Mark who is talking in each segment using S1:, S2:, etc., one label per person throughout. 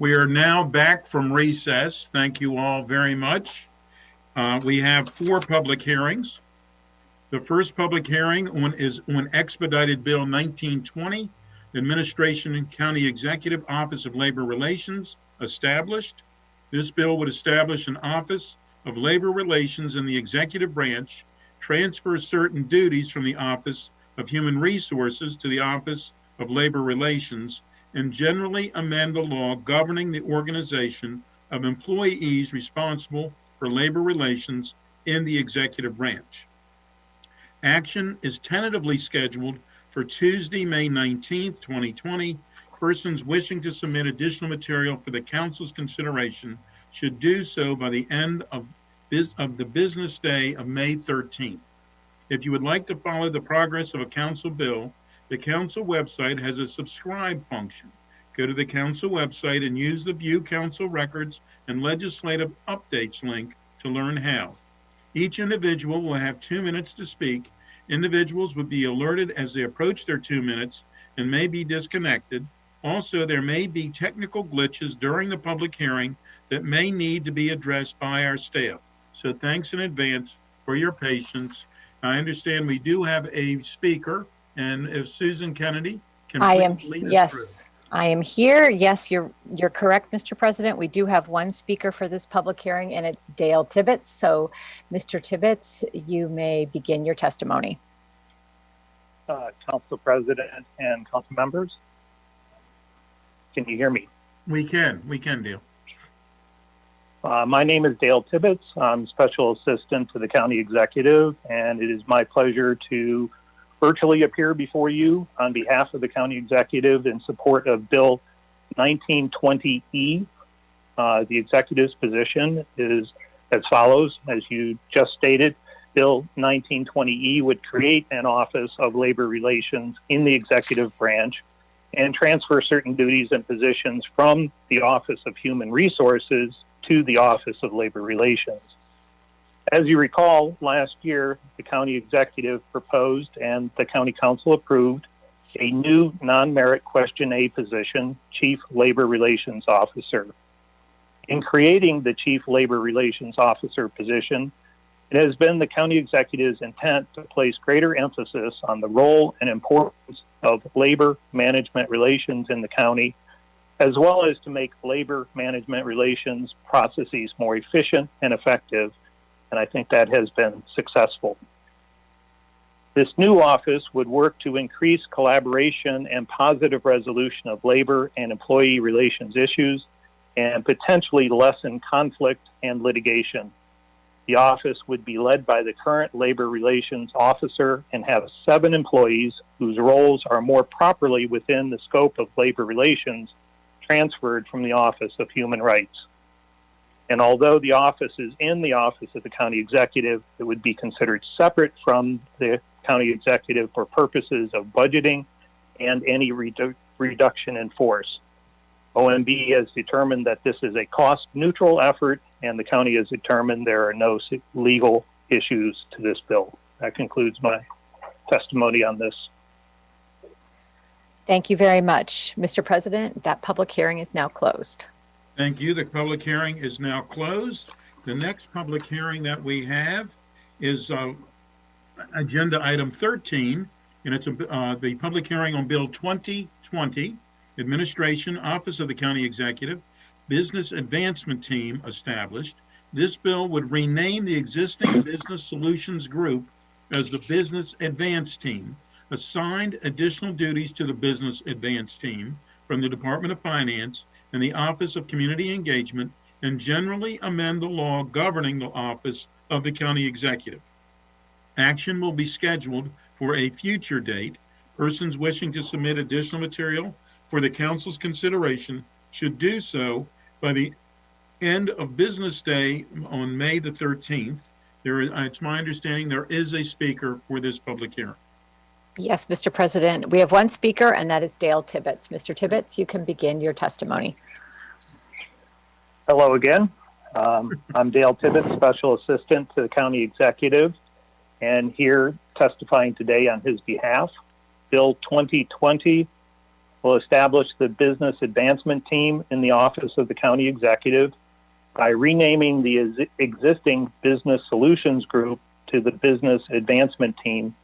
S1: We are now back from recess. Thank you all very much. We have 4 public hearings. The first public hearing is on expedited Bill 1920, Administration and County Executive Office of Labor Relations established. This bill would establish an Office of Labor Relations in the executive branch, transfer certain duties from the Office of Human Resources to the Office of Labor Relations, and generally amend the law governing the organization of employees responsible for labor relations in the executive branch. Action is tentatively scheduled for Tuesday, May 19th, 2020. Persons wishing to submit additional material for the council's consideration should do so by the end of the business day of May 13th. If you would like to follow the progress of a council bill, the council website has a subscribe function. Go to the council website and use the View Council Records and Legislative Updates link to learn how. Each individual will have 2 minutes to speak. Individuals would be alerted as they approach their 2 minutes and may be disconnected. Also, there may be technical glitches during the public hearing that may need to be addressed by our staff. So thanks in advance for your patience. I understand we do have a speaker, and if Susan Kennedy can please lead us through.
S2: I am here. Yes, you're correct, Mr. President. We do have one speaker for this public hearing, and it's Dale Tibbetts. So, Mr. Tibbetts, you may begin your testimony.
S3: Council President and council members, can you hear me?
S1: We can, Dale.
S3: My name is Dale Tibbetts. I'm Special Assistant to the County Executive, and it is my pleasure to virtually appear before you on behalf of the County Executive in support of Bill 1920E. The Executive's position is as follows. As you just stated, Bill 1920E would create an Office of Labor Relations in the Executive Branch and transfer certain duties and positions from the Office of Human Resources to the Office of Labor Relations. As you recall, last year, the County Executive proposed and the County Council approved a new non-merit Question A position, Chief Labor Relations Officer. In creating the Chief Labor Relations Officer position, it has been the County Executive's intent to place greater emphasis on the role and importance of labor management relations in the county, as well as to make labor management relations processes more efficient and effective, and I think that has been successful. This new office would work to increase collaboration and positive resolution of labor and employee relations issues and potentially lessen conflict and litigation. The office would be led by the current labor relations officer and have 7 employees whose roles are more properly within the scope of labor relations transferred from the Office of Human Rights. And although the office is in the Office of the County Executive, it would be considered separate from the County Executive for purposes of budgeting and any reduction in force. OMB has determined that this is a cost-neutral effort, and the county has determined there are no legal issues to this bill. That concludes my testimony on this.
S2: Thank you very much, Mr. President. That public hearing is now closed.
S1: Thank you. The public hearing is now closed. The next public hearing that we have is agenda item 13, and it's the public hearing on Bill 2020, Administration, Office of the County Executive, Business Advancement Team established. This bill would rename the existing Business Solutions Group as the Business Advance Team, assigned additional duties to the Business Advance Team from the Department of Finance and the Office of Community Engagement, and generally amend the law governing the Office of the County Executive. Action will be scheduled for a future date. Persons wishing to submit additional material for the council's consideration should do so by the end of business day on May the 13th. It's my understanding there is a speaker for this public hearing.
S2: Yes, Mr. President, we have one speaker, and that is Dale Tibbetts. Mr. Tibbetts, you can begin your testimony.
S3: Hello again. I'm Dale Tibbetts, Special Assistant to the County Executive, and here testifying today on his behalf. Bill 2020 will establish the Business Advancement Team in the Office of the County Executive by renaming the existing Business Solutions Group to the Business Advancement Team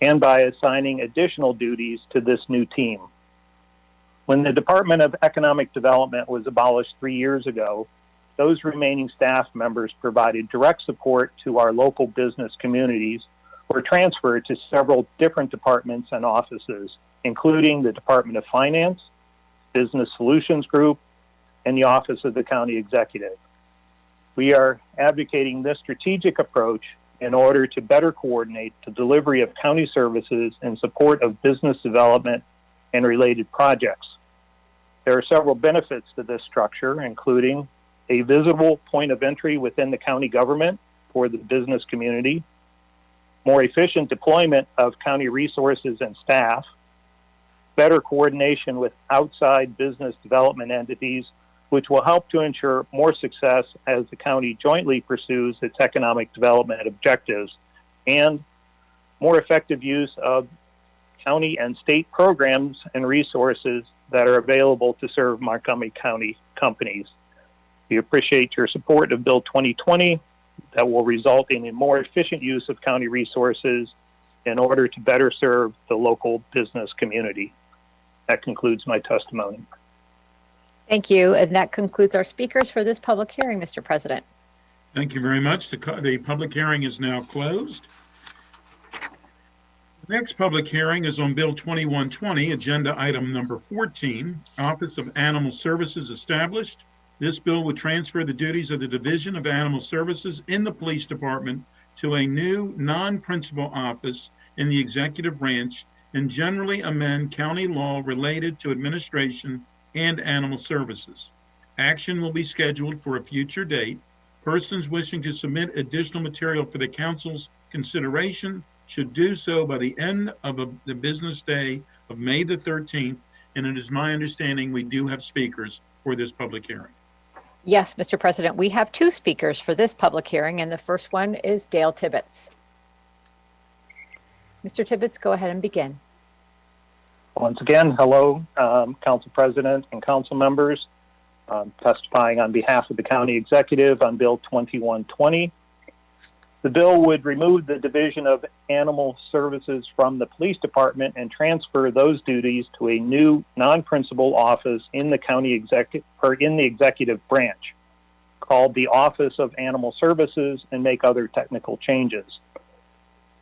S3: and by assigning additional duties to this new team. When the Department of Economic Development was abolished 3 years ago, those remaining staff members provided direct support to our local business communities or transferred to several different departments and offices, including the Department of Finance, Business Solutions Group, and the Office of the County Executive. We are advocating this strategic approach in order to better coordinate the delivery of county services in support of business development and related projects. There are several benefits to this structure, including a visible point of entry within the county government for the business community, more efficient deployment of county resources and staff, better coordination with outside business development entities, which will help to ensure more success as the county jointly pursues its economic development objectives, and more effective use of county and state programs and resources that are available to serve Montgomery County companies. We appreciate your support of Bill 2020 that will result in a more efficient use of county resources in order to better serve the local business community. That concludes my testimony.
S2: Thank you. And that concludes our speakers for this public hearing, Mr. President.
S1: Thank you very much. The public hearing is now closed. The next public hearing is on Bill 2120, agenda item number 14, Office of Animal Services established. This bill would transfer the duties of the Division of Animal Services in the Police Department to a new non-principal office in the executive branch and generally amend county law related to administration and animal services. Action will be scheduled for a future date. Persons wishing to submit additional material for the council's consideration should do so by the end of the business day of May the 13th. And it is my understanding we do have speakers for this public hearing.
S2: Yes, Mr. President, we have two speakers for this public hearing, and the first one is Dale Tibbetts. Mr. Tibbetts, go ahead and begin.
S3: Once again, hello, Council President and council members. Testifying on behalf of the County Executive on Bill 2120. The bill would remove the Division of Animal Services from the Police Department and transfer those duties to a new non-principal office in the county executive branch called the Office of Animal Services and make other technical changes.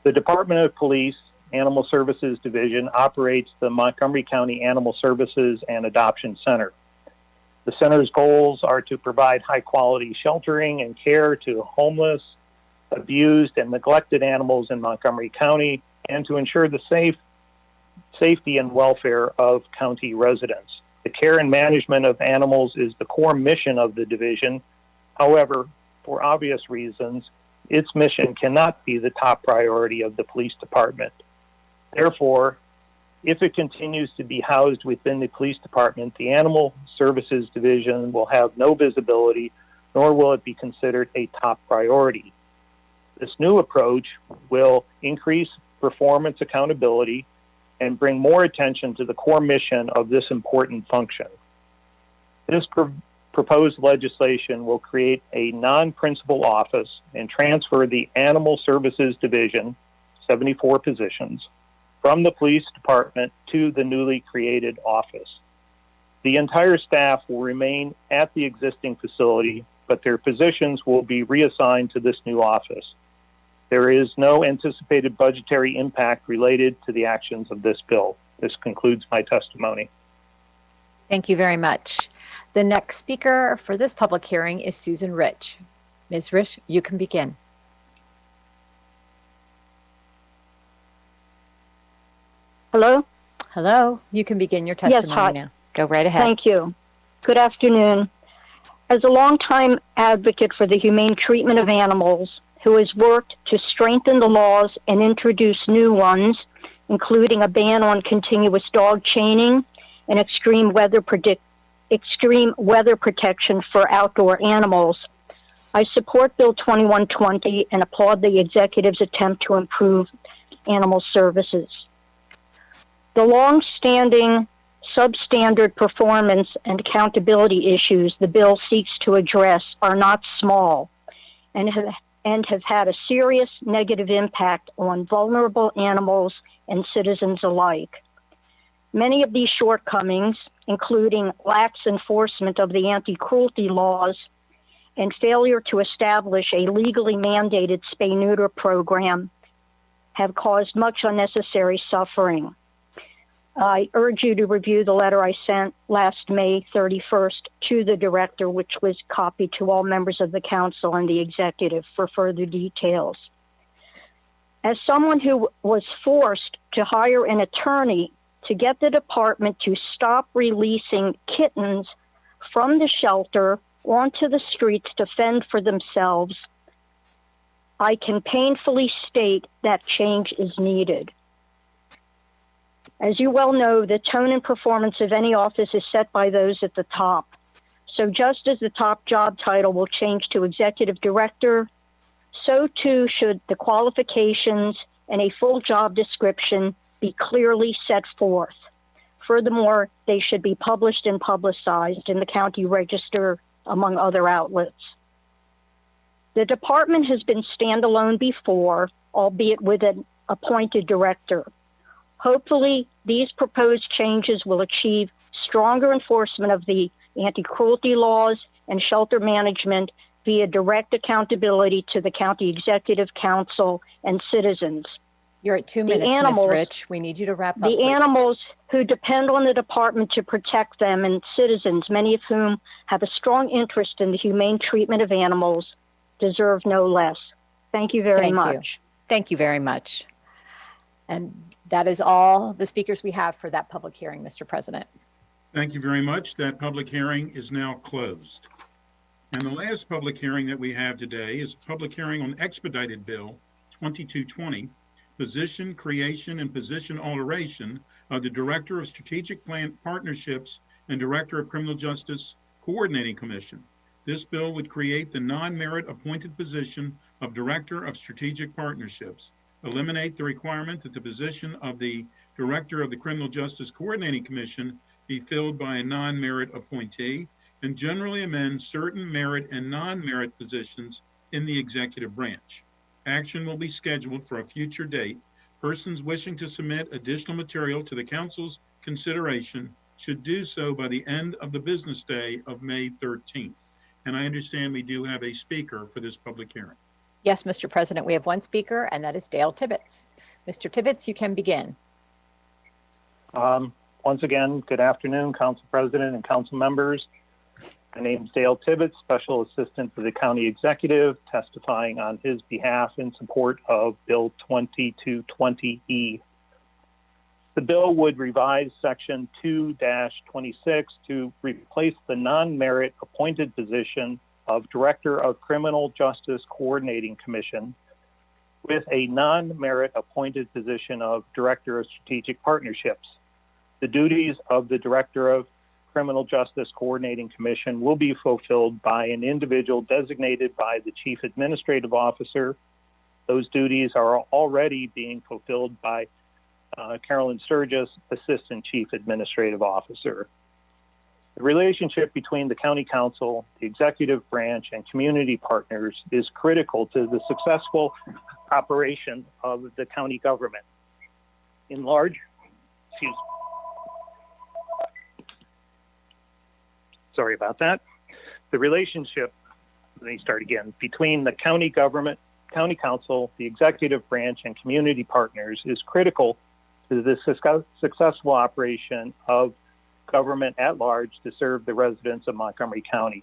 S3: The Department of Police Animal Services Division operates the Montgomery County Animal Services and Adoption Center. The center's goals are to provide high-quality sheltering and care to homeless, abused, and neglected animals in Montgomery County, and to ensure the safety and welfare of county residents. The care and management of animals is the core mission of the division. However, for obvious reasons, its mission cannot be the top priority of the police department. Therefore, if it continues to be housed within the police department, the Animal Services Division will have no visibility, nor will it be considered a top priority. This new approach will increase performance accountability and bring more attention to the core mission of this important function. This proposed legislation will create a non-principal office and transfer the Animal Services Division, 74 positions, from the police department to the newly created office. The entire staff will remain at the existing facility, but their positions will be reassigned to this new office. There is no anticipated budgetary impact related to the actions of this bill. This concludes my testimony.
S2: Thank you very much. The next speaker for this public hearing is Susan Rich. Ms. Rich, you can begin.
S4: Hello?
S2: Hello, you can begin your testimony
S4: hi.
S2: now. Go right ahead.
S4: Thank you. Good afternoon. As a longtime advocate for the humane treatment of animals who has worked to strengthen the laws and introduce new ones, including a ban on continuous dog chaining and extreme weather protection for outdoor animals, I support Bill 2120 and applaud the executive's attempt to improve animal services. The long-standing substandard performance and accountability issues the bill seeks to address are not small and have had a serious negative impact on vulnerable animals and citizens alike. Many of these shortcomings, including lax enforcement of the anti-cruelty laws and failure to establish a legally mandated spay-neuter program, have caused much unnecessary suffering. I urge you to review the letter I sent last May 31st to the director, which was copied to all members of the council and the executive for further details. As someone who was forced to hire an attorney to get the department to stop releasing kittens from the shelter onto the streets to fend for themselves, I can painfully state that change is needed. As you well know, the tone and performance of any office is set by those at the top. So just as the top job title will change to executive director, so too should the qualifications and a full job description be clearly set forth. Furthermore, they should be published and publicized in the county register, among other outlets. The department has been standalone before, albeit with an appointed director. Hopefully, these proposed changes will achieve stronger enforcement of the anti-cruelty laws and shelter management via direct accountability to the county executive council and citizens.
S2: You're at 2 minutes, Ms. Rich. We need you to wrap up.
S4: The animals who depend on the department to protect them and citizens, many of whom have a strong interest in the humane treatment of animals, deserve no less. Thank you very much.
S2: Thank you very much. And that is all the speakers we have for that public hearing, Mr. President.
S1: Thank you very much. That public hearing is now closed. And the last public hearing that we have today is a public hearing on expedited bill 2220, position creation and position alteration of the Director of Strategic Plan Partnerships and Director of Criminal Justice Coordinating Commission. This bill would create the non-merit appointed position of Director of Strategic Partnerships, eliminate the requirement that the position of the Director of the Criminal Justice Coordinating Commission be filled by a non-merit appointee, and generally amend certain merit and non-merit positions in the executive branch. Action will be scheduled for a future date. Persons wishing to submit additional material to the council's consideration should do so by the end of the business day of May 13th. And I understand we do have a speaker for this public hearing.
S2: Yes, Mr. President, we have one speaker, and that is Dale Tibbetts. Mr. Tibbetts, you can begin.
S3: Once again, good afternoon, Council President and Council members. My name is Dale Tibbetts, Special Assistant to the County Executive, testifying on his behalf in support of Bill 2220E. The bill would revise Section 2-26 to replace the non-merit appointed position of Director of Criminal Justice Coordinating Commission with a non-merit appointed position of Director of Strategic Partnerships. The duties of the Director of Criminal Justice Coordinating Commission will be fulfilled by an individual designated by the Chief Administrative Officer. Those duties are already being fulfilled by Carolyn Sturgis, Assistant Chief Administrative Officer. The relationship between the County Council, the Executive Branch, and community partners is critical to the successful operation of the county government. Sorry about that. The relationship, between the county government, county council, the executive branch, and community partners is critical to the successful operation of government at large to serve the residents of Montgomery County.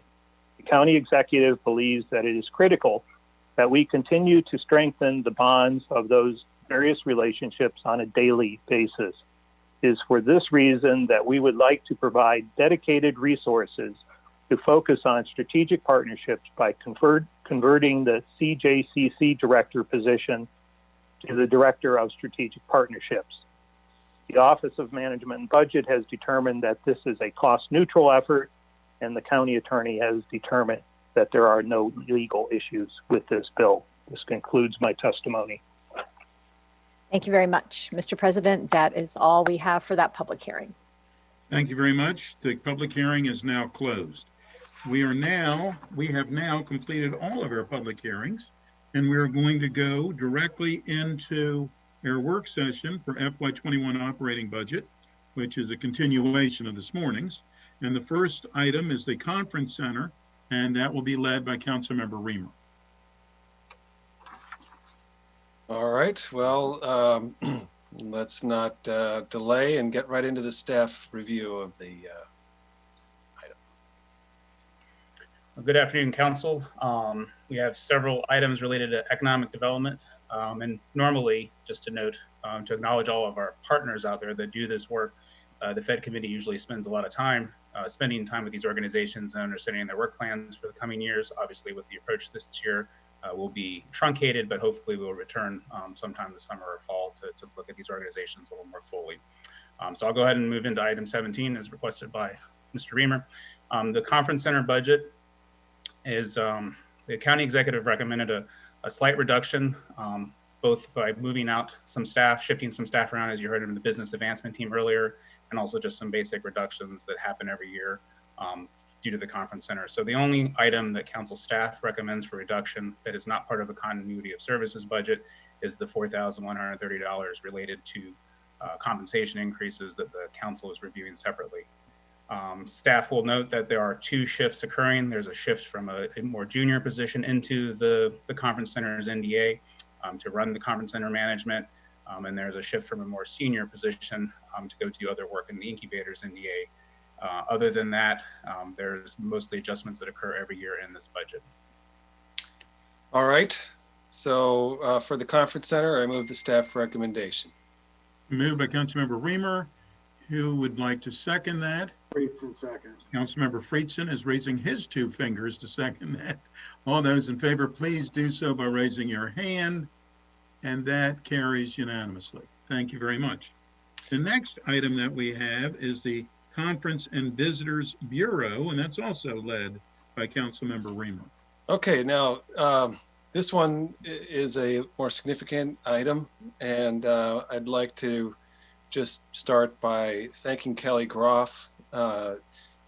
S3: The county executive believes that it is critical that we continue to strengthen the bonds of those various relationships on a daily basis. It is for this reason that we would like to provide dedicated resources to focus on strategic partnerships by converting the CJCC director position to the Director of Strategic Partnerships. The Office of Management and Budget has determined that this is a cost-neutral effort, and the county attorney has determined that there are no legal issues with this bill. This concludes my testimony.
S2: Thank you very much, Mr. President. That is all we have for that public hearing.
S1: Thank you very much. The public hearing is now closed. We have now completed all of our public hearings, and we are going to go directly into our work session for FY21 operating budget, which is a continuation of this morning's. And the first item is the conference center, and that will be led by Councilmember Reamer.
S5: All right, well, let's not delay and get right into the staff review of the item.
S6: Good afternoon, Council. We have several items related to economic development. And normally, just to note, to acknowledge all of our partners out there that do this work, the Fed Committee usually spends a lot of time spending time with these organizations and understanding their work plans for the coming years. Obviously, with the approach this year, will be truncated, but hopefully we'll return sometime this summer or fall to look at these organizations a little more fully. So I'll go ahead and move into item 17 as requested by Mr. Reamer. The conference center budget is, the county executive recommended a slight reduction, both by moving out some staff, shifting some staff around, as you heard in the business advancement team earlier, and also just some basic reductions that happen every year due to the conference center. So the only item that council staff recommends for reduction that is not part of a continuity of services budget is the $4,130 related to compensation increases that the council is reviewing separately. Staff will note that there are two shifts occurring. There's a shift from a more junior position into the conference center's NDA to run the conference center management. And there's a shift from a more senior position to go do other work in the incubator's NDA. Other than that, there's mostly adjustments that occur every year in this budget.
S5: All right, so for the conference center, I move the staff recommendation.
S1: Moved by Councilmember Reamer. Who would like to second that?
S7: Friedson, second.
S1: Councilmember Friedson is raising his two fingers to second that. All those in favor, please do so by raising your hand, and that carries unanimously. Thank you very much. The next item that we have is the Conference and Visitors Bureau, and that's also led by Councilmember Reamer.
S5: Okay, now this one is a more significant item, and I'd like to just start by thanking Kelly Groff.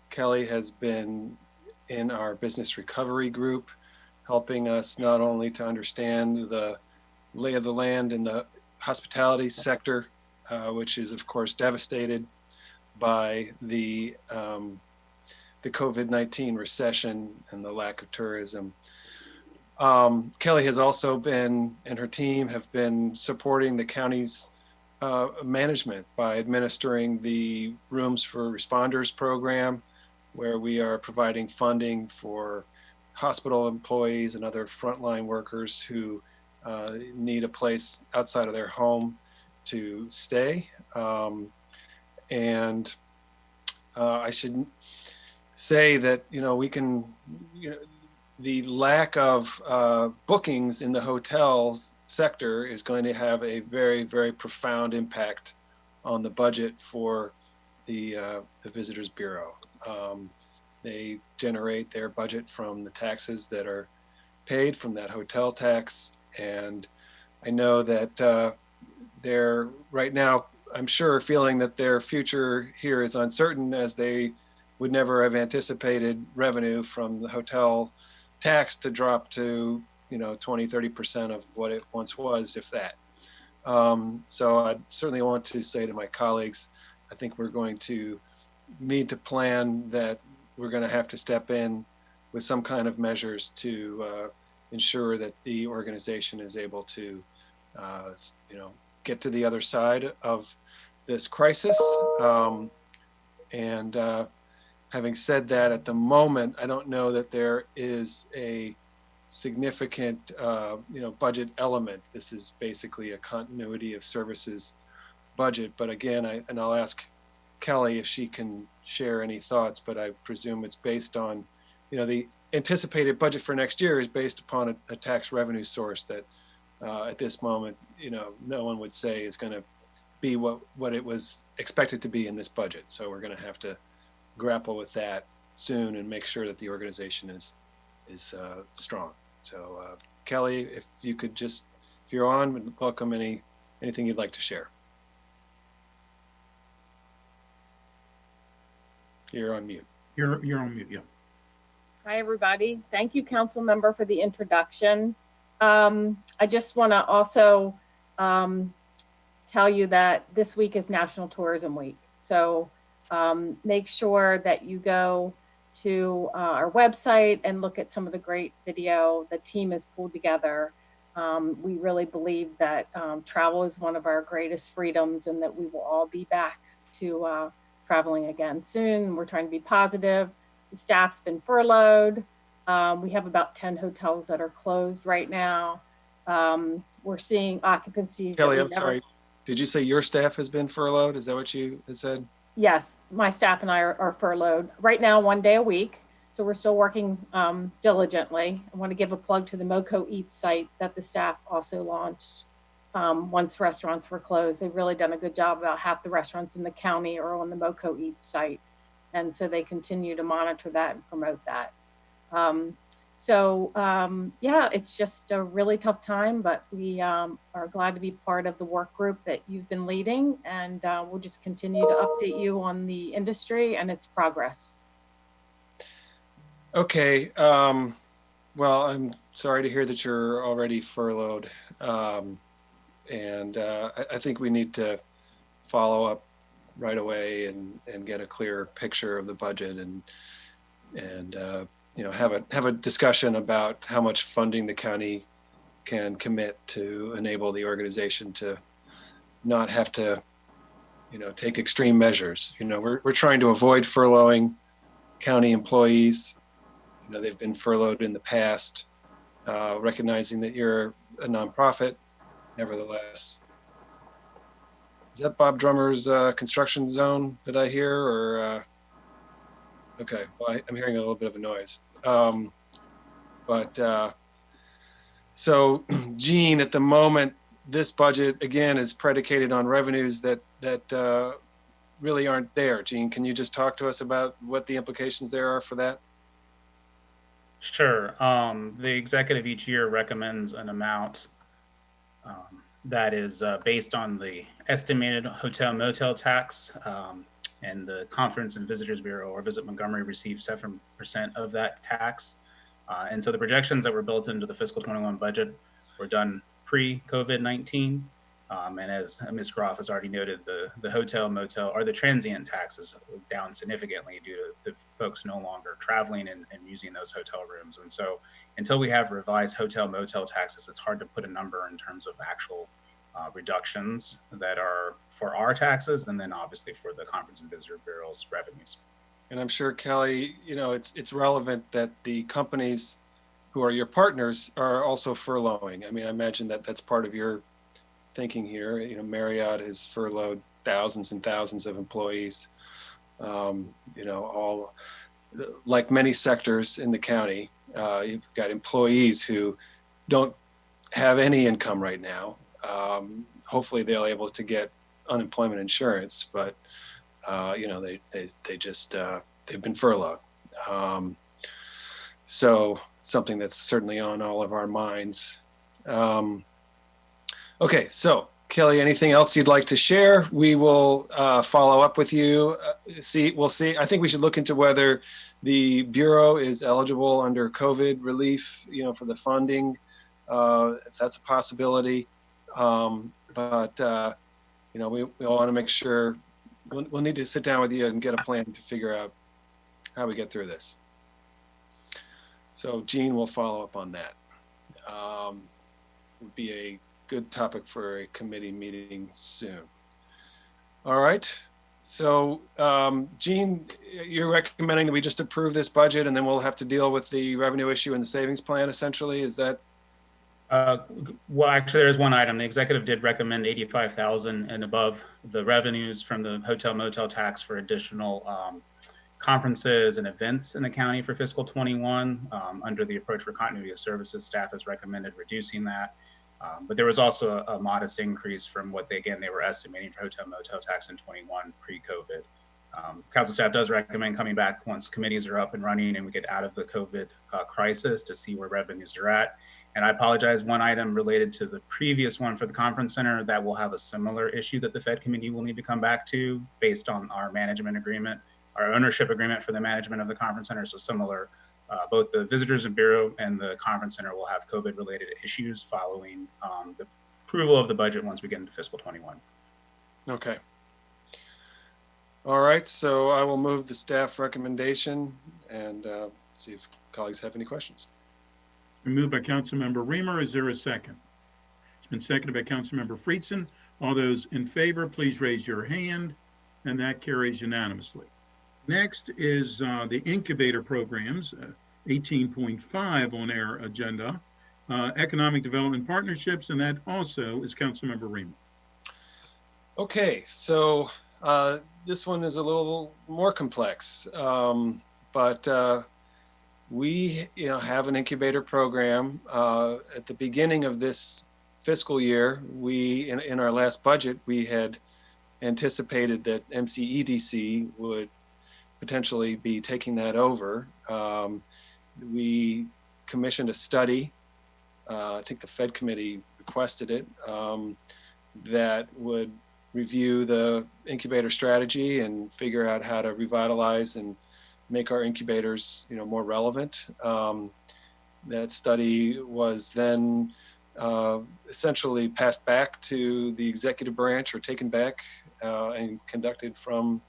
S5: Kelly has been in our business recovery group, helping us not only to understand the lay of the land in the hospitality sector, which is of course devastated by the COVID-19 recession and the lack of tourism. Kelly has also been, and her team have been supporting the county's management by administering the Rooms for Responders program, where we are providing funding for hospital employees and other frontline workers who need a place outside of their home to stay. And I should say that, we can, the lack of bookings in the hotels sector is going to have a very, very profound impact on the budget for the Visitors Bureau. They generate their budget from the taxes that are paid from that hotel tax. And I know that they're right now, I'm sure, feeling that their future here is uncertain, as they would never have anticipated revenue from the hotel tax to drop to 20-30% of what it once was, if that. So I certainly want to say to my colleagues, I think we're going to need to plan that we're going to have to step in with some kind of measures to ensure that the organization is able to get to the other side of this crisis. And having said that, at the moment, I don't know that there is a significant budget element. This is basically a continuity of services budget. But again, I'll ask Kelly if she can share any thoughts, but I presume it's based on, the anticipated budget for next year is based upon a tax revenue source that at this moment, no one would say is going to be what it was expected to be in this budget. So we're going to have to grapple with that soon and make sure that the organization is strong. So Kelly, if you could just, if you're on, would welcome anything you'd like to share. You're on mute.
S1: You're on mute, yeah.
S7: Hi, everybody. Thank you, council member, for the introduction. I just want to also tell you that this week is National Tourism Week. So make sure that you go to our website and look at some of the great video the team has pulled together. We really believe that travel is one of our greatest freedoms and that we will all be back to traveling again soon. We're trying to be positive. The staff's been furloughed. We have about 10 hotels that are closed right now. We're seeing occupancies.
S5: Kelly, I'm sorry. Did you say your staff has been furloughed? Is that what you had said?
S7: Yes, my staff and I are furloughed right now, 1 day a week. So we're still working diligently. I want to give a plug to the MoCo Eats site that the staff also launched once restaurants were closed. They've really done a good job. About half the restaurants in the county are on the MoCo Eats site. And so they continue to monitor that and promote that. Yeah, it's just a really tough time, but we are glad to be part of the work group that you've been leading, and we'll just continue to update you on the industry and its progress.
S5: Okay. Well, I'm sorry to hear that you're already furloughed. I think we need to follow up right away and get a clearer picture of the budget and have a discussion about how much funding the county can commit to enable the organization to not have to take extreme measures. We're trying to avoid furloughing county employees. They've been furloughed in the past, recognizing that you're a nonprofit. Nevertheless, is that Bob Drummer's construction zone that I hear, or okay? Well, I'm hearing a little bit of a noise. So Gene, at the moment, this budget again is predicated on revenues that really aren't there. Gene, can you just talk to us about what the implications there are for that?
S6: Sure. The executive each year recommends an amount that is based on the estimated hotel motel tax, and the Conference and Visitors Bureau, or Visit Montgomery, receives 7% of that tax. And so the projections that were built into the fiscal 21 budget were done pre-COVID-19. And as Ms. Groff has already noted, the hotel motel or the transient taxes down significantly due to folks no longer traveling and using those hotel rooms. And so until we have revised hotel motel taxes, it's hard to put a number in terms of actual reductions that are for our taxes, and then obviously for the Conference and Visitor Bureau's revenues.
S5: And I'm sure, Kelly, it's relevant that the companies who are your partners are also furloughing. I mean, I imagine that that's part of your thinking here. Marriott has furloughed thousands and thousands of employees. All like many sectors in the county, you've got employees who don't have any income right now. Hopefully they're able to get unemployment insurance, but they've been furloughed. So something that's certainly on all of our minds. Okay, so Kelly, anything else you'd like to share? We will follow up with you. We'll see. I think we should look into whether the Bureau is eligible under COVID relief, for the funding, if that's a possibility. We want to make sure we'll need to sit down with you and get a plan to figure out how we get through this. So Gene will follow up on that. Would be a good topic for a committee meeting soon. All right. So Gene, you're recommending that we just approve this budget and then we'll have to deal with the revenue issue and the savings plan, essentially? Is that?
S6: Well, actually, there is one item. The executive did recommend $85,000 and above the revenues from the hotel motel tax for additional conferences and events in the county for fiscal 21. Under the approach for continuity of services, staff has recommended reducing that. But there was also a modest increase from what they were estimating for hotel motel tax in 21 pre-COVID. Council staff does recommend coming back once committees are up and running and we get out of the COVID crisis to see where revenues are at. And I apologize, one item related to the previous one for the conference center that will have a similar issue that the Fed committee will need to come back to based on our management agreement. our ownership agreement for the management of the conference center. So similar, both the Visitors Bureau and the conference center will have COVID-related issues following the approval of the budget once we get into fiscal 21.
S5: Okay. All right, so I will move the staff recommendation and see if colleagues have any questions.
S1: Moved by Councilmember Reamer. Is there a second? It's been seconded by Councilmember Friedson. All those in favor, please raise your hand, and that carries unanimously. Next is the incubator programs, 18.5 on our agenda, economic development partnerships, and that also is Councilmember Reamer.
S5: Okay, so this one is a little more complex, but we have an incubator program. At the beginning of this fiscal year, we in our last budget, we had anticipated that MCEDC would potentially be taking that over. We commissioned a study, I think the Fed committee requested it, that would review the incubator strategy and figure out how to revitalize and make our incubators, more relevant. That study was then essentially passed back to the executive branch, or taken back and conducted from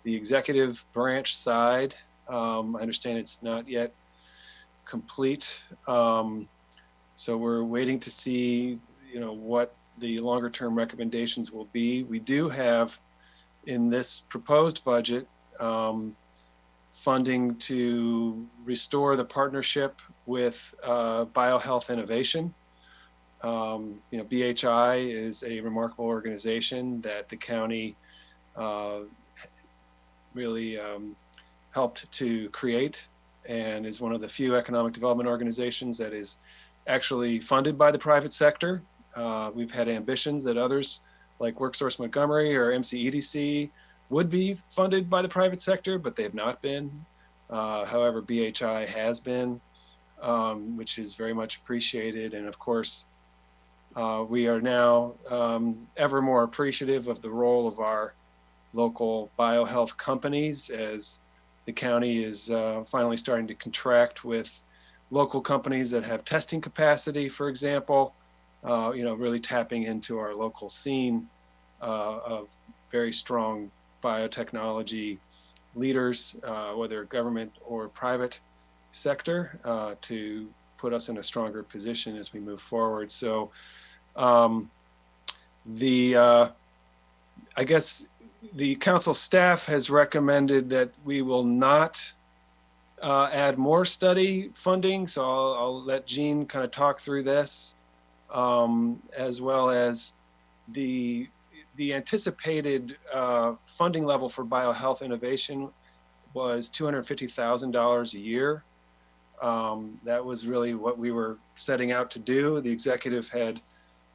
S5: the executive branch side. I understand it's not yet complete. So we're waiting to see, what the longer term recommendations will be. We do have in this proposed budget funding to restore the partnership with BioHealth Innovation. BHI is a remarkable organization that the county really helped to create, and is one of the few economic development organizations that is actually funded by the private sector. We've had ambitions that others like WorkSource Montgomery or MCEDC would be funded by the private sector, but they have not been. However, BHI has been, which is very much appreciated. And of course, we are now ever more appreciative of the role of our local biohealth companies, as the county is finally starting to contract with local companies that have testing capacity, for example, really tapping into our local scene of very strong biotechnology leaders, whether government or private sector, to put us in a stronger position as we move forward. So I guess the council staff has recommended that we will not add more study funding. So I'll let Jean kind of talk through this, as well as the anticipated funding level for BioHealth Innovation was $250,000 a year. That was really what we were setting out to do. The executive had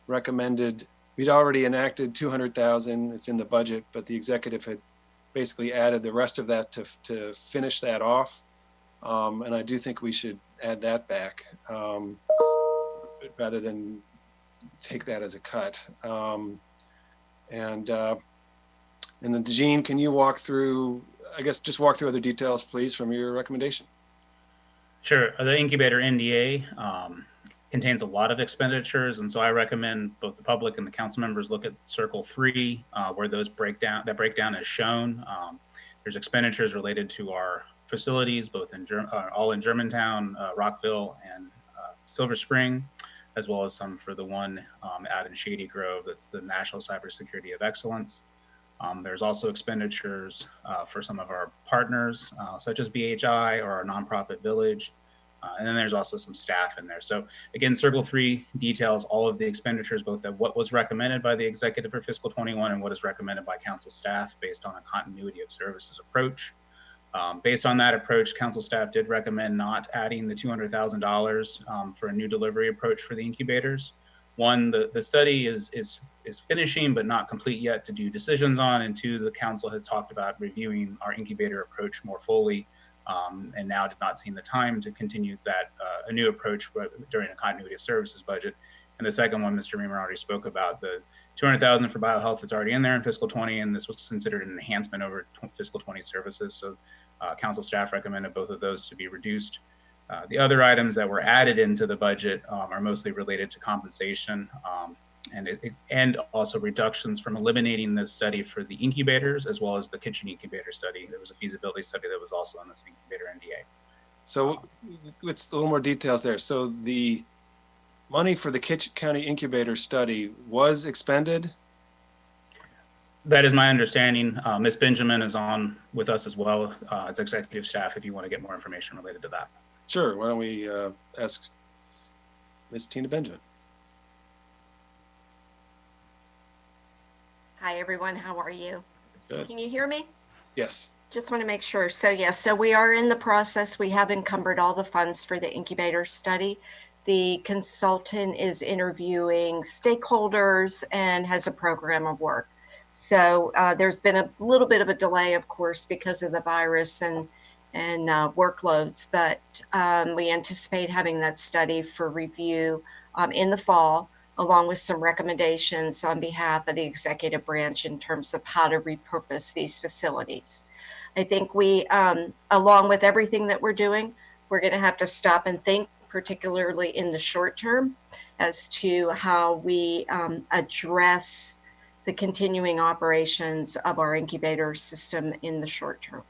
S5: recommended, we'd already enacted 200,000, it's in the budget, but the executive had basically added the rest of that to finish that off. And I do think we should add that back rather than take that as a cut. And then Jean, can you walk through, just walk through other details, please, from your recommendation?
S6: Sure. The incubator NDA contains a lot of expenditures, and so I recommend both the public and the council members look at Circle 3, where that breakdown is shown. There's expenditures related to our facilities, both all in Germantown, Rockville, and Silver Spring, as well as some for the one out in Shady Grove. That's the National Cybersecurity of Excellence. There's also expenditures for some of our partners, such as BHI or our nonprofit village. And then there's also some staff in there. So again, Circle 3 details all of the expenditures, both at what was recommended by the executive for fiscal 21 and what is recommended by council staff based on a continuity of services approach. Based on that approach, council staff did recommend not adding the $200,000 for a new delivery approach for the incubators. One, the study is finishing but not complete yet to do decisions on, and two, the council has talked about reviewing our incubator approach more fully, and now did not seem the time to continue that a new approach during a continuity of services budget. And the second one, Mr. Reamer already spoke about, the $200,000 for biohealth that's already in there in fiscal 20, and this was considered an enhancement over fiscal 20 services. So council staff recommended both of those to be reduced. The other items that were added into the budget are mostly related to compensation and also reductions from eliminating the study for the incubators as well as the kitchen incubator study. There was a feasibility study that was also on this incubator NDA.
S5: So it's a little more details there. So the money for the Kitchen County Incubator study was expended?
S6: That is my understanding. Ms. Benjamin is on with us as well as executive staff if you want to get more information related to that.
S5: Sure. Why don't we ask Ms. Tina Benjamin?
S8: Hi, everyone. How are you?
S5: Good.
S8: Can you hear me?
S5: Yes.
S8: Just want to make sure. So yes, so we are in the process. We have encumbered all the funds for the incubator study. The consultant is interviewing stakeholders and has a program of work. So there's been a little bit of a delay, of course, because of the virus and workloads, but we anticipate having that study for review in the fall, along with some recommendations on behalf of the executive branch in terms of how to repurpose these facilities. I think we, along with everything that we're doing, we're going to have to stop and think, particularly in the short term, as to how we address the continuing operations of our incubator system in the short term.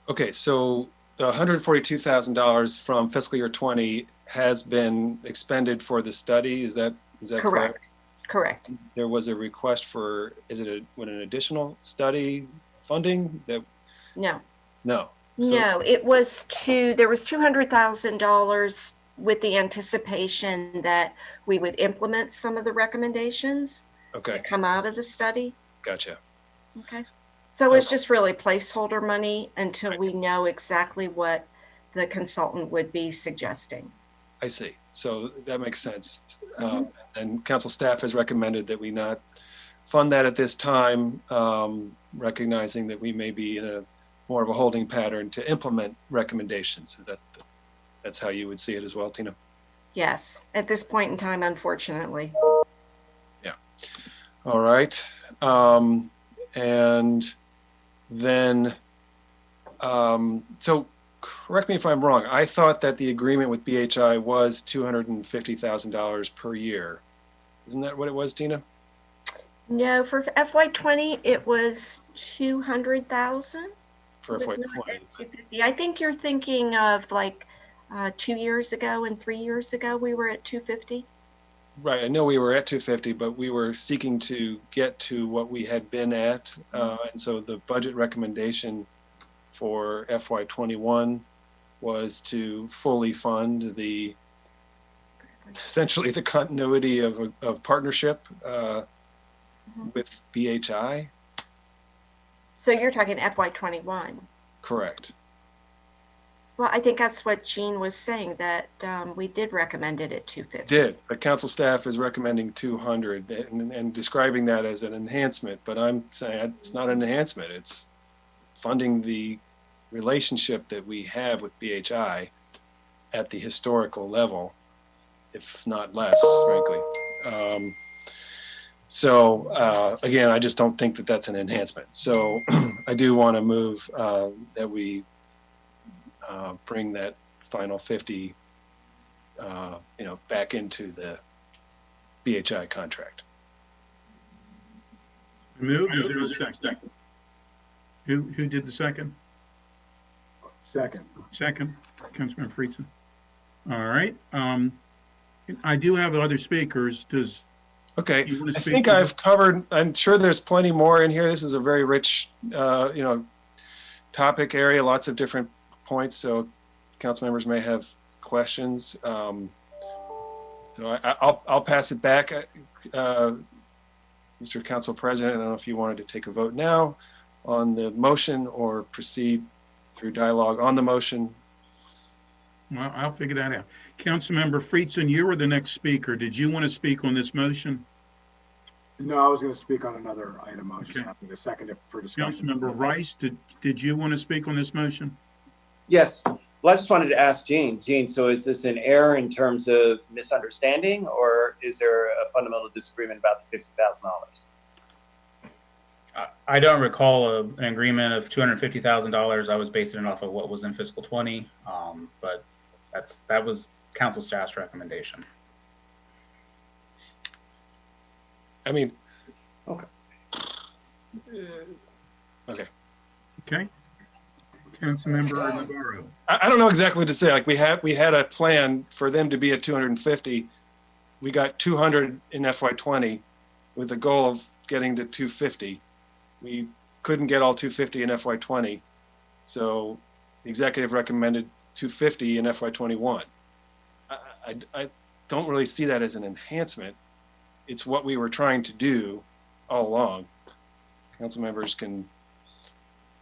S5: Okay, so the $142,000 from fiscal year 20 has been expended for the study. Is that correct?
S8: Correct.
S5: There was a request for, is it an additional study funding that?
S8: No.
S5: No.
S8: No, it was there was $200,000 with the anticipation that we would implement some of the recommendations that come out of the study.
S5: Gotcha.
S8: Okay. So it's just really placeholder money until we know exactly what the consultant would be suggesting.
S5: I see. So that makes sense. And council staff has recommended that we not fund that at this time, recognizing that we may be in a more of a holding pattern to implement recommendations. That's how you would see it as well, Tina?
S8: Yes, at this point in time, unfortunately.
S5: Yeah. All right. And then, so correct me if I'm wrong. I thought that the agreement with BHI was $250,000 per year. Isn't that what it was, Tina?
S8: No, for FY20, it was 200,000.
S5: For FY20.
S8: I think you're thinking of like 2 years ago and 3 years ago, we were at 250.
S5: Right. I know we were at 250, but we were seeking to get to what we had been at. And so the budget recommendation for FY21 was to fully fund essentially the continuity of partnership with BHI.
S8: So you're talking FY21.
S5: Correct.
S8: Well, I think that's what Jean was saying, that we did recommend it at 250.
S5: Did, but council staff is recommending 200 and describing that as an enhancement, but I'm saying it's not an enhancement. It's funding the relationship that we have with BHI at the historical level, if not less, frankly. So again, I just don't think that that's an enhancement. So I do want to move that we bring that final 50, back into the BHI contract.
S1: Move. Is there a second? Who did the second? Second, Councilman Friedson. All right. I do have other speakers.
S5: Okay,
S1: you want to
S5: I
S1: speak
S5: think
S1: to
S5: I've covered, I'm sure there's plenty more in here. This is a very rich, topic area, lots of different points. So council members may have questions. So I'll pass it back. Mr. Council President, I don't know if you wanted to take a vote now on the motion or proceed through dialogue on the motion.
S1: Well, I'll figure that out. Councilmember Friedson, you were the next speaker. Did you want to speak on this motion?
S9: No, I was going to speak on another item. I was
S1: Okay.
S9: just having a second for discussion.
S1: Councilmember Rice, did you want to speak on this motion?
S10: Yes. Well, I just wanted to ask Jean. Jean, so is this an error in terms of misunderstanding, or is there a fundamental disagreement about the $50,000?
S6: I don't recall an agreement of $250,000. I was basing it off of what was in fiscal 20, but that was council staff's recommendation.
S5: I mean,
S10: Okay.
S5: Okay.
S1: Okay. Councilmember Navarro.
S5: I don't know exactly what to say. Like we had a plan for them to be at 250. We got 200 in FY20 with the goal of getting to 250. We couldn't get all 250 in FY20. So the executive recommended 250 in FY21. I don't really see that as an enhancement. It's what we were trying to do all along. Council members can,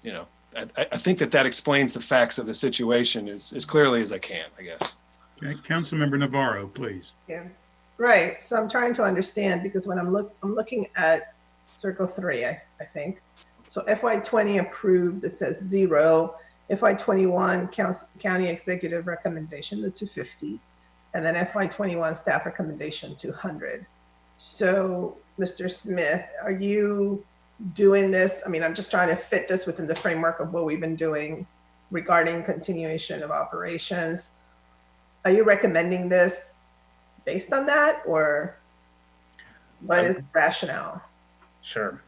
S5: you know, I think that explains the facts of the situation as clearly as I can, I guess.
S1: Okay, Councilmember Navarro, please.
S11: Yeah, right. So I'm trying to understand because when I'm looking at Circle 3, I think. So FY20 approved, it says 0. FY21 county executive recommendation, the 250. And then FY21 staff recommendation, 200. So Mr. Smith, are you doing this? I mean, I'm just trying to fit this within the framework of what we've been doing regarding continuation of operations. Are you recommending this based on that, or what is the rationale?
S6: Sure.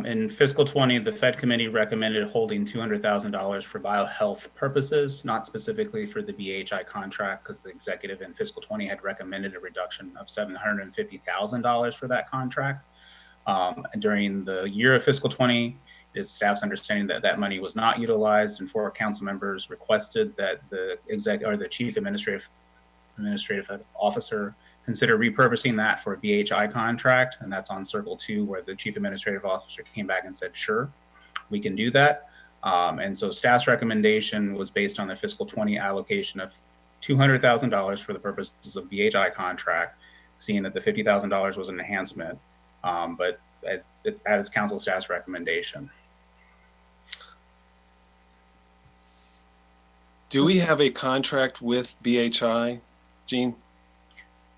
S6: In fiscal 20, the Fed committee recommended holding $200,000 for biohealth purposes, not specifically for the BHI contract, because the executive in fiscal 20 had recommended a reduction of $750,000 for that contract. During the year of fiscal 20, it is staff's understanding that that money was not utilized, and 4 council members requested that the chief administrative officer consider repurposing that for a BHI contract, and that's on Circle 2, where the chief administrative officer came back and said, sure, we can do that. And so staff's recommendation was based on the fiscal 20 allocation of $200,000 for the purposes of BHI contract, seeing that the $50,000 was an enhancement, but that is council staff's recommendation.
S5: Do we have a contract with BHI, Jean?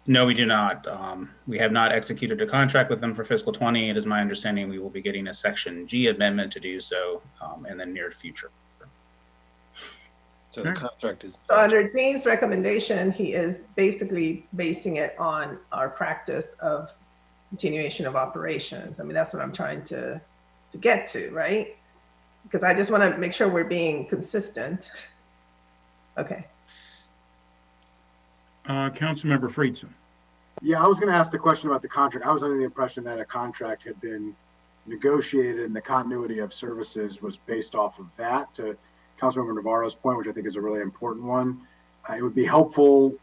S6: No, we do not. We have not executed a contract with them for fiscal 20. It is my understanding we will be getting a Section G amendment to do so in the near future.
S5: So the contract is...
S11: So under Jean's recommendation, he is basically basing it on our practice of continuation of operations. I mean, that's what I'm trying to get to, right? Because I just want to make sure we're being consistent. Okay.
S1: Councilmember Friedson.
S9: Yeah, I was going to ask the question about the contract. I was under the impression that a contract had been negotiated and the continuity of services was based off of that. To Councilmember Navarro's point, which I think is a really important one, it would be helpful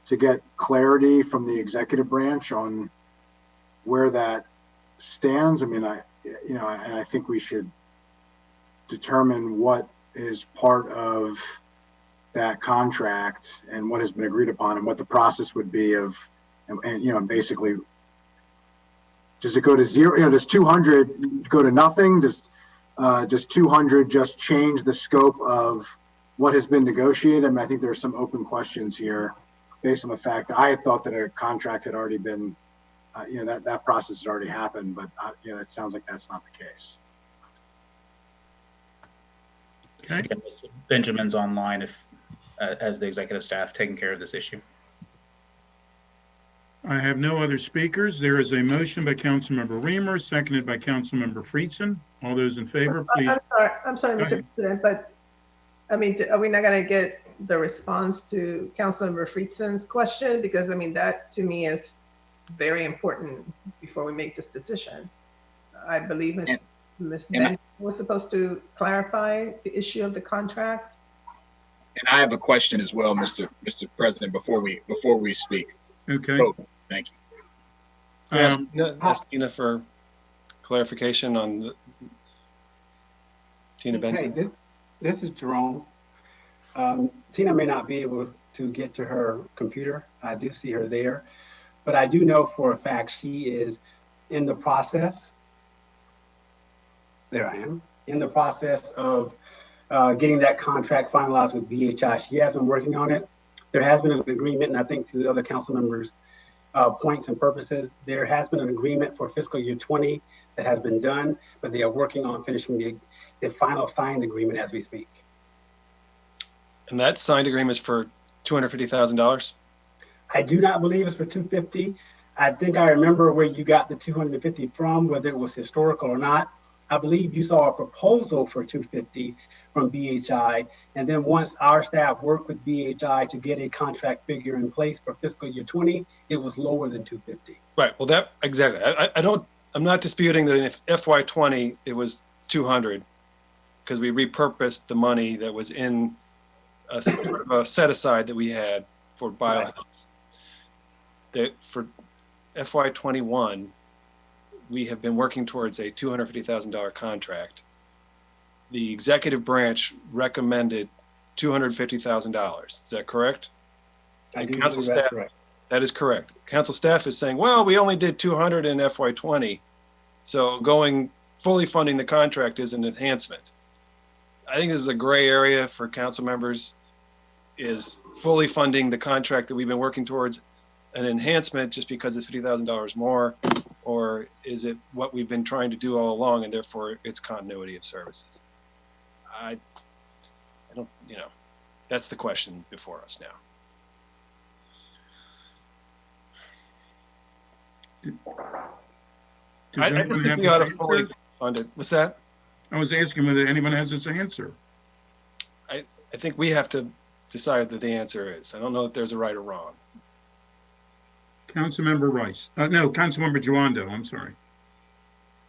S9: to get clarity from the executive branch on where that stands. I mean, I think we should determine what is part of that contract and what has been agreed upon and what the process would be of, and basically, does it go to 0? Does 200 go to nothing? Does 200 just change the scope of what has been negotiated? I mean, I think there's some open questions here based on the fact that I had thought that a contract had already been, that process has already happened, but it sounds like that's not the case.
S6: Okay. Again, Benjamin's online as the executive staff taking care of this issue.
S1: I have no other speakers. There is a motion by Councilmember Reamer, seconded by Councilmember Friedson. All those in favor, please.
S11: I'm sorry, Mr. President, but I mean, are we not going to get the response to Councilmember Friedson's question? Because I mean, that to me is very important before we make this decision. I believe Ms. Ben was supposed to clarify the issue of the contract.
S12: And I have a question as well, Mr. President, before we speak.
S1: Okay.
S12: Oh, thank you.
S5: Ask Tina for clarification on the Tina Ben.
S13: Hey, this is Jerome. Tina may not be able to get to her computer. I do see her there, but I do know for a fact she is in the process. There I am, in the process of getting that contract finalized with BHI. She has been working on it. There has been an agreement, and I think to the other council members' points and purposes, there has been an agreement for fiscal year 20 that has been done, but they are working on finishing the final signed agreement as we speak.
S5: And that signed agreement is for $250,000?
S13: I do not believe it's for 250. I think I remember where you got the 250 from, whether it was historical or not. I believe you saw a proposal for 250 from BHI. And then once our staff worked with BHI to get a contract figure in place for fiscal year 20, it was lower than 250.
S5: Right. Well, that exactly. I'm not disputing that in FY20 it was 200 because we repurposed the money that was in a set aside that we had for biohealth. That for FY21, we have been working towards a $250,000 contract. The executive branch recommended $250,000. Is that correct?
S13: I do
S5: Council
S13: believe that's
S5: staff,
S13: correct.
S5: that is correct. Council staff is saying, well, we only did 200 in FY20, so fully funding the contract is an enhancement. I think this is a gray area for council members. Is fully funding the contract that we've been working towards an enhancement just because it's $50,000 more, or is it what we've been trying to do all along and therefore it's continuity of services? I don't, that's the question before us now. I
S1: Does anyone
S5: think
S1: have
S5: we ought
S1: this
S5: to fully
S1: answer?
S5: fund it. What's that?
S1: I was asking whether anyone has this answer.
S5: I think we have to decide that the answer is. I don't know if there's a right or wrong.
S1: Councilmember Rice. No, Councilmember Joando, I'm sorry.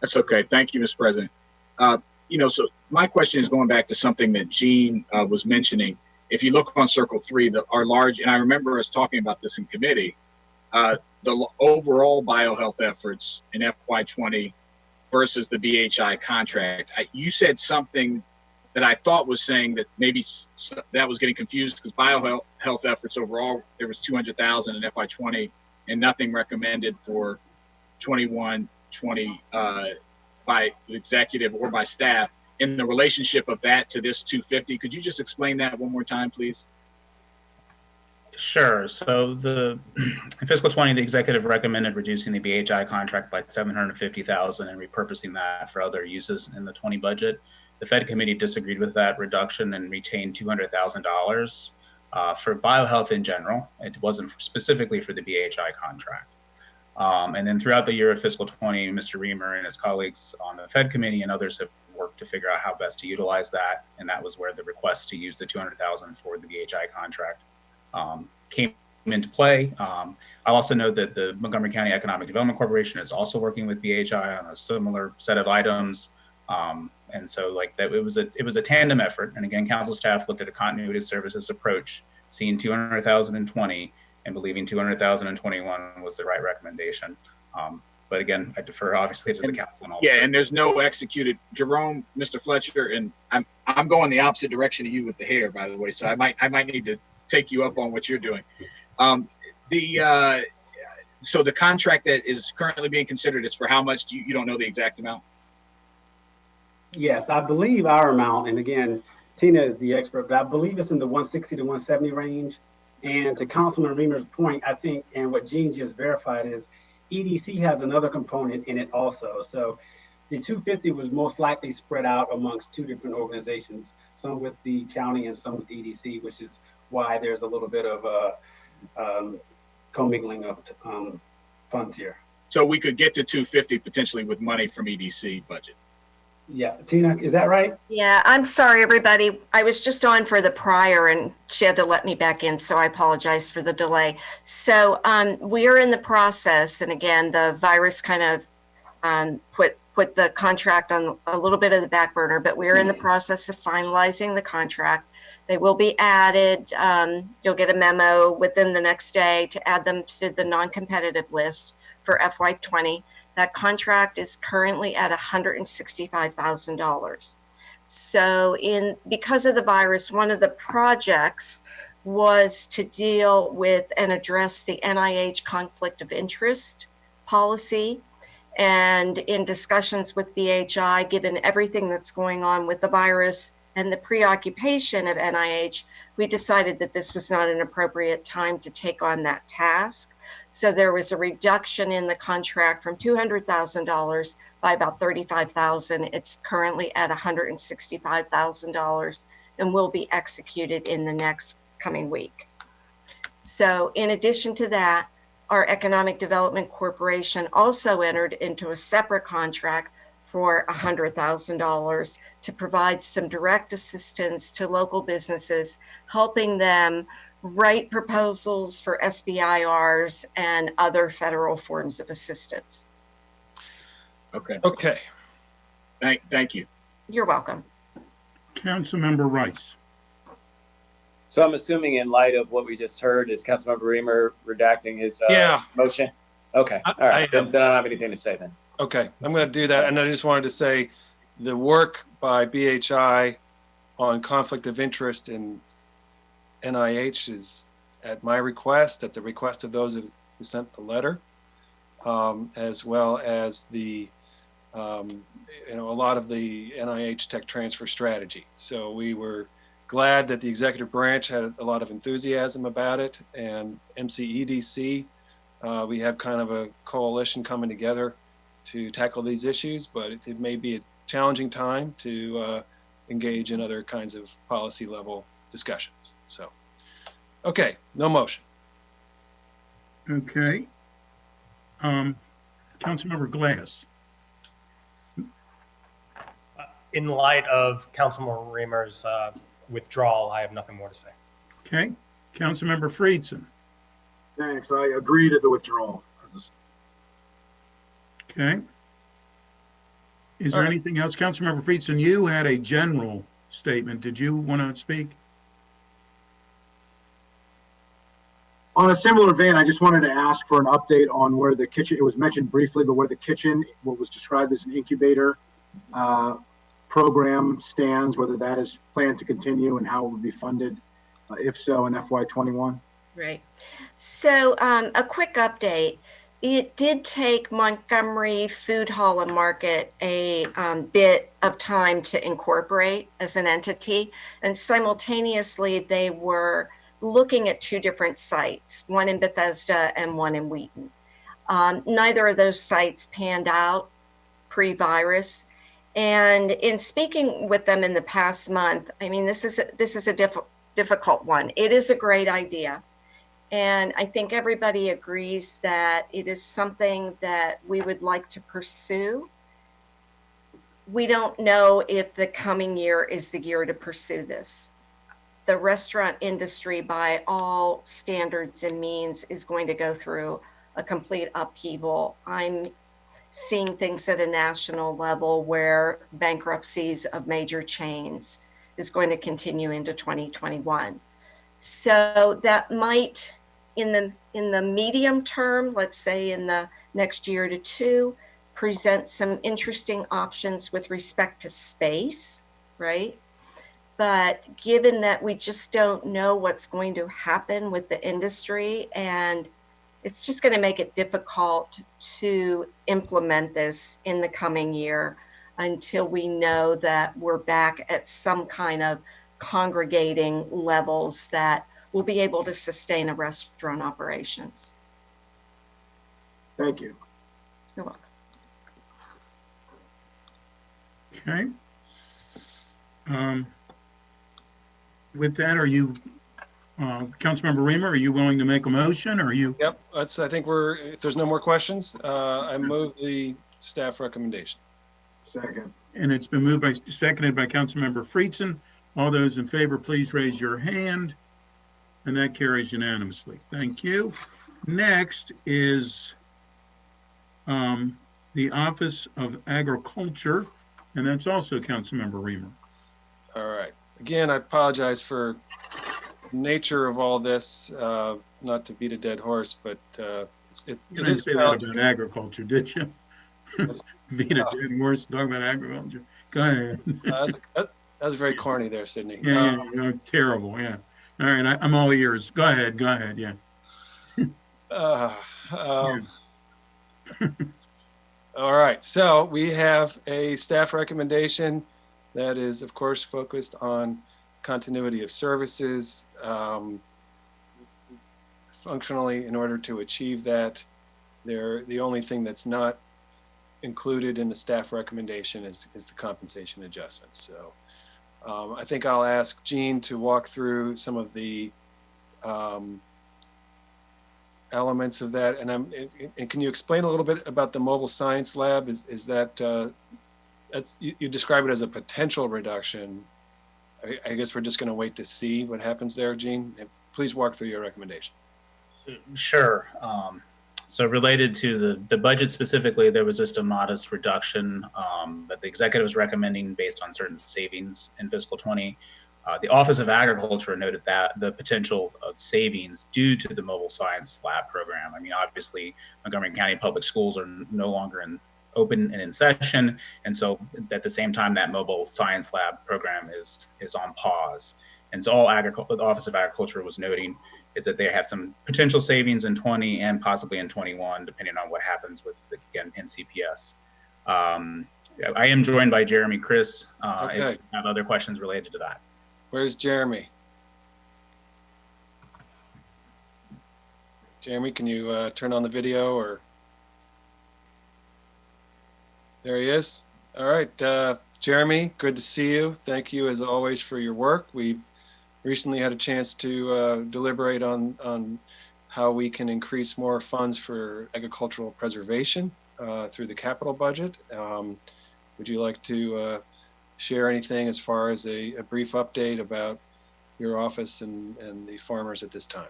S12: That's okay. Thank you, Mr. President. So my question is going back to something that Jean was mentioning. If you look on Circle 3, our large, and I remember us talking about this in committee, the overall biohealth efforts in FY20 versus the BHI contract. You said something that I thought was saying that maybe that was getting confused because biohealth efforts overall, there was 200,000 in FY20 and nothing recommended for 21, 20 by the executive or by staff. In the relationship of that to this 250, could you just explain that one more time, please?
S6: Sure. So in fiscal 20, the executive recommended reducing the BHI contract by $750,000 and repurposing that for other uses in the 20 budget. The Fed committee disagreed with that reduction and retained $200,000 for biohealth in general. It wasn't specifically for the BHI contract. And then throughout the year of fiscal 20, Mr. Reamer and his colleagues on the Fed committee and others have worked to figure out how best to utilize that. And that was where the request to use the $200,000 for the BHI contract came into play. I'll also note that the Montgomery County Economic Development Corporation is also working with BHI on a similar set of items. And so it was a tandem effort. And again, council staff looked at a continuity of services approach, seeing 200,000 in 20 and believing 200,000 in 21 was the right recommendation. But again, I defer obviously to the council and all.
S12: Yeah, and there's no executed. Jerome, Mr. Fletcher, and I'm going the opposite direction of you with the hair, by the way. So I might need to take you up on what you're doing. So the contract that is currently being considered is for how much? You don't know the exact amount?
S13: Yes, I believe our amount, and again, Tina is the expert, but I believe it's in the 160 to 170 range. And to Councilman Reamer's point, I think, and what Jean just verified is EDC has another component in it also. So the 250 was most likely spread out amongst two different organizations, some with the county and some with EDC, which is why there's a little bit of a commingling of funds here.
S12: So we could get to 250 potentially with money from EDC budget.
S13: Yeah, Tina, is that right?
S8: Yeah, I'm sorry, everybody. I was just on for the prior and she had to let me back in, so I apologize for the delay. So we are in the process, and again, the virus kind of put the contract on a little bit of the back burner, but we're in the process of finalizing the contract. They will be added. You'll get a memo within the next day to add them to the non-competitive list for FY20. That contract is currently at $165,000. So because of the virus, one of the projects was to deal with and address the NIH conflict of interest policy. And in discussions with BHI, given everything that's going on with the virus and the preoccupation of NIH, we decided that this was not an appropriate time to take on that task. So there was a reduction in the contract from $200,000 by about $35,000. It's currently at $165,000 and will be executed in the next coming week. So in addition to that, our Economic Development Corporation also entered into a separate contract for $100,000 to provide some direct assistance to local businesses, helping them write proposals for SBIRs and other federal forms of assistance.
S12: Okay.
S5: Okay.
S12: Thank you.
S8: You're welcome.
S1: Councilmember Rice.
S10: So I'm assuming in light of what we just heard, is Councilmember Reamer redacting his
S5: Yeah.
S10: motion? Okay, all right, then I don't have anything to say then.
S5: Okay, I'm going to do that. And I just wanted to say the work by BHI on conflict of interest in NIH is at my request, at the request of those who sent the letter, as well as the, a lot of the NIH tech transfer strategy. So we were glad that the executive branch had a lot of enthusiasm about it, and MCEDC, we have kind of a coalition coming together to tackle these issues, but it may be a challenging time to engage in other kinds of policy level discussions. So, okay, no motion.
S1: Okay. Councilmember Glass.
S14: In light of Councilmember Reamer's withdrawal, I have nothing more to say.
S1: Okay. Councilmember Friedson.
S9: Thanks. I agree to the withdrawal.
S1: Okay. Is there anything else? Councilmember Friedson, you had a general statement. Did you want to speak?
S9: On a similar vein, I just wanted to ask for an update on where the kitchen, it was mentioned briefly, but where the kitchen, what was described as an incubator program stands, whether that is planned to continue and how it would be funded, if so, in FY21.
S8: Right. So a quick update. It did take Montgomery Food Hall and Market a bit of time to incorporate as an entity, and simultaneously they were looking at two different sites, one in Bethesda and one in Wheaton. Neither of those sites panned out pre-virus, and in speaking with them in the past month, I mean, this is a difficult one. It is a great idea. And I think everybody agrees that it is something that we would like to pursue. We don't know if the coming year is the year to pursue this. The restaurant industry, by all standards and means, is going to go through a complete upheaval. I'm seeing things at a national level where bankruptcies of major chains is going to continue into 2021. So that might, in the medium term, let's say in the next year to two, present some interesting options with respect to space, right? But given that we just don't know what's going to happen with the industry, and it's just going to make it difficult to implement this in the coming year until we know that we're back at some kind of congregating levels that will be able to sustain a restaurant operations.
S9: Thank you.
S8: You're welcome.
S1: Okay. With that, are you, Councilmember Reamer, are you willing to make a motion, or are you?
S5: Yep, I think if there's no more questions, I move the staff recommendation.
S9: Second.
S1: And it's been seconded by Councilmember Friedson. All those in favor, please raise your hand. And that carries unanimously. Thank you. Next is the Office of Agriculture, and that's also Councilmember Reamer.
S5: All right. Again, I apologize for the nature of all this, not to beat a dead horse, but
S1: you didn't say that about agriculture, did you? Beat a dead horse, talking about agriculture. Go ahead.
S5: That was very corny there, Sydney.
S1: Yeah, terrible, yeah. All right, I'm all ears. Go ahead, yeah.
S5: All right, so we have a staff recommendation that is, of course, focused on continuity of services. Functionally, in order to achieve that, the only thing that's not included in the staff recommendation is the compensation adjustments. So I think I'll ask Jean to walk through some of the elements of that. And can you explain a little bit about the mobile science lab? Is that you describe it as a potential reduction? I guess we're just going to wait to see what happens there, Jean. Please walk through your recommendation.
S6: Sure. So related to the budget specifically, there was just a modest reduction that the executive was recommending based on certain savings in fiscal 20. The Office of Agriculture noted that the potential of savings due to the mobile science lab program. I mean, obviously, Montgomery County Public Schools are no longer open and in session, and so at the same time, that mobile science lab program is on pause. And so all the Office of Agriculture was noting is that they have some potential savings in 20 and possibly in 21, depending on what happens with, again, NCPS. I am joined by Jeremy Chris,
S5: Okay.
S6: if you have other questions related to that.
S5: Where's Jeremy? Jeremy, can you turn on the video or? There he is. All right, Jeremy, good to see you. Thank you as always for your work. We've recently had a chance to deliberate on how we can increase more funds for agricultural preservation through the capital budget. Would you like to share anything as far as a brief update about your office and the farmers at this time?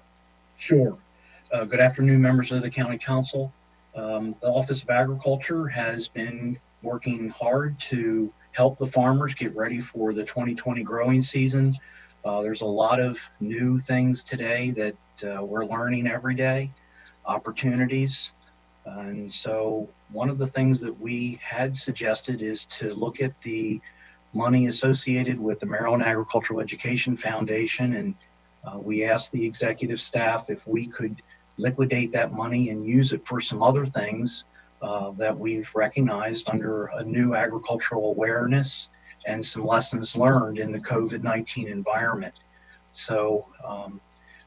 S15: Sure. Good afternoon, members of the County Council. The Office of Agriculture has been working hard to help the farmers get ready for the 2020 growing season. There's a lot of new things today that we're learning every day, opportunities. And so one of the things that we had suggested is to look at the money associated with the Maryland Agricultural Education Foundation. And we asked the executive staff if we could liquidate that money and use it for some other things that we've recognized under a new agricultural awareness and some lessons learned in the COVID-19 environment. So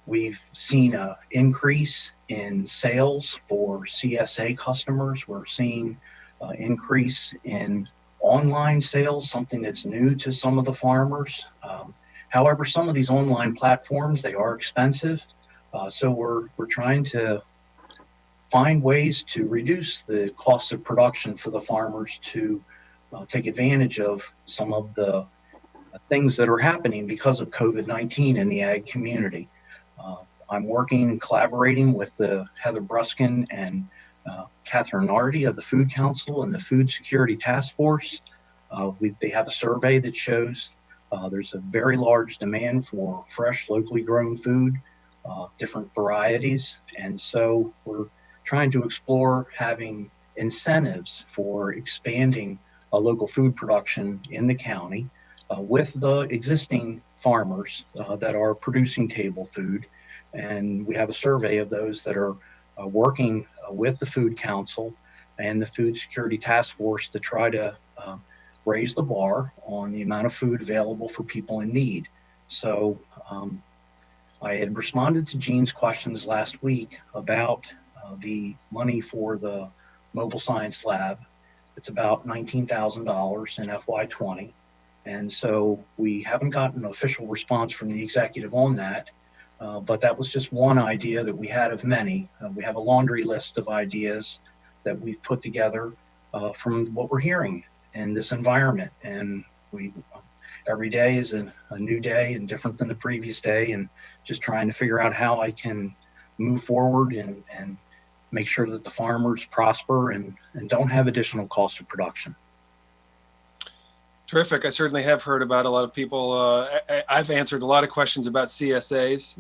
S15: we've seen an increase in sales for CSA customers. We're seeing an increase in online sales, something that's new to some of the farmers. However, some of these online platforms, they are expensive. So we're trying to find ways to reduce the cost of production for the farmers to take advantage of some of the things that are happening because of COVID-19 in the ag community. I'm working and collaborating with Heather Bruskin and Catherine Nardi of the Food Council and the Food Security Task Force. They have a survey that shows there's a very large demand for fresh, locally grown food, different varieties. And so we're trying to explore having incentives for expanding local food production in the county with the existing farmers that are producing table food. And we have a survey of those that are working with the Food Council and the Food Security Task Force to try to raise the bar on the amount of food available for people in need. So I had responded to Jean's questions last week about the money for the mobile science lab. It's about $19,000 in FY20. And so we haven't gotten an official response from the executive on that. But that was just one idea that we had of many. We have a laundry list of ideas that we've put together from what we're hearing in this environment. And every day is a new day and different than the previous day, and just trying to figure out how I can move forward and make sure that the farmers prosper and don't have additional costs of production.
S5: Terrific. I certainly have heard about a lot of people. I've answered a lot of questions about CSAs,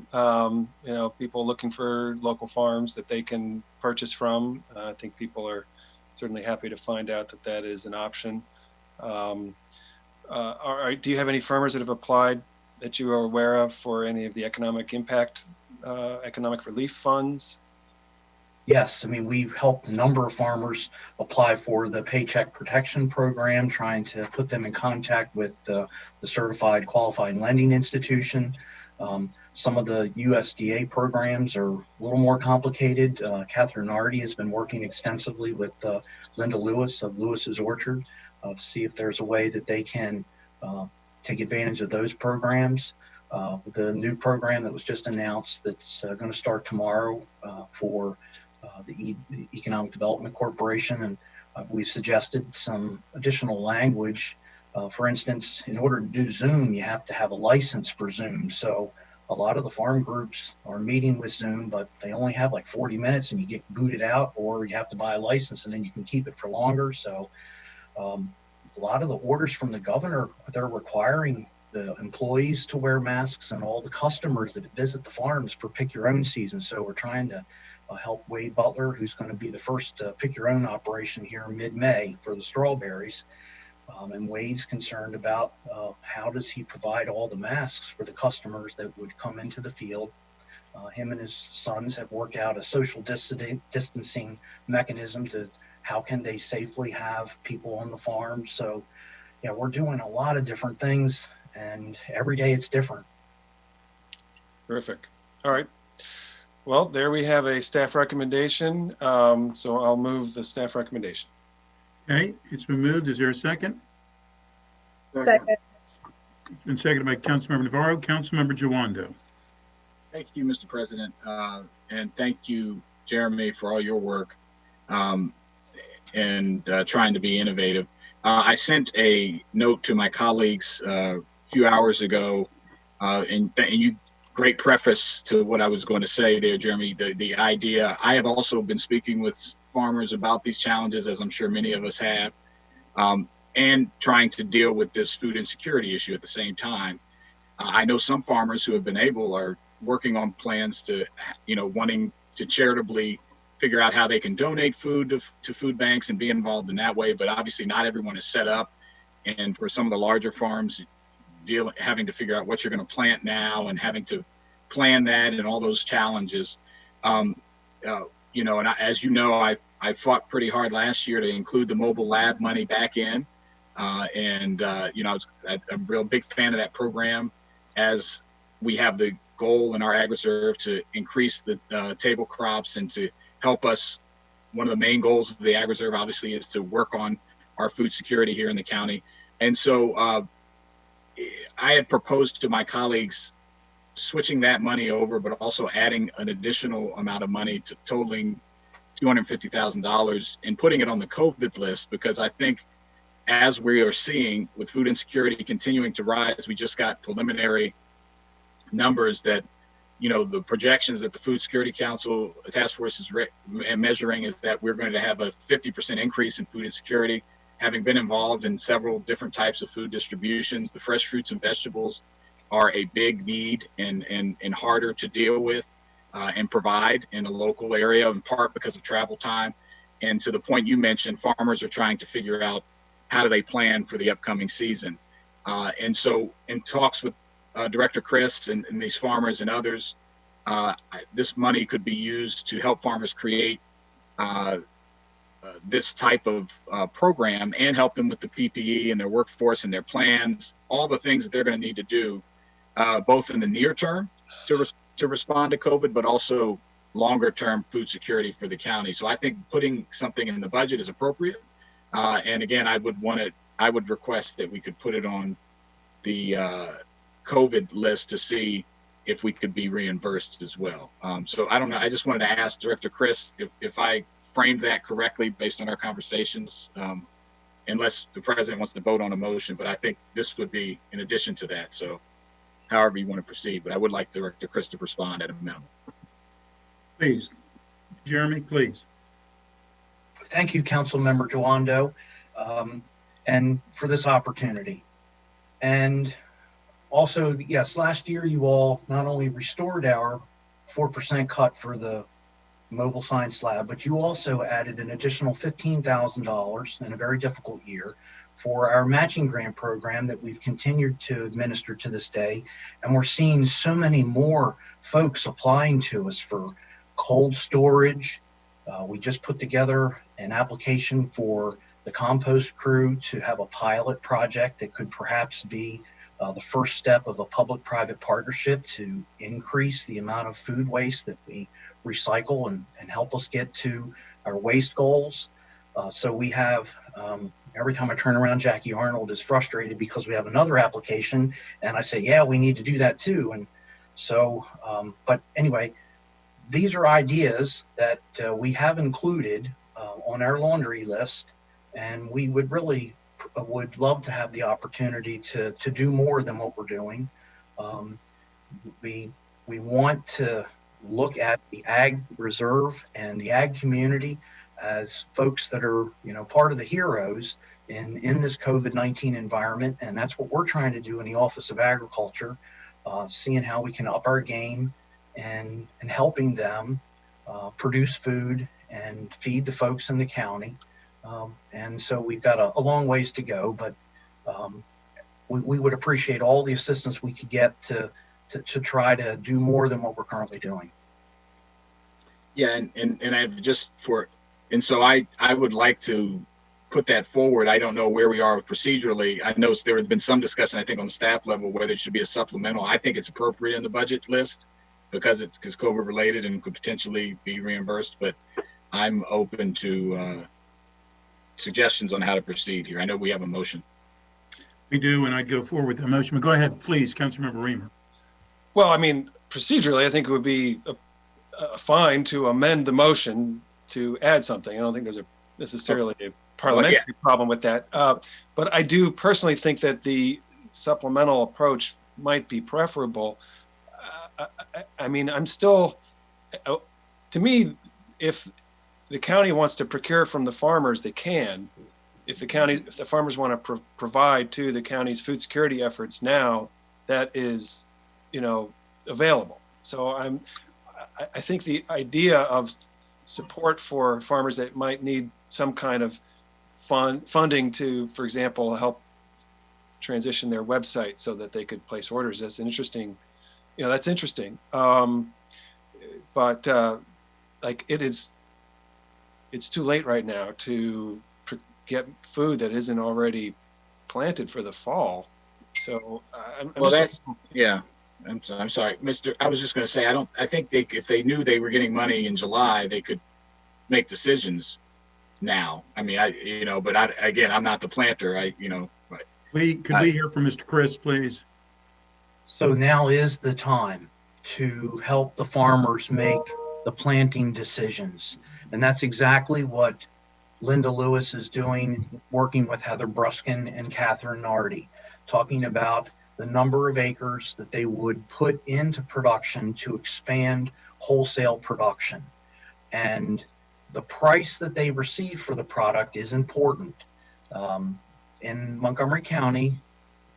S5: people looking for local farms that they can purchase from. I think people are certainly happy to find out that that is an option. Do you have any farmers that have applied that you are aware of for any of the economic impact, economic relief funds?
S15: yes, I mean, we've helped a number of farmers apply for the Paycheck Protection Program, trying to put them in contact with the Certified Qualified Lending Institution. Some of the USDA programs are a little more complicated. Catherine Nardi has been working extensively with Linda Lewis of Lewis's Orchard to see if there's a way that they can take advantage of those programs. The new program that was just announced that's going to start tomorrow for the Economic Development Corporation, and we've suggested some additional language. For instance, in order to do Zoom, you have to have a license for Zoom. So a lot of the farm groups are meeting with Zoom, but they only have like 40 minutes and you get booted out, or you have to buy a license and then you can keep it for longer. So a lot of the orders from the governor, they're requiring the employees to wear masks and all the customers that visit the farms for pick your own season. So we're trying to help Wade Butler, who's going to be the first pick your own operation here in mid-May for the strawberries. And Wade's concerned about how does he provide all the masks for the customers that would come into the field. Him and his sons have worked out a social distancing mechanism to how can they safely have people on the farm. So yeah, we're doing a lot of different things, and every day it's different.
S5: Terrific. All right. Well, there we have a staff recommendation. So I'll move the staff recommendation.
S1: Okay, it's been moved. Is there a second?
S11: Second.
S1: It's been seconded by Councilmember Navarro. Councilmember Jawando.
S12: Thank you, Mr. President, and thank you, Jeremy, for all your work and trying to be innovative. I sent a note to my colleagues a few hours ago, and you great preface to what I was going to say there, Jeremy. The idea, I have also been speaking with farmers about these challenges, as I'm sure many of us have, and trying to deal with this food insecurity issue at the same time. I know some farmers who have been able are working on plans to, wanting to charitably figure out how they can donate food to food banks and be involved in that way. But obviously not everyone is set up. And for some of the larger farms, having to figure out what you're going to plant now and having to plan that and all those challenges. And as you know, I fought pretty hard last year to include the mobile lab money back in. I'm a real big fan of that program, as we have the goal in our ag reserve to increase the table crops and to help us. One of the main goals of the ag reserve, obviously, is to work on our food security here in the county. And so I had proposed to my colleagues switching that money over, but also adding an additional amount of money to totaling $250,000 and putting it on the COVID list, because I think as we are seeing with food insecurity continuing to rise, we just got preliminary numbers that, the projections that the Food Security Council task force is measuring is that we're going to have a 50% increase in food insecurity. Having been involved in several different types of food distributions, the fresh fruits and vegetables are a big need and harder to deal with and provide in a local area, in part because of travel time. And to the point you mentioned, farmers are trying to figure out how do they plan for the upcoming season. And so in talks with Director Chris and these farmers and others, this money could be used to help farmers create this type of program and help them with the PPE and their workforce and their plans, all the things that they're going to need to do, both in the near term to respond to COVID, but also longer term food security for the county. So I think putting something in the budget is appropriate. And again, I would request that we could put it on the COVID list to see if we could be reimbursed as well. So I don't know. I just wanted to ask Director Chris if I framed that correctly based on our conversations, unless the president wants to vote on a motion, but I think this would be in addition to that. So however you want to proceed, but I would like Director Chris to respond at a minimum.
S1: Please, Jeremy, please.
S15: Thank you, Councilmember Jawando, and for this opportunity. And also, yes, last year you all not only restored our 4% cut for the mobile science lab, but you also added an additional $15,000 in a very difficult year for our matching grant program that we've continued to administer to this day. And we're seeing so many more folks applying to us for cold storage, We just put together an application for the compost crew to have a pilot project that could perhaps be the first step of a public-private partnership to increase the amount of food waste that we recycle and help us get to our waste goals. So we have, every time I turn around, Jackie Arnold is frustrated because we have another application, and I say, yeah, we need to do that too. And so, but anyway, these are ideas that we have included on our laundry list, and we would really would love to have the opportunity to do more than what we're doing. We want to look at the ag reserve and the ag community as folks that are, you know, part of the heroes in this COVID-19 environment, and that's what we're trying to do in the Office of Agriculture, seeing how we can up our game and helping them produce food and feed the folks in the county. And so we've got a long ways to go, but we would appreciate all the assistance we could get to try to do more than what we're currently doing.
S12: Yeah, and I've just and so I would like to put that forward. I don't know where we are procedurally. I know there has been some discussion, I think, on the staff level, whether it should be a supplemental. I think it's appropriate in the budget list because it's COVID related and could potentially be reimbursed, but I'm open to suggestions on how to proceed here. I know we have a motion.
S1: We do, and I'd go forward with the motion, but go ahead, please, Councilmember Reamer.
S5: Well, I mean, procedurally, I think it would be fine to amend the motion to add something. I don't think there's necessarily a parliamentary problem with that. But I do personally think that the supplemental approach might be preferable. I mean, I'm still, to me, if the county wants to procure from the farmers, they can. If the farmers want to provide to the county's food security efforts now, that is, you know, available. So I think the idea of support for farmers that might need some kind of funding to, for example, help transition their website so that they could place orders, that's an interesting, you know, that's interesting. But like it's too late right now to get food that isn't already planted for the fall. So
S12: yeah. I'm sorry, Mr. I was just going to say, I think if they knew they were getting money in July, they could make decisions now. I mean, but I'm not the planter. But
S1: Could we hear from Mr. Chris, please?
S15: So now is the time to help the farmers make the planting decisions. And that's exactly what Linda Lewis is doing, working with Heather Bruskin and Catherine Nardi, talking about the number of acres that they would put into production to expand wholesale production. And the price that they receive for the product is important. In Montgomery County,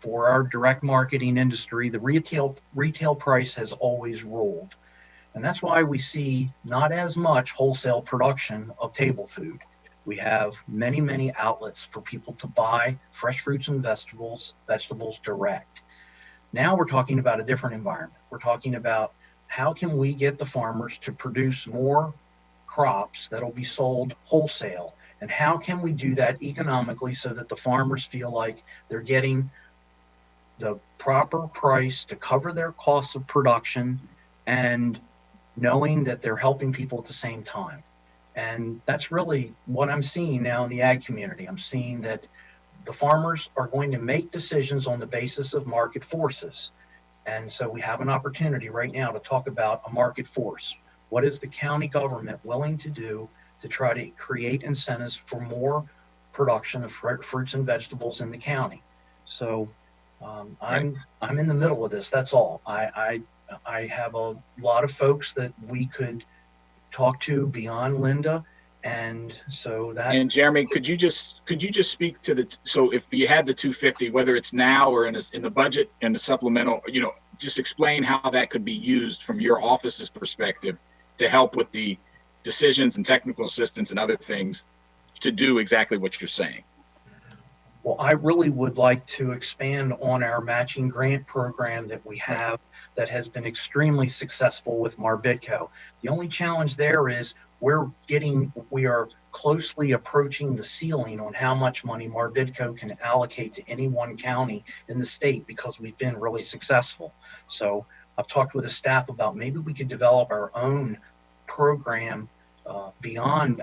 S15: for our direct marketing industry, the retail price has always ruled. And that's why we see not as much wholesale production of table food. We have many, many outlets for people to buy fresh fruits and vegetables direct. Now we're talking about a different environment. We're talking about how can we get the farmers to produce more crops that'll be sold wholesale, and how can we do that economically so that the farmers feel like they're getting the proper price to cover their costs of production and knowing that they're helping people at the same time. And that's really what I'm seeing now in the ag community. I'm seeing that the farmers are going to make decisions on the basis of market forces. And so we have an opportunity right now to talk about a market force. What is the county government willing to do to try to create incentives for more production of fruits and vegetables in the county? So I'm in the middle of this, that's all. I have a lot of folks that we could talk to beyond Linda, and so that.
S12: And Jeremy, could you just speak to so if you had the 250, whether it's now or in the budget and the supplemental, just explain how that could be used from your office's perspective to help with the decisions and technical assistance and other things to do exactly what you're saying.
S15: Well, I really would like to expand on our matching grant program that we have that has been extremely successful with Marbitco. The only challenge there is we are closely approaching the ceiling on how much money Marbitco can allocate to any one county in the state because we've been really successful. So I've talked with the staff about maybe we could develop our own program beyond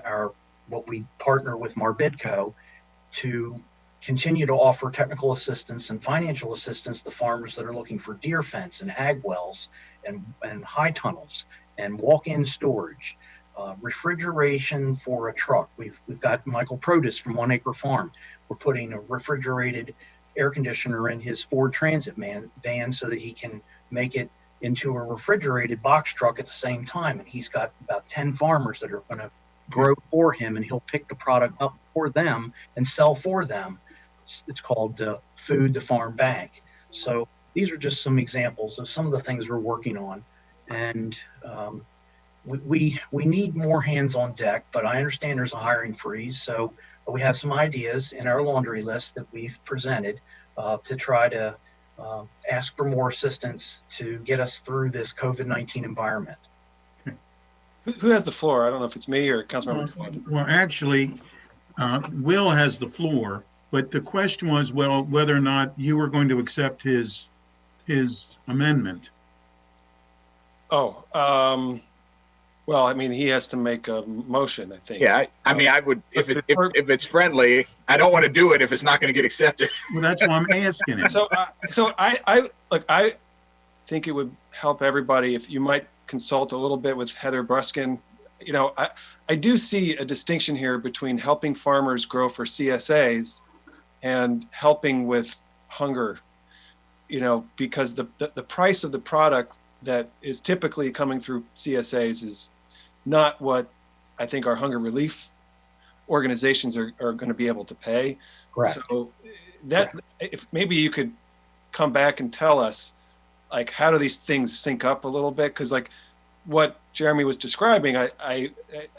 S15: what we partner with Marbitco to continue to offer technical assistance and financial assistance to farmers that are looking for deer fence and ag wells and high tunnels and walk-in storage, refrigeration for a truck. We've got Michael Protus from One Acre Farm. We're putting a refrigerated air conditioner in his Ford Transit van so that he can make it into a refrigerated box truck at the same time. And he's got about 10 farmers that are going to grow for him, and he'll pick the product up for them and sell for them. It's called Food to Farm Bank. So these are just some examples of some of the things we're working on. And we need more hands on deck, but I understand there's a hiring freeze. So we have some ideas in our laundry list that we've presented to try to ask for more assistance to get us through this COVID-19 environment.
S5: Who has the floor? I don't know if it's me or Councilmember.
S1: Well, actually, Will has the floor, but the question was, well, whether or not you were going to accept his amendment.
S5: Oh, well, I mean, he has to make a motion, I think.
S12: Yeah, I mean, I would, if it's friendly, I don't want to do it if it's not going to get accepted.
S1: Well, that's why I'm asking it.
S5: So I think it would help everybody if you might consult a little bit with Heather Bruskin. You know, I do see a distinction here between helping farmers grow for CSAs and helping with hunger, you know, because the price of the product that is typically coming through CSAs is not what I think our hunger relief organizations are going to be able to pay.
S15: Correct.
S5: So that, if maybe you could come back and tell us, like, how do these things sync up a little bit? Because like what Jeremy was describing, I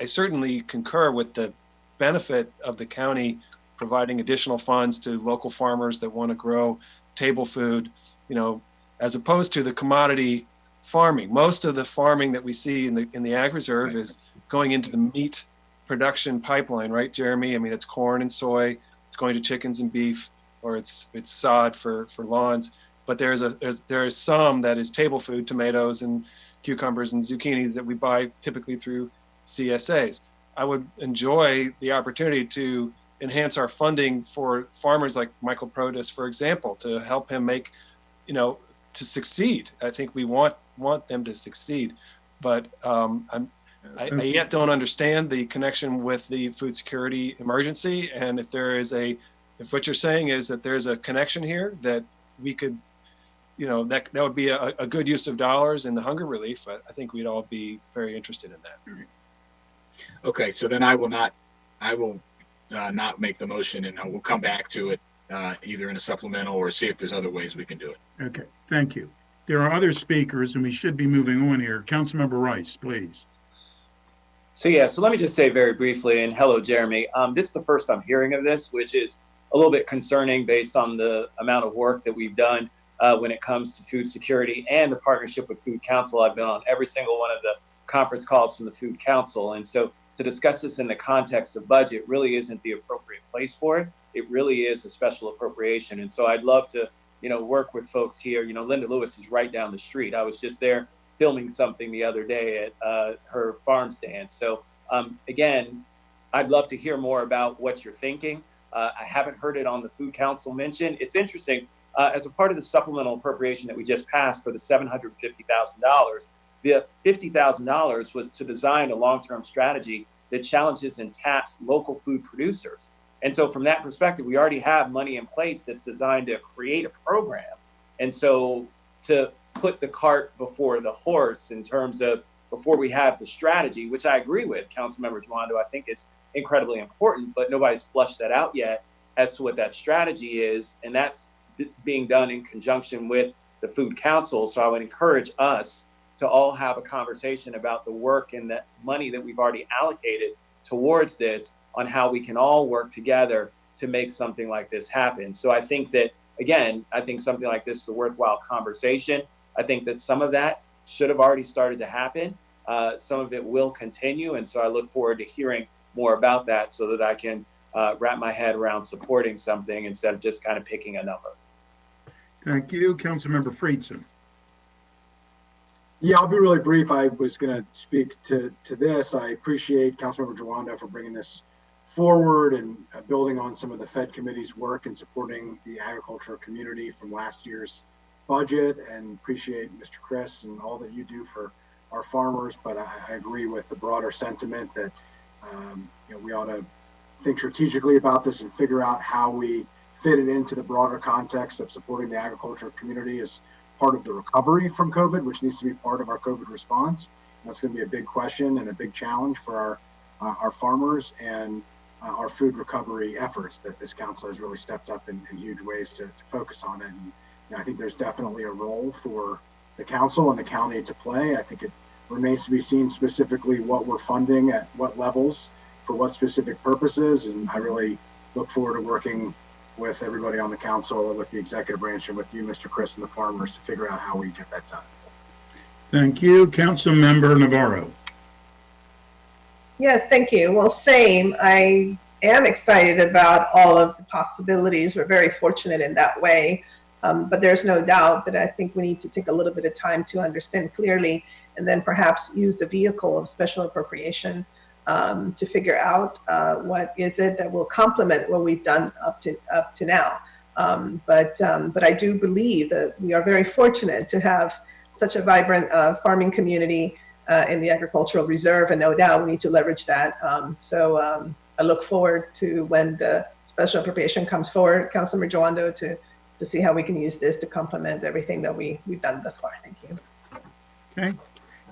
S5: certainly concur with the benefit of the county providing additional funds to local farmers that want to grow table food, you know, as opposed to the commodity farming. Most of the farming that we see in the ag reserve is going into the meat production pipeline, right, Jeremy? I mean, it's corn and soy, it's going to chickens and beef, or it's sod for lawns. But there is some that is table food, tomatoes and cucumbers and zucchinis that we buy typically through CSAs. I would enjoy the opportunity to enhance our funding for farmers like Michael Protus, for example, to help him make, you know, to succeed. I think we want them to succeed, but I yet don't understand the connection with the food security emergency. And if what you're saying is that there's a connection here that we could, you know, that would be a good use of dollars in the hunger relief, I think we'd all be very interested in that.
S12: Okay, so then I will not make the motion, and we'll come back to it either in a supplemental or see if there's other ways we can do it.
S1: Okay, thank you. There are other speakers, and we should be moving on here. Councilmember Rice, please.
S10: So let me just say very briefly, and hello, Jeremy. This is the first I'm hearing of this, which is a little bit concerning based on the amount of work that we've done when it comes to food security and the partnership with Food Council. I've been on every single one of the conference calls from the Food Council. And so to discuss this in the context of budget really isn't the appropriate place for it. It really is a special appropriation. And so I'd love to, you know, work with folks here. You know, Linda Lewis is right down the street. I was just there filming something the other day at her farm stand. So again, I'd love to hear more about what you're thinking. I haven't heard it on the Food Council mention. It's interesting, as a part of the supplemental appropriation that we just passed for the $750,000, the $50,000 was to design a long-term strategy that challenges and taps local food producers. And so from that perspective, we already have money in place that's designed to create a program. And so to put the cart before the horse in terms of before we have the strategy, which I agree with, Councilmember Dwando, I think is incredibly important, but nobody's flushed that out yet as to what that strategy is. And that's being done in conjunction with the Food Council. So I would encourage us to all have a conversation about the work and the money that we've already allocated towards this on how we can all work together to make something like this happen. So I think that, again, I think something like this is a worthwhile conversation. I think that some of that should have already started to happen. Some of it will continue. And so I look forward to hearing more about that so that I can wrap my head around supporting something instead of just kind of picking a number.
S1: Thank you. Councilmember Friedson.
S9: Yeah, I'll be really brief. I was going to speak to this. I appreciate Councilmember Jawanda for bringing this forward and building on some of the Fed committee's work and supporting the agricultural community from last year's budget, and appreciate Mr. Chris and all that you do for our farmers. But I agree with the broader sentiment that we ought to think strategically about this and figure out how we fit it into the broader context of supporting the agricultural community as part of the recovery from COVID, which needs to be part of our COVID response. And that's going to be a big question and a big challenge for our farmers and our food recovery efforts that this council has really stepped up in huge ways to focus on it. And I think there's definitely a role for the council and the county to play. I think it remains to be seen specifically what we're funding at what levels for what specific purposes. And I really look forward to working with everybody on the council, with the executive branch, and with you, Mr. Chris, and the farmers to figure out how we get that done.
S1: Thank you. Councilmember Navarro.
S11: Yes, thank you. Well, same. I am excited about all of the possibilities. We're very fortunate in that way. But there's no doubt that I think we need to take a little bit of time to understand clearly, and then perhaps use the vehicle of special appropriation to figure out what is it that will complement what we've done up to now. But I do believe that we are very fortunate to have such a vibrant farming community in the agricultural reserve, and no doubt we need to leverage that. So I look forward to when the special appropriation comes forward, Councilmember Jawanda, to see how we can use this to complement everything that we've done thus far. Thank you.
S1: Okay.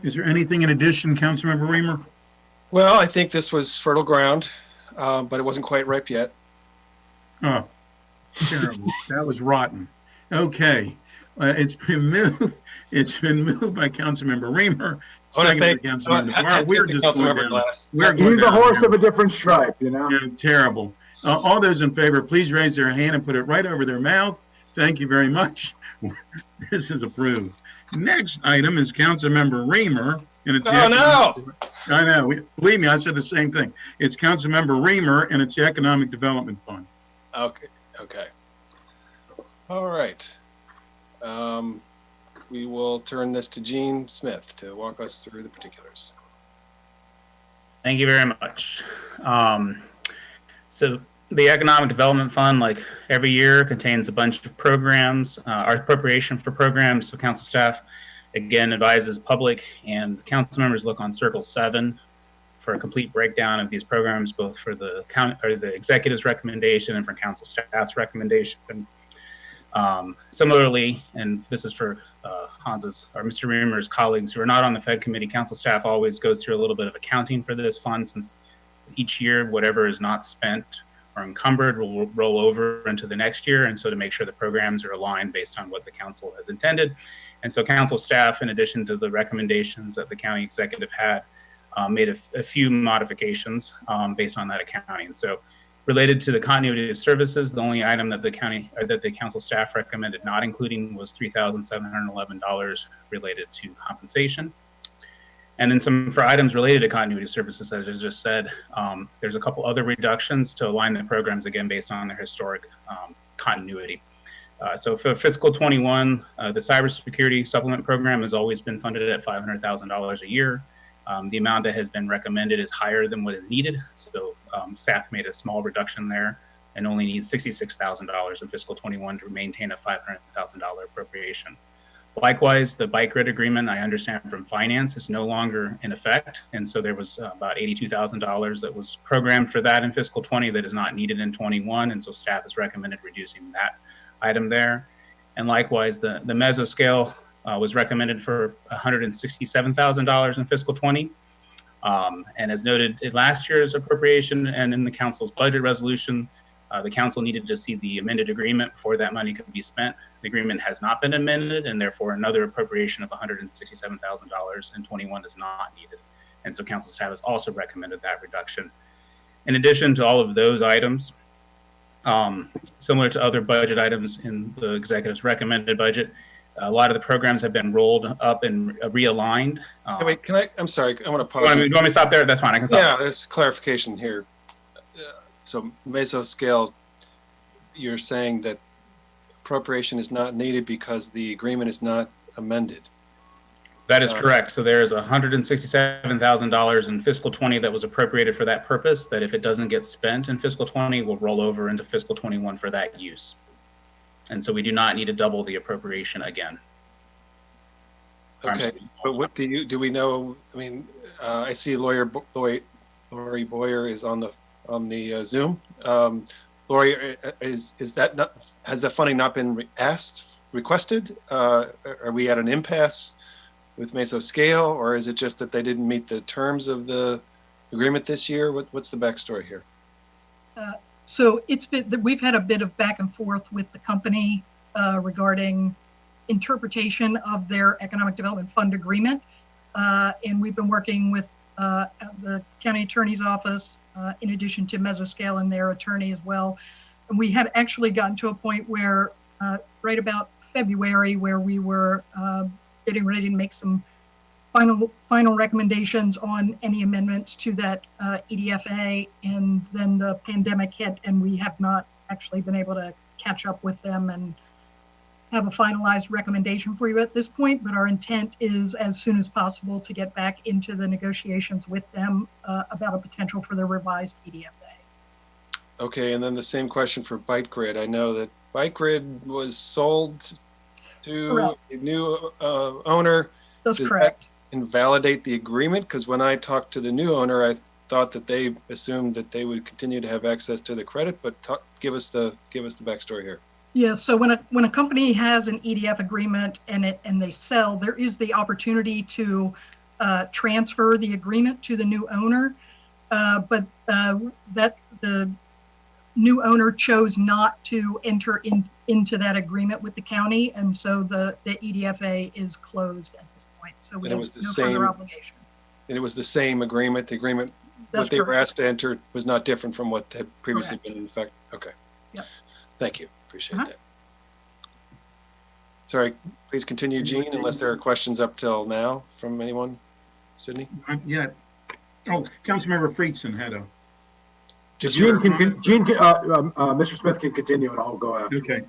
S1: Is there anything in addition, Councilmember Reamer?
S5: Well, I think this was fertile ground, but it wasn't quite ripe yet.
S1: Oh, terrible. That was rotten. Okay. It's been moved. It's been moved by Councilmember Reamer. Seconded by Councilmember Navarro. We're just going down.
S9: He's a horse of a different stripe, you know?
S1: Yeah, terrible. All those in favor, please raise their hand and put it right over their mouth. Thank you very much. This is approved. Next item is Councilmember Reamer. And it's I know. Believe me, I said the same thing. It's Councilmember Reamer, and it's the Economic Development Fund.
S5: Okay. All right. We will turn this to Gene Smith to walk us through the particulars.
S6: Thank you very much. So the Economic Development Fund, like every year, contains a bunch of programs. Our appropriation for programs, so council staff, again, advises public and council members look on Circle 7 for a complete breakdown of these programs, both for the the executive's recommendation and for council staff's recommendation. Similarly, and this is for Hans's or Mr. Reamer's colleagues who are not on the Fed committee, council staff always goes through a little bit of accounting for this fund, since each year whatever is not spent or encumbered will roll over into the next year, and so to make sure the programs are aligned based on what the council has intended. And so council staff, in addition to the recommendations that the county executive had, made a few modifications based on that accounting. So related to the continuity of services, the only item that the county or that the council staff recommended not including was $3,711 related to compensation. And then for items related to continuity services, as I just said, there's a couple other reductions to align the programs, again, based on their historic continuity. So for fiscal 21, the cybersecurity supplement program has always been funded at $500,000 a year. The amount that has been recommended is higher than what is needed. So staff made a small reduction there and only needs $66,000 in fiscal 21 to maintain a $500,000 appropriation. Likewise, the bike grid agreement, I understand from finance, is no longer in effect. And so there was about $82,000 that was programmed for that in fiscal 20 that is not needed in 21. And so staff has recommended reducing that item there. And likewise, the mesoscale was recommended for $167,000 in fiscal 20. And as noted in last year's appropriation and in the council's budget resolution, the council needed to see the amended agreement before that money could be spent. The agreement has not been amended, and therefore another appropriation of $167,000 in 21 is not needed. And so council staff has also recommended that reduction. In addition to all of those items, Similar to other budget items in the executive's recommended budget, a lot of the programs have been rolled up and realigned.
S5: Wait, I'm sorry, I want to pause.
S6: You want me to stop there? That's fine, I can stop.
S5: Yeah, there's clarification here. So mesoscale, you're saying that appropriation is not needed because the agreement is not amended.
S6: That is correct. So there's $167,000 in fiscal 20 that was appropriated for that purpose, that if it doesn't get spent in fiscal 20, will roll over into fiscal 21 for that use. And so we do not need to double the appropriation again.
S5: Okay, but what do we know? I mean, I see Lori Boyer is on the Zoom. Lori, is that not, has the funding not been requested? Are we at an impasse with Mesoscale, or is it just that they didn't meet the terms of the agreement this year? What's the backstory here?
S16: So we've had a bit of back and forth with the company regarding interpretation of their Economic Development Fund agreement. And we've been working with the county attorney's office, in addition to Mesoscale and their attorney as well. And we had actually gotten to a point where right about February, where we were getting ready to make some final recommendations on any amendments to that EDFA, and then the pandemic hit, and we have not actually been able to catch up with them and have a finalized recommendation for you at this point. But our intent is, as soon as possible, to get back into the negotiations with them about a potential for the revised EDFA.
S5: Okay, and then the same question for ByteGrid. I know that ByteGrid was sold to a new owner.
S16: That's correct.
S5: That invalidate the agreement? Because when I talked to the new owner, I thought that they assumed that they would continue to have access to the credit. But give us the backstory here.
S16: Yeah. So when a company has an EDF agreement and they sell, there is the opportunity to transfer the agreement to the new owner, but that the new owner chose not to enter into that agreement with the county, and so the EDFA is closed at this point. So we have no further obligation.
S5: And it was the same agreement. The agreement what they were asked to enter was not different from what had previously been in effect. Okay.
S16: Yep.
S5: Thank you. Appreciate that. Sorry, please continue, Gene, unless there are questions up till now from anyone. Sydney?
S1: Not yet. Oh, Councilmember Friedson had a.
S9: Mr. Smith can continue, and I'll go after.
S1: Okay.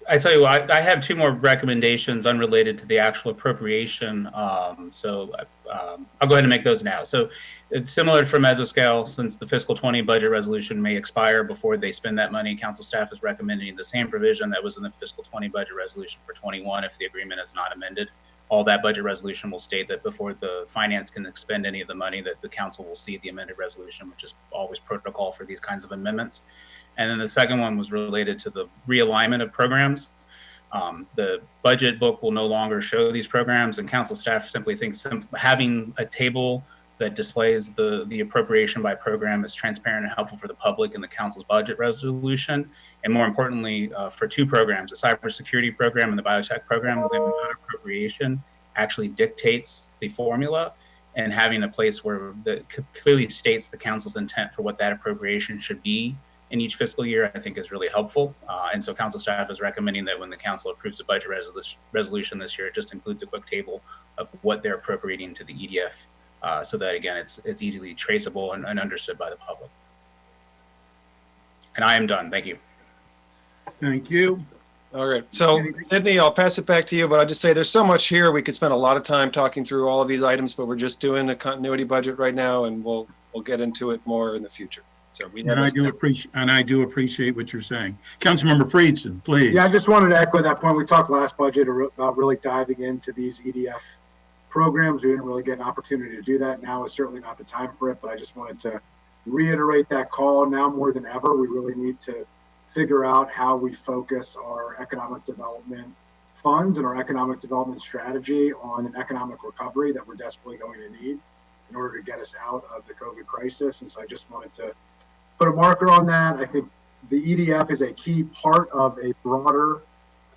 S6: I tell you what, I have two more recommendations unrelated to the actual appropriation. So I'll go ahead and make those now. So it's similar for Mesoscale, since the fiscal 20 budget resolution may expire before they spend that money. Council staff is recommending the same provision that was in the fiscal 20 budget resolution for 21 if the agreement is not amended. All that budget resolution will state that before the finance can expend any of the money, that the council will see the amended resolution, which is always protocol for these kinds of amendments. And then the second one was related to the realignment of programs. The budget book will no longer show these programs, and council staff simply thinks having a table that displays the appropriation by program is transparent and helpful for the public in the council's budget resolution. And more importantly, for two programs, the cybersecurity program and the biotech program, the amount of appropriation actually dictates the formula, and having a place where that clearly states the council's intent for what that appropriation should be in each fiscal year, I think is really helpful. And so council staff is recommending that when the council approves the budget resolution this year, it just includes a quick table of what they're appropriating to the EDF, so that again, it's easily traceable and understood by the public. And I am done. Thank you.
S1: Thank you.
S5: All right. So Sydney, I'll pass it back to you, but I'll just say there's so much here. We could spend a lot of time talking through all of these items, but we're just doing a continuity budget right now, and we'll get into it more in the future. So
S1: I do appreciate what you're saying. Councilmember Friedson, please.
S9: Yeah, I just wanted to echo that point. We talked last budget about really diving into these EDF programs. We didn't really get an opportunity to do that. Now is certainly not the time for it, but I just wanted to reiterate that call. Now more than ever, we really need to figure out how we focus our economic development funds and our economic development strategy on an economic recovery that we're desperately going to need in order to get us out of the COVID crisis. And so I just wanted to put a marker on that. I think the EDF is a key part of a broader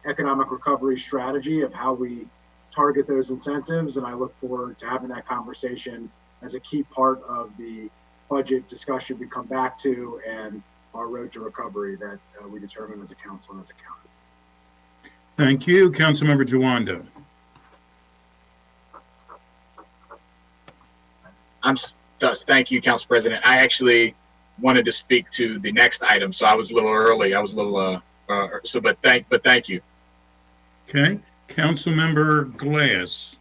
S9: economic recovery strategy of how we target those incentives. And I look forward to having that conversation as a key part of the budget discussion we come back to, and our road to recovery that we determine as a council and as a county.
S1: Thank you. Councilmember Jawando.
S12: Thank you, Council President. I actually wanted to speak to the next item, so I was a little early. I was a little, but thank you.
S1: Okay. Councilmember Glass.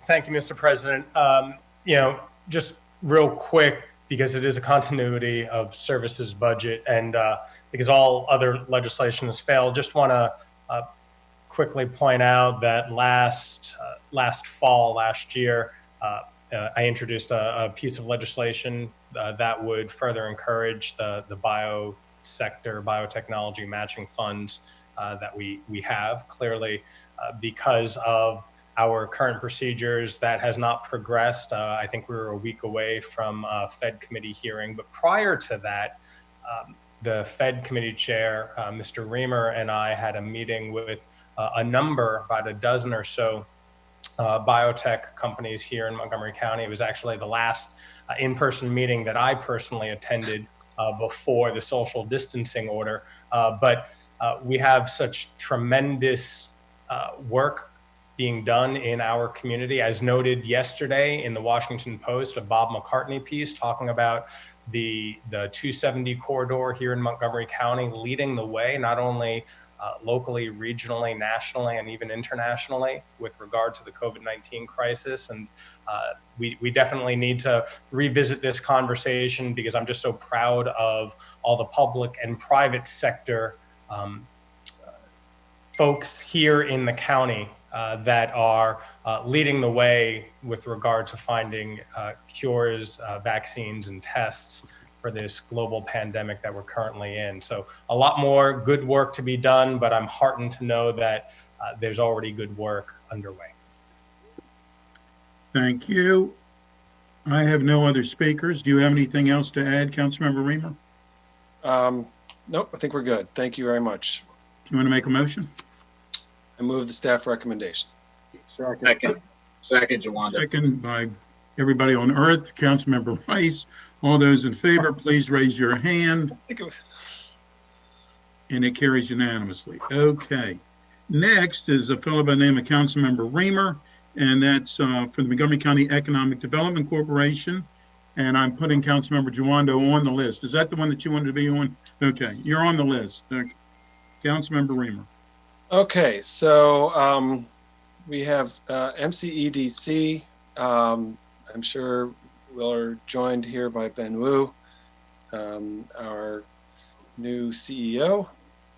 S14: Thank you, Mr. President. Just real quick, because it is a continuity of services budget and because all other legislation has failed, just want to quickly point out that last year, I introduced a piece of legislation that would further encourage the biotechnology matching funds that we have. Clearly, because of our current procedures, that has not progressed. I think we were a week away from a Fed committee hearing, but prior to that, the Fed committee chair, Mr. Reamer, and I had a meeting with about a dozen or so biotech companies here in Montgomery County. It was actually the last in-person meeting that I personally attended before the social distancing order. But we have such tremendous work being done in our community, as noted yesterday in the Washington Post, a Bob McCartney piece talking about the 270 corridor here in Montgomery County, leading the way, not only locally, regionally, nationally, and even internationally with regard to the COVID-19 crisis. And we definitely need to revisit this conversation, because I'm just so proud of all the public and private sector folks here in the county that are leading the way with regard to finding cures, vaccines, and tests for this global pandemic that we're currently in. So a lot more good work to be done, but I'm heartened to know that there's already good work underway.
S1: Thank you. I have no other speakers. Do you have anything else to add, Councilmember Reamer?
S5: Nope, I think we're good. Thank you very much.
S1: You want to make a motion?
S5: I move the staff recommendation.
S12: Second, Jawando.
S1: Second by everybody on earth. Councilmember Rice. All those in favor, please raise your hand. And it carries unanimously. Okay. Next is a fellow by the name of Councilmember Reamer, and that's for the Montgomery County Economic Development Corporation. And I'm putting Councilmember Jawando on the list. Is that the one that you wanted to be on? Okay, you're on the list. Councilmember Reamer.
S5: Okay, so we have MCEDC. I'm sure we're joined here by Ben Wu, our new CEO,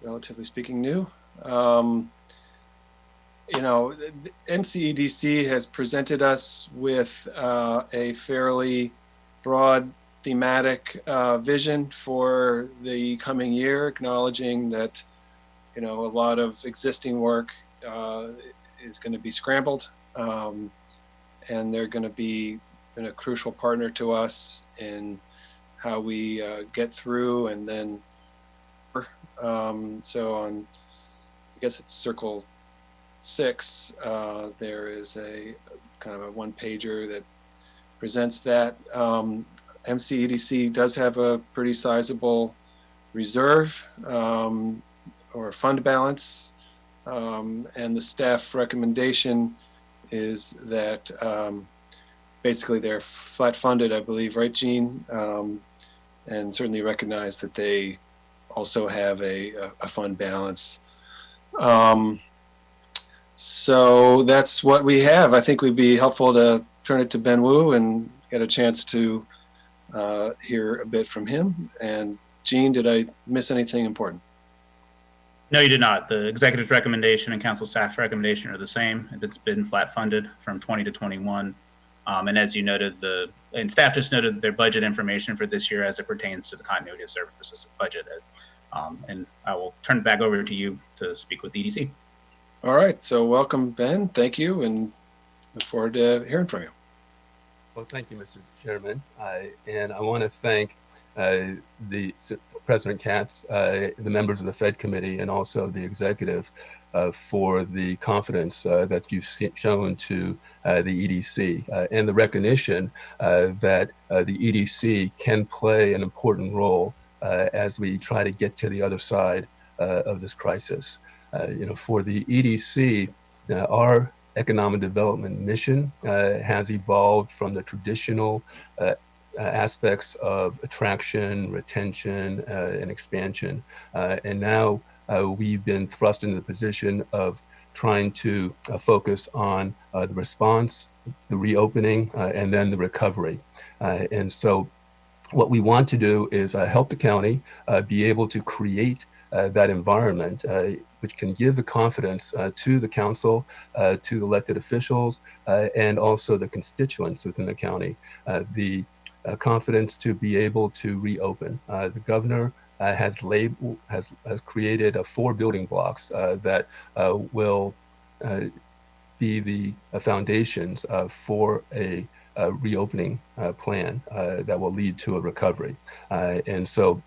S5: relatively speaking new. MCEDC has presented us with a fairly broad thematic vision for the coming year, acknowledging that a lot of existing work is going to be scrambled, and they're going to be a crucial partner to us in how we get through. And then so on, I guess it's Circle 6, there is a kind of a one-pager that presents that. MCEDC does have a pretty sizable reserve or fund balance, and the staff recommendation is that basically they're flat funded, I believe, right, Gene? And certainly recognize that they also have a fund balance. So that's what we have. I think we'd be helpful to turn it to Ben Wu and get a chance to hear a bit from him. And Gene, did I miss anything important?
S6: No, you did not. The executive's recommendation and council staff's recommendation are the same. It's been flat funded from 20 to 21. And as you noted, and staff just noted their budget information for this year as it pertains to the continuity of services budget. And I will turn it back over to you to speak with EDC.
S5: All right. So welcome, Ben. Thank you, and look forward to hearing from you.
S17: Well, thank you, Mr. Chairman. And I want to thank the President Katz, the members of the Fed committee, and also the executive for the confidence that you've shown to the EDC and the recognition that the EDC can play an important role as we try to get to the other side of this crisis. For the EDC, our economic development mission has evolved from the traditional aspects of attraction, retention, and expansion. And now we've been thrust into the position of trying to focus on the response, the reopening, and then the recovery. And so what we want to do is help the county be able to create that environment which can give the confidence to the council, to the elected officials, and also the constituents within the county, the confidence to be able to reopen. The governor has created 4 building blocks that will be the foundations for a reopening plan that will lead to a recovery. And so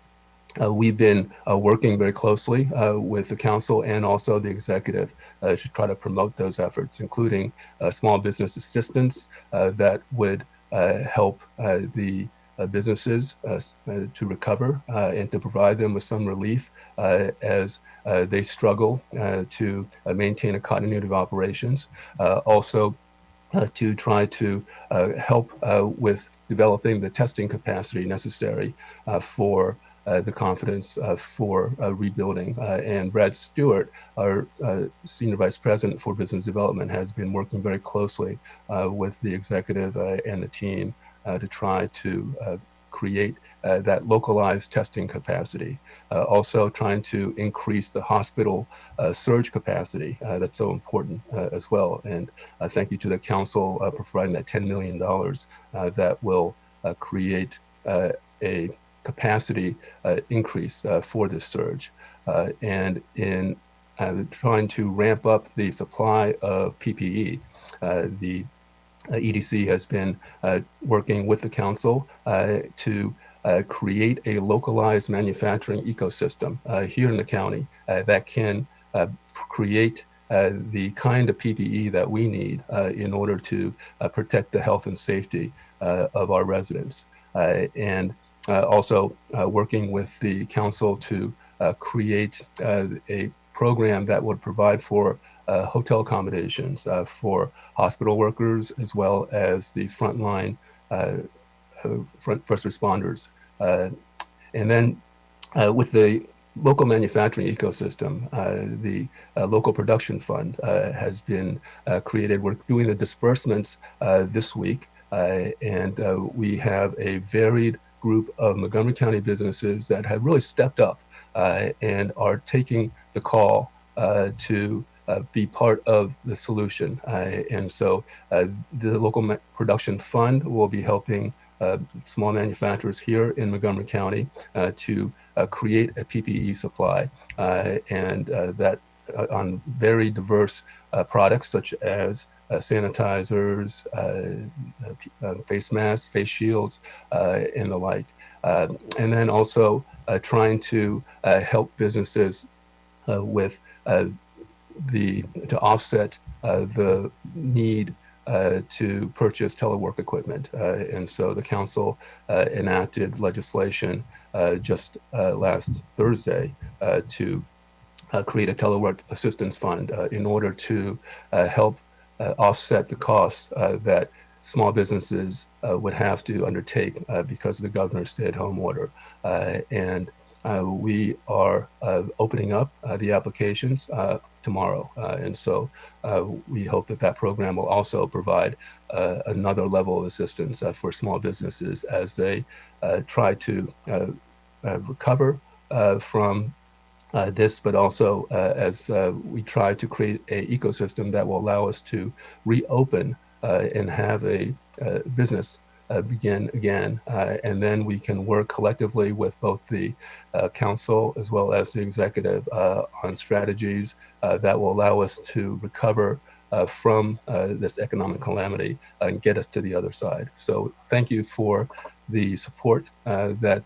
S17: we've been working very closely with the council and also the executive to try to promote those efforts, including small business assistance that would help the businesses to recover and to provide them with some relief as they struggle to maintain a continuity of operations. Also, to try to help with developing the testing capacity necessary for the confidence for rebuilding. And Brad Stewart, our Senior Vice President for Business Development, has been working very closely with the executive and the team to try to create that localized testing capacity. Also trying to increase the hospital surge capacity that's so important as well. And thank you to the council for providing that $10 million that will create a capacity increase for this surge. And in trying to ramp up the supply of PPE, the EDC has been working with the council to create a localized manufacturing ecosystem here in the county that can create the kind of PPE that we need in order to protect the health and safety of our residents. And also working with the council to create a program that would provide for hotel accommodations for hospital workers as well as the frontline first responders. And then with the local manufacturing ecosystem, the local production fund has been created. We're doing the disbursements this week, and we have a varied group of Montgomery County businesses that have really stepped up and are taking the call to be part of the solution. And so the local production fund will be helping small manufacturers here in Montgomery County to create a PPE supply and that on very diverse products such as sanitizers, face masks, face shields, and the like. And then also trying to help businesses with to offset the need to purchase telework equipment. And so the council enacted legislation just last Thursday to create a telework assistance fund in order to help offset the costs that small businesses would have to undertake because of the governor's stay-at-home order. And we are opening up the applications tomorrow. And so we hope that that program will also provide another level of assistance for small businesses as they try to recover from this, but also as we try to create an ecosystem that will allow us to reopen and have a business begin again. And then we can work collectively with both the council as well as the executive on strategies that will allow us to recover from this economic calamity and get us to the other side. So thank you for the support that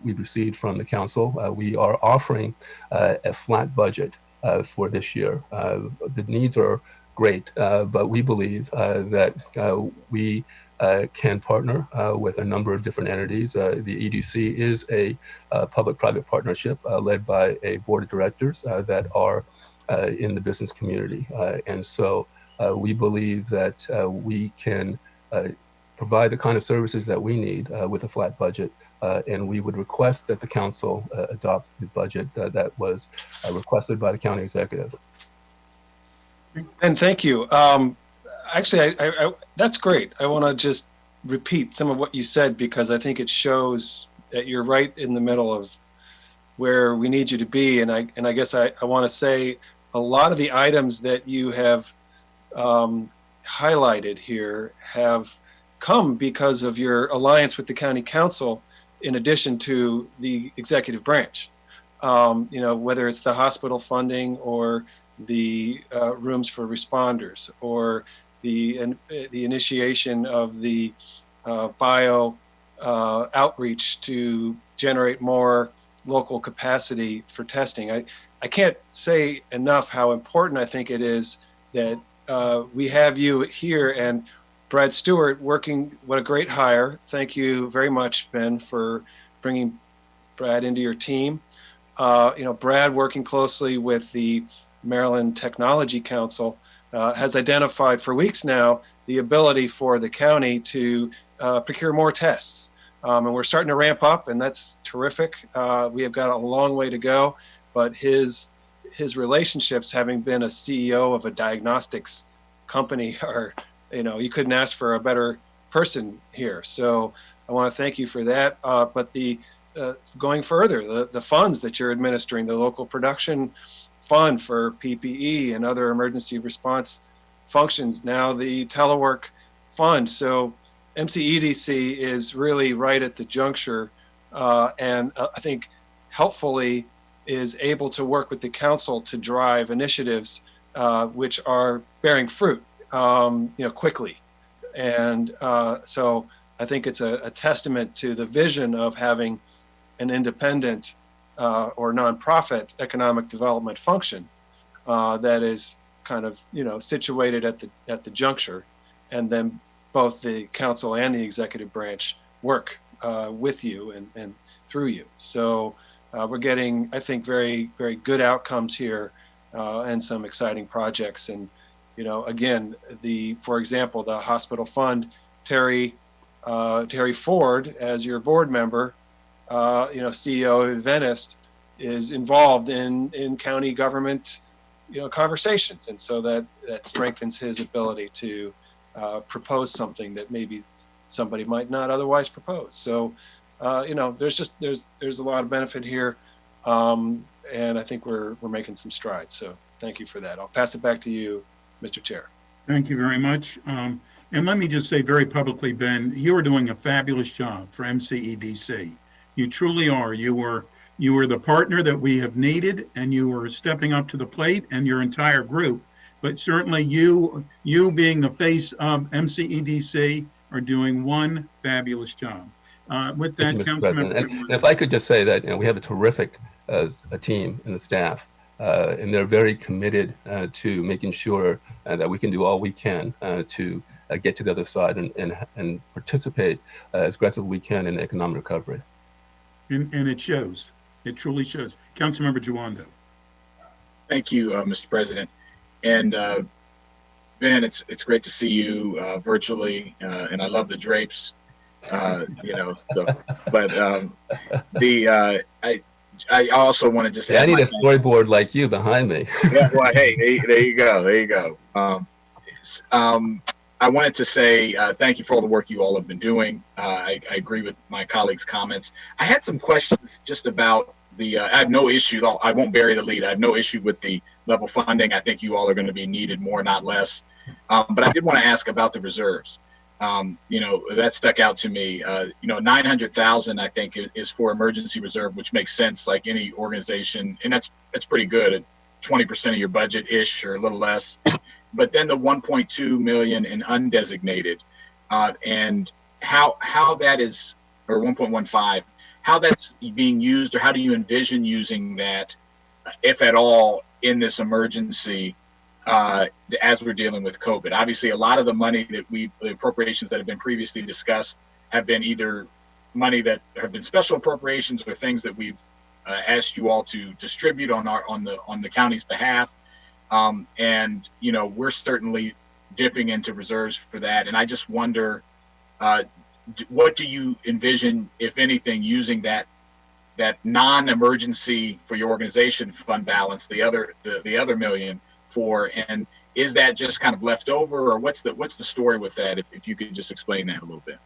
S17: we've received from the council. We are offering a flat budget for this year. The needs are great, but we believe that we can partner with a number of different entities. The EDC is a public-private partnership led by a board of directors that are in the business community. And so we believe that we can provide the kind of services that we need with a flat budget. And we would request that the council adopt the budget that was requested by the county executive.
S5: And thank you. Actually, that's great. I want to just repeat some of what you said because I think it shows that you're right in the middle of where we need you to be. And I guess I want to say a lot of the items that you have highlighted here have come because of your alliance with the county council in addition to the executive branch. Whether it's the hospital funding or the rooms for responders or the initiation of the bio outreach to generate more local capacity for testing. I can't say enough how important I think it is that we have you here, and Brad Stewart working. What a great hire. Thank you very much, Ben, for bringing Brad into your team. Brad working closely with the Maryland Technology Council has identified for weeks now the ability for the county to procure more tests. And we're starting to ramp up, and that's terrific. We have got a long way to go, but his relationships, having been a CEO of a diagnostics company, are, you couldn't ask for a better person here. So I want to thank you for that. But going further, the funds that you're administering, the local production fund for PPE and other emergency response functions, now the telework fund. So MCEDC is really right at the juncture, and I think helpfully is able to work with the council to drive initiatives which are bearing fruit, quickly. And so I think it's a testament to the vision of having an independent or nonprofit economic development function that is kind of situated at the juncture, and then both the council and the executive branch work with you and through you. So we're getting, I think, very, very good outcomes here and some exciting projects. And again, for example, the hospital fund, Terry Ford, as your board member, CEO of Adventist, is involved in county government, conversations, and so that strengthens his ability to propose something that maybe somebody might not otherwise propose. So, there's a lot of benefit here, and I think we're making some strides. So, thank you for that. I'll pass it back to you, Mr. Chair.
S1: Thank you very much. And let me just say very publicly, Ben, you are doing a fabulous job for MCEDC. You truly are. You are the partner that we have needed, and you are stepping up to the plate, and your entire group. But certainly you being the face of MCEDC are doing one fabulous job. With that, Councilmember.
S17: And if I could just say that we have a terrific a team and the staff, and they're very committed to making sure that we can do all we can to get to the other side and participate as aggressively as we can in economic recovery.
S1: And it shows. It truly shows. Councilmember Jawando.
S12: Thank you, Mr. President. And Ben, it's great to see you virtually, and I love the drapes. I also want to just.
S17: Yeah, I need a storyboard like you behind me.
S12: Yeah, well, hey, there you go. There you go. I wanted to say thank you for all the work you all have been doing. I agree with my colleagues' comments. I had some questions just about I have no issue. I won't bury the lead. I have no issue with the level funding. I think you all are going to be needed more, not less. But I did want to ask about the reserves. That stuck out to me. 900,000, I think, is for emergency reserve, which makes sense, like any organization, and that's pretty good. 20% of your budget ish, or a little less. But then the 1.2 million in undesignated, and how that is, or 1.15, how that's being used, or how do you envision using that if at all, in this emergency as we're dealing with COVID? Obviously, a lot of the money that the appropriations that have been previously discussed have been either money that have been special appropriations or things that we've asked you all to distribute on the county's behalf. And we're certainly dipping into reserves for that. And I just wonder, what do you envision, if anything, using that non-emergency for your organization fund balance, the other million for, and is that just kind of left over, or what's the story with that? If you could just explain that a little bit.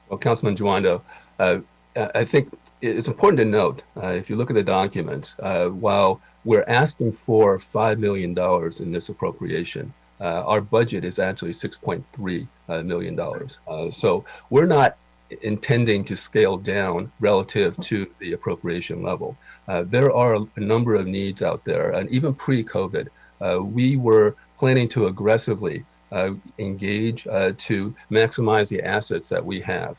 S17: Well, Councilman Juando, I think it's important to note, if you look at the documents, while we're asking for $5 million in this appropriation, our budget is actually $6.3 million. So we're not intending to scale down relative to the appropriation level. There are a number of needs out there, and even pre-COVID, we were planning to aggressively engage to maximize the assets that we have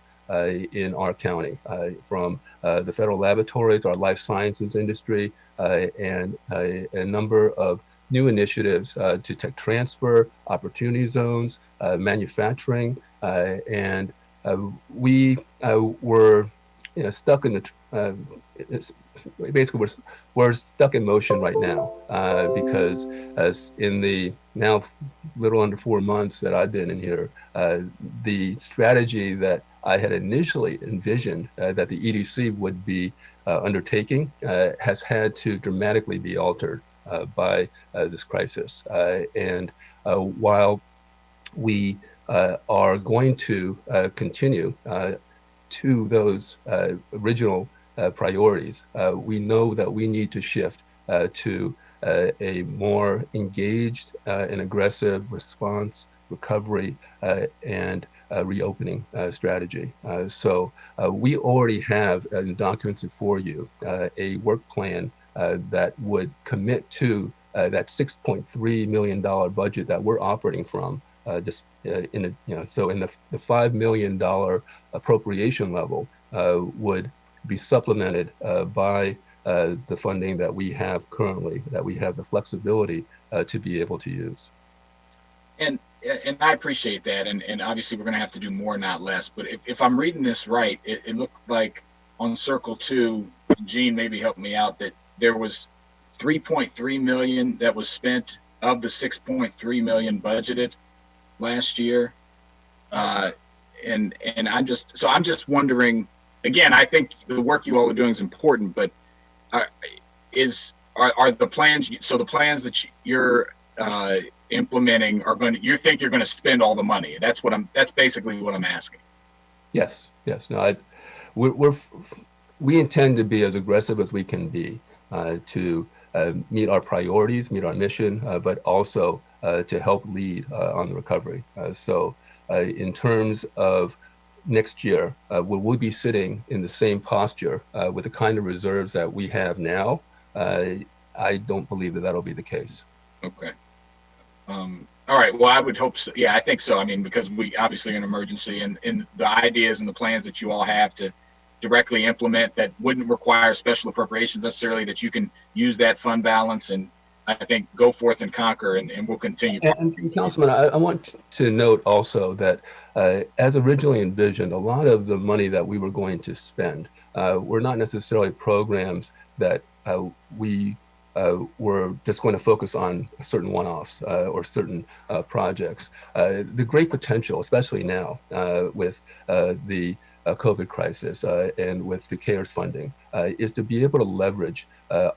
S17: in our county, from the federal laboratories, our life sciences industry, and a number of new initiatives to tech transfer, opportunity zones, manufacturing, and we were stuck in the basically we're stuck in motion right now because as in the now little under 4 months that I've been in here, the strategy that I had initially envisioned that the EDC would be undertaking has had to dramatically be altered by this crisis. And while we are going to continue to those original priorities, we know that we need to shift to a more engaged and aggressive response, recovery, and reopening strategy. So we already have documented for you a work plan that would commit to that $6.3 million budget that we're operating from. So in the $5 million appropriation level would be supplemented by the funding that we have currently, that we have the flexibility to be able to use.
S12: And I appreciate that. And obviously we're going to have to do more, not less. But if I'm reading this right, it looked like on Circle 2, Gene maybe help me out, that there was $3.3 million that was spent of the $6.3 million budgeted last year. And I'm just wondering, again, I think the work you all are doing is important, but are the plans, so the plans that you're implementing you think you're going to spend all the money? That's basically what I'm asking.
S17: Yes. No, we intend to be as aggressive as we can be to meet our priorities, meet our mission, but also to help lead on the recovery. So in terms of next year, we'll be sitting in the same posture with the kind of reserves that we have now. I don't believe that that'll be the case.
S12: Okay. All right. Well, I would hope so. Yeah, I think so. I mean, because we obviously are in an emergency, and the ideas and the plans that you all have to directly implement that wouldn't require special appropriations necessarily, that you can use that fund balance and I think go forth and conquer, and we'll continue.
S17: And Councilman, I want to note also that as originally envisioned, a lot of the money that we were going to spend were not necessarily programs that we were just going to focus on certain one-offs or certain projects. The great potential, especially now with the COVID crisis and with the CARES funding, is to be able to leverage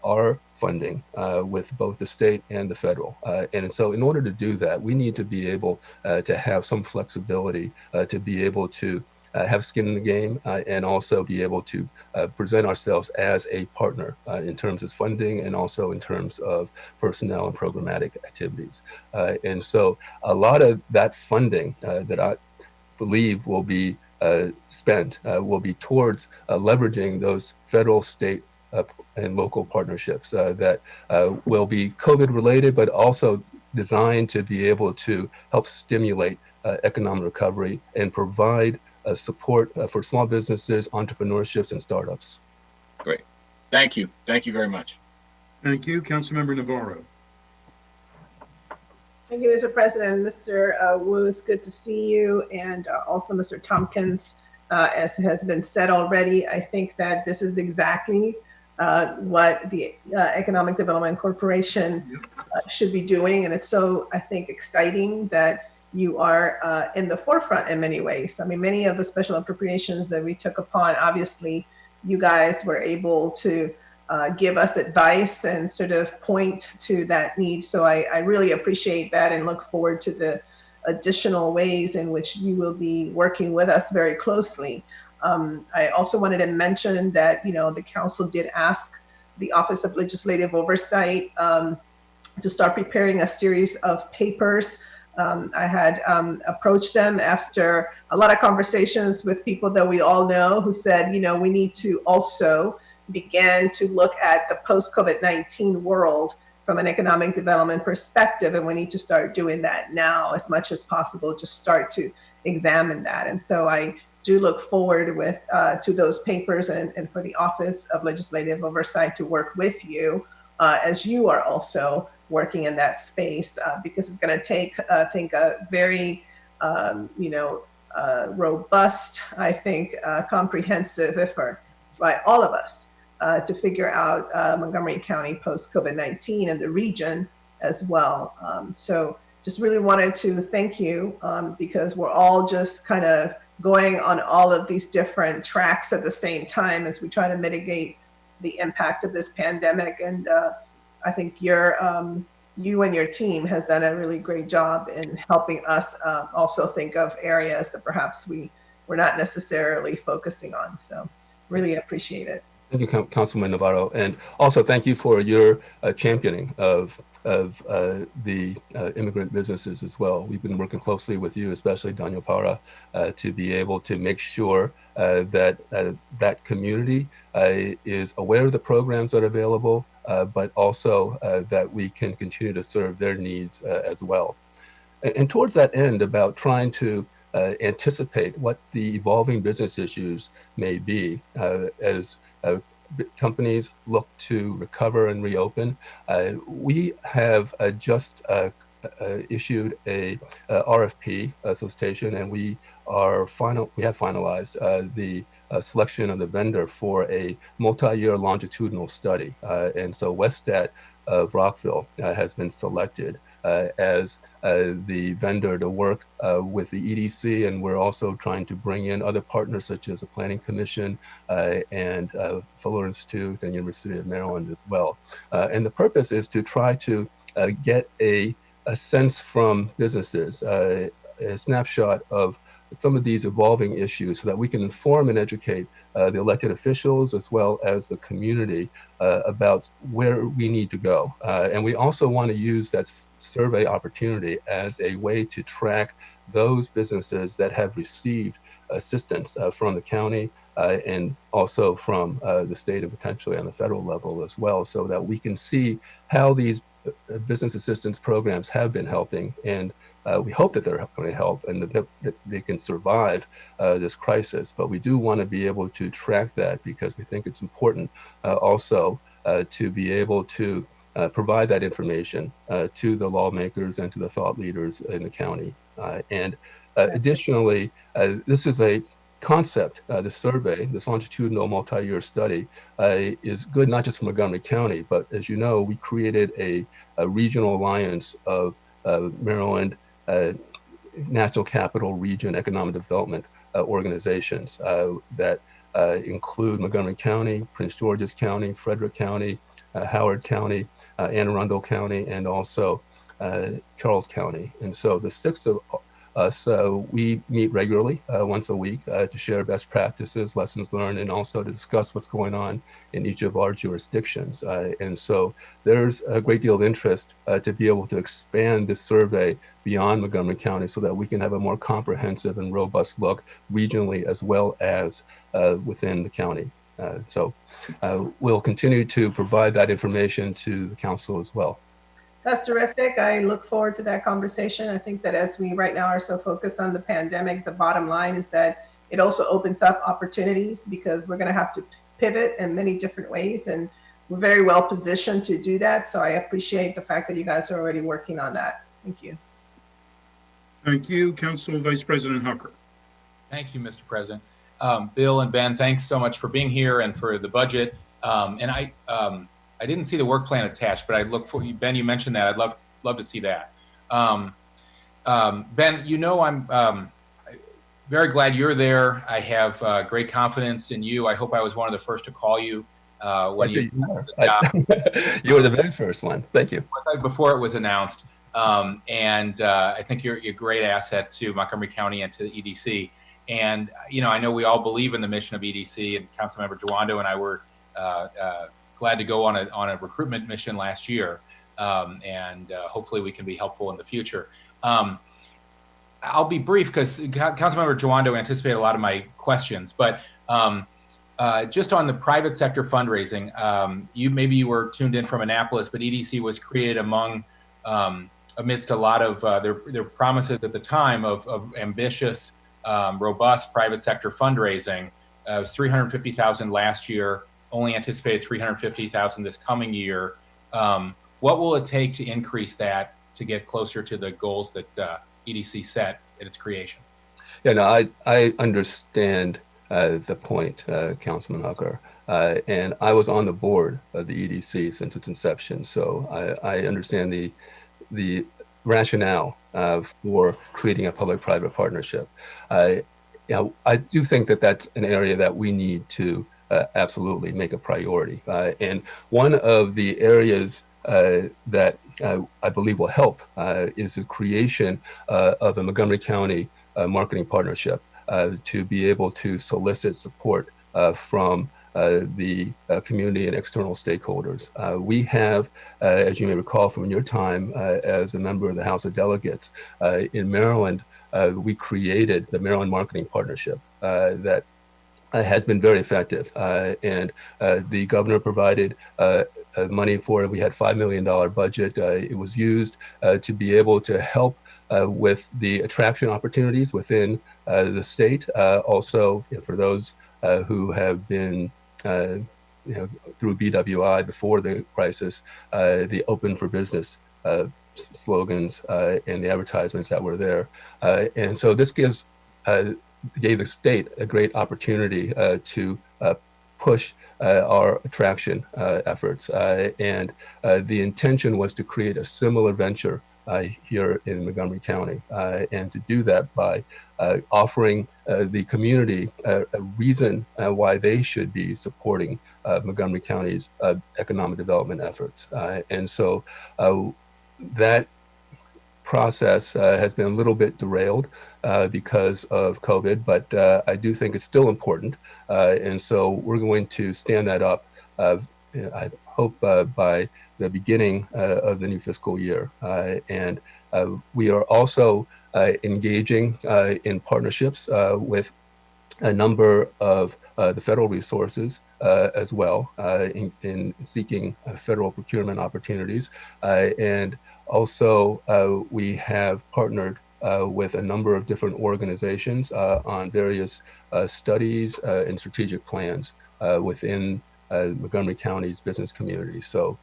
S17: our funding with both the state and the federal. And so in order to do that, we need to be able to have some flexibility to be able to have skin in the game and also be able to present ourselves as a partner in terms of funding and also in terms of personnel and programmatic activities. And so a lot of that funding that I believe will be spent will be towards leveraging those federal, state, and local partnerships that will be COVID related, but also designed to be able to help stimulate economic recovery and provide support for small businesses, entrepreneurships, and startups.
S12: Great. Thank you. Thank you very much.
S1: Thank you. Councilmember Navarro.
S11: Thank you, Mr. President. Mr. Wu, it's good to see you, and also Mr. Tompkins. As has been said already, I think that this is exactly what the Economic Development Corporation should be doing, and it's so, I think, exciting that you are in the forefront in many ways. I mean, many of the special appropriations that we took upon, obviously, you guys were able to give us advice and sort of point to that need. So I really appreciate that and look forward to the additional ways in which you will be working with us very closely. I also wanted to mention that, you know, the council did ask the Office of Legislative Oversight to start preparing a series of papers. I had approached them after a lot of conversations with people that we all know who said, you know, we need to also begin to look at the post-COVID-19 world from an economic development perspective, and we need to start doing that now as much as possible, just start to examine that. And so I do look forward with to those papers and for the Office of Legislative Oversight to work with you as you are also working in that space, because it's going to take, I think, a very, robust, I think, comprehensive effort by all of us to figure out Montgomery County post-COVID-19 and the region as well. So just really wanted to thank you because we're all just kind of going on all of these different tracks at the same time as we try to mitigate the impact of this pandemic. And I think you and your team has done a really great job in helping us also think of areas that perhaps we're not necessarily focusing on. So really appreciate it.
S17: Thank you, Councilman Navarro, and also thank you for your championing of the immigrant businesses as well. We've been working closely with you, especially Daniel Para, to be able to make sure that that community is aware of the programs that are available, but also that we can continue to serve their needs as well. And towards that end, about trying to anticipate what the evolving business issues may be as companies look to recover and reopen. We have just issued a RFP solicitation, and we have finalized the selection of the vendor for a multi-year longitudinal study. And so Westat of Rockville has been selected as the vendor to work with the EDC, and we're also trying to bring in other partners such as the Planning Commission and Fuller Institute and University of Maryland as well. And the purpose is to try to get a sense from businesses, a snapshot of some of these evolving issues so that we can inform and educate the elected officials as well as the community about where we need to go. And we also want to use that survey opportunity as a way to track those businesses that have received assistance from the county and also from the state and potentially on the federal level as well, so that we can see how these business assistance programs have been helping, and we hope that they're going to help and that they can survive this crisis. But we do want to be able to track that because we think it's important also to be able to provide that information to the lawmakers and to the thought leaders in the county. Additionally, this is a concept, the survey, this longitudinal multi-year study is good not just for Montgomery County, but as you know, we created a regional alliance of Maryland National Capital Region Economic Development organizations that include Montgomery County, Prince George's County, Frederick County, Howard County, Anne Arundel County, and also Charles County. And so the six of us, we meet regularly once a week to share best practices, lessons learned, and also to discuss what's going on in each of our jurisdictions. And so there's a great deal of interest to be able to expand this survey beyond Montgomery County so that we can have a more comprehensive and robust look regionally as well as within the county. So we'll continue to provide that information to the council as well.
S11: That's terrific. I look forward to that conversation. I think that as we right now are so focused on the pandemic, the bottom line is that it also opens up opportunities because we're going to have to pivot in many different ways. And we're very well positioned to do that. So I appreciate the fact that you guys are already working on that. Thank you.
S1: Thank you, Council Vice President Hucker.
S18: Thank you, Mr. President. Bill and Ben, thanks so much for being here and for the budget. And I didn't see the work plan attached, but I look for you. Ben, you mentioned that. I'd love to see that. Ben, you know, I'm very glad you're there. I have great confidence in you. I hope I was one of the first to call you when you were
S17: the very first one. Thank you.
S18: Before it was announced. I think you're a great asset to Montgomery County and to the EDC. And, you know, I know we all believe in the mission of EDC, and Councilmember Jawando and I were glad to go on a recruitment mission last year. Hopefully we can be helpful in the future. I'll be brief because Councilmember Jawando anticipated a lot of my questions, but just on the private sector fundraising, maybe you were tuned in from Annapolis, but EDC was created amidst a lot of their promises at the time of ambitious, robust private sector fundraising. It was $350,000 last year, only anticipated $350,000 this coming year. What will it take to increase that to get closer to the goals that EDC set at its creation?
S17: Yeah, no, I understand the point, Councilman Hucker. And I was on the board of the EDC since its inception, so I understand the rationale for creating a public-private partnership. I do think that that's an area that we need to absolutely make a priority. And one of the areas that I believe will help is the creation of a Montgomery County marketing partnership to be able to solicit support from the community and external stakeholders. We have, as you may recall from your time as a member of the House of Delegates, in Maryland, we created the Maryland Marketing Partnership that has been very effective. And the governor provided money for it. We had $5 million budget. It was used to be able to help with the attraction opportunities within the state. Also, for those who have been through BWI before the crisis, the Open for Business slogans and the advertisements that were there. And so this gave the state a great opportunity to push our attraction efforts. And the intention was to create a similar venture here in Montgomery County, and to do that by offering the community a reason why they should be supporting Montgomery County's economic development efforts. And so that process has been a little bit derailed because of COVID, but I do think it's still important. And so we're going to stand that up, I hope, by the beginning of the new fiscal year. And we are also engaging in partnerships with a number of the federal resources as well in seeking federal procurement opportunities. And also we have partnered with a number of different organizations on various studies and strategic plans within Montgomery County's business community. So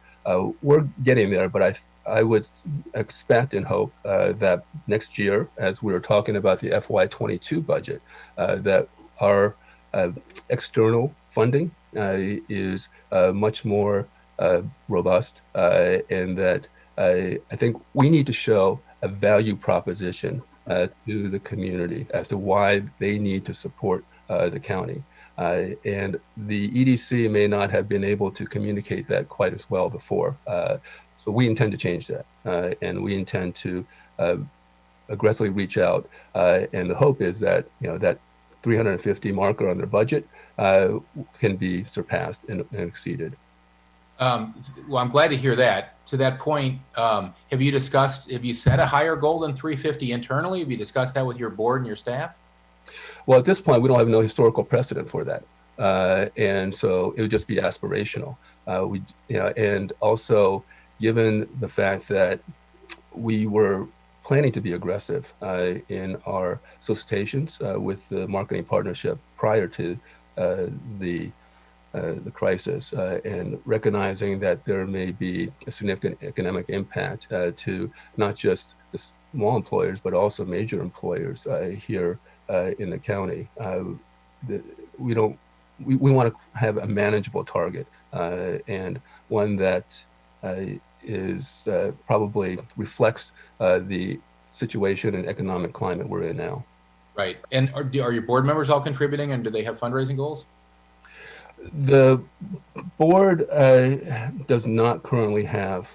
S17: we're getting there, but I would expect and hope that next year, as we were talking about the FY22 budget, that our external funding is much more robust, and that I think we need to show a value proposition to the community as to why they need to support the county. And the EDC may not have been able to communicate that quite as well before. So we intend to change that, and we intend to aggressively reach out. And the hope is that that 350 marker on their budget can be surpassed and exceeded.
S18: Well, I'm glad to hear that. To that point, have you set a higher goal than 350 internally? Have you discussed that with your board and your staff?
S17: Well, at this point, we don't have no historical precedent for that. And so it would just be aspirational. And also, given the fact that we were planning to be aggressive in our solicitations with the marketing partnership prior to the the crisis and recognizing that there may be a significant economic impact to not just the small employers, but also major employers here in the county. We want to have a manageable target and one that is probably reflects the situation and economic climate we're in now.
S18: Right. And are your board members all contributing, and do they have fundraising goals?
S17: The board does not currently have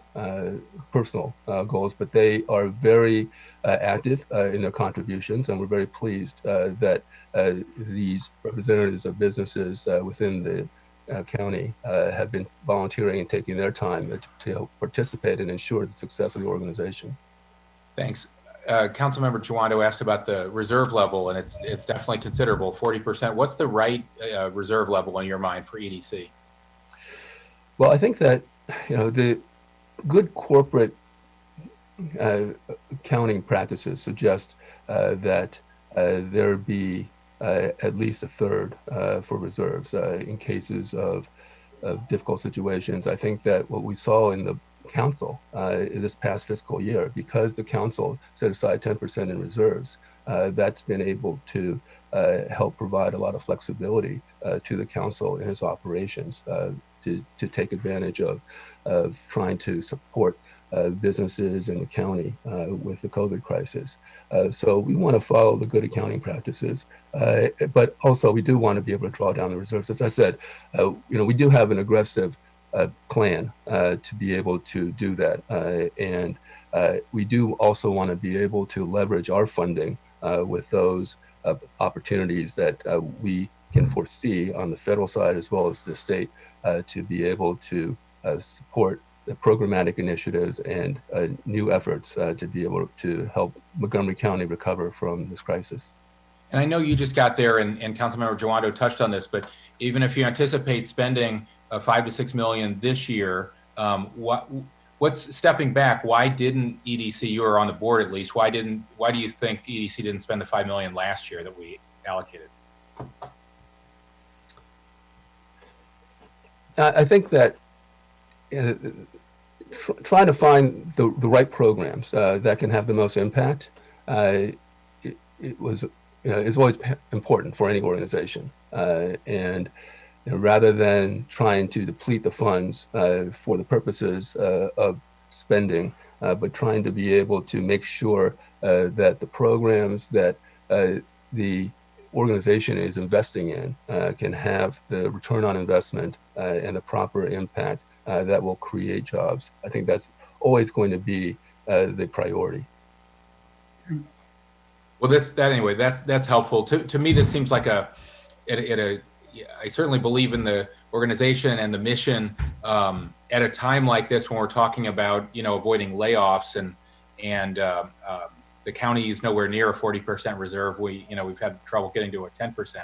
S17: personal goals, but they are very active in their contributions, and we're very pleased that these representatives of businesses within the county have been volunteering and taking their time to help participate and ensure the success of the organization.
S18: Thanks. Councilmember Chawando asked about the reserve level, and it's definitely considerable, 40%. What's the right reserve level in your mind for EDC?
S17: Well, I think that the good corporate accounting practices suggest that there be at least a third for reserves in cases of difficult situations. I think that what we saw in the council this past fiscal year, because the council set aside 10% in reserves, that's been able to help provide a lot of flexibility to the council in its operations to take advantage of trying to support businesses in the county with the COVID crisis. So we want to follow the good accounting practices, but also we do want to be able to draw down the reserves. As I said, we do have an aggressive plan to be able to do that. And we do also want to be able to leverage our funding with those opportunities that we can foresee on the federal side as well as the state to be able to support the programmatic initiatives and new efforts to be able to help Montgomery County recover from this crisis.
S18: And I know you just got there, and Councilmember Jawando touched on this, but even if you anticipate spending $5 to $6 million this year, what's stepping back? Why didn't EDC, you were on the board at least, why do you think EDC didn't spend the $5 million last year that we allocated?
S17: I think that trying to find the right programs that can have the most impact is always important for any organization. And rather than trying to deplete the funds for the purposes of spending, but trying to be able to make sure that the programs that the organization is investing in can have the return on investment and the proper impact that will create jobs. I think that's always going to be the priority.
S18: Well, that's helpful. To me, this seems like I certainly believe in the organization and the mission at a time like this when we're talking about, avoiding layoffs and the county is nowhere near a 40% reserve. We've had trouble getting to a 10%.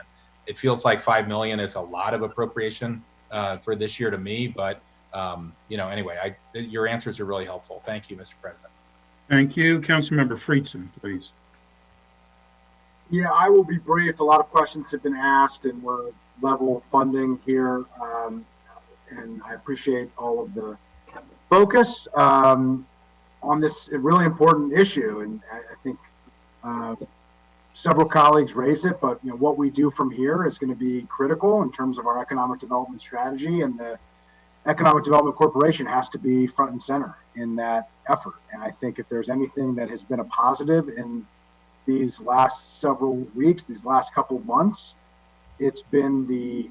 S18: It feels like $5 million is a lot of appropriation for this year to me, but anyway, your answers are really helpful. Thank you, Mr. President.
S1: Thank you. Councilmember Friedson, please.
S9: Yeah, I will be brief. A lot of questions have been asked, and we're level funding here, and I appreciate all of the focus on this really important issue. And I think several colleagues raised it, but what we do from here is going to be critical in terms of our economic development strategy, and the Economic Development Corporation has to be front and center in that effort. And I think if there's anything that has been a positive in these last several weeks, these last couple of months, it's been the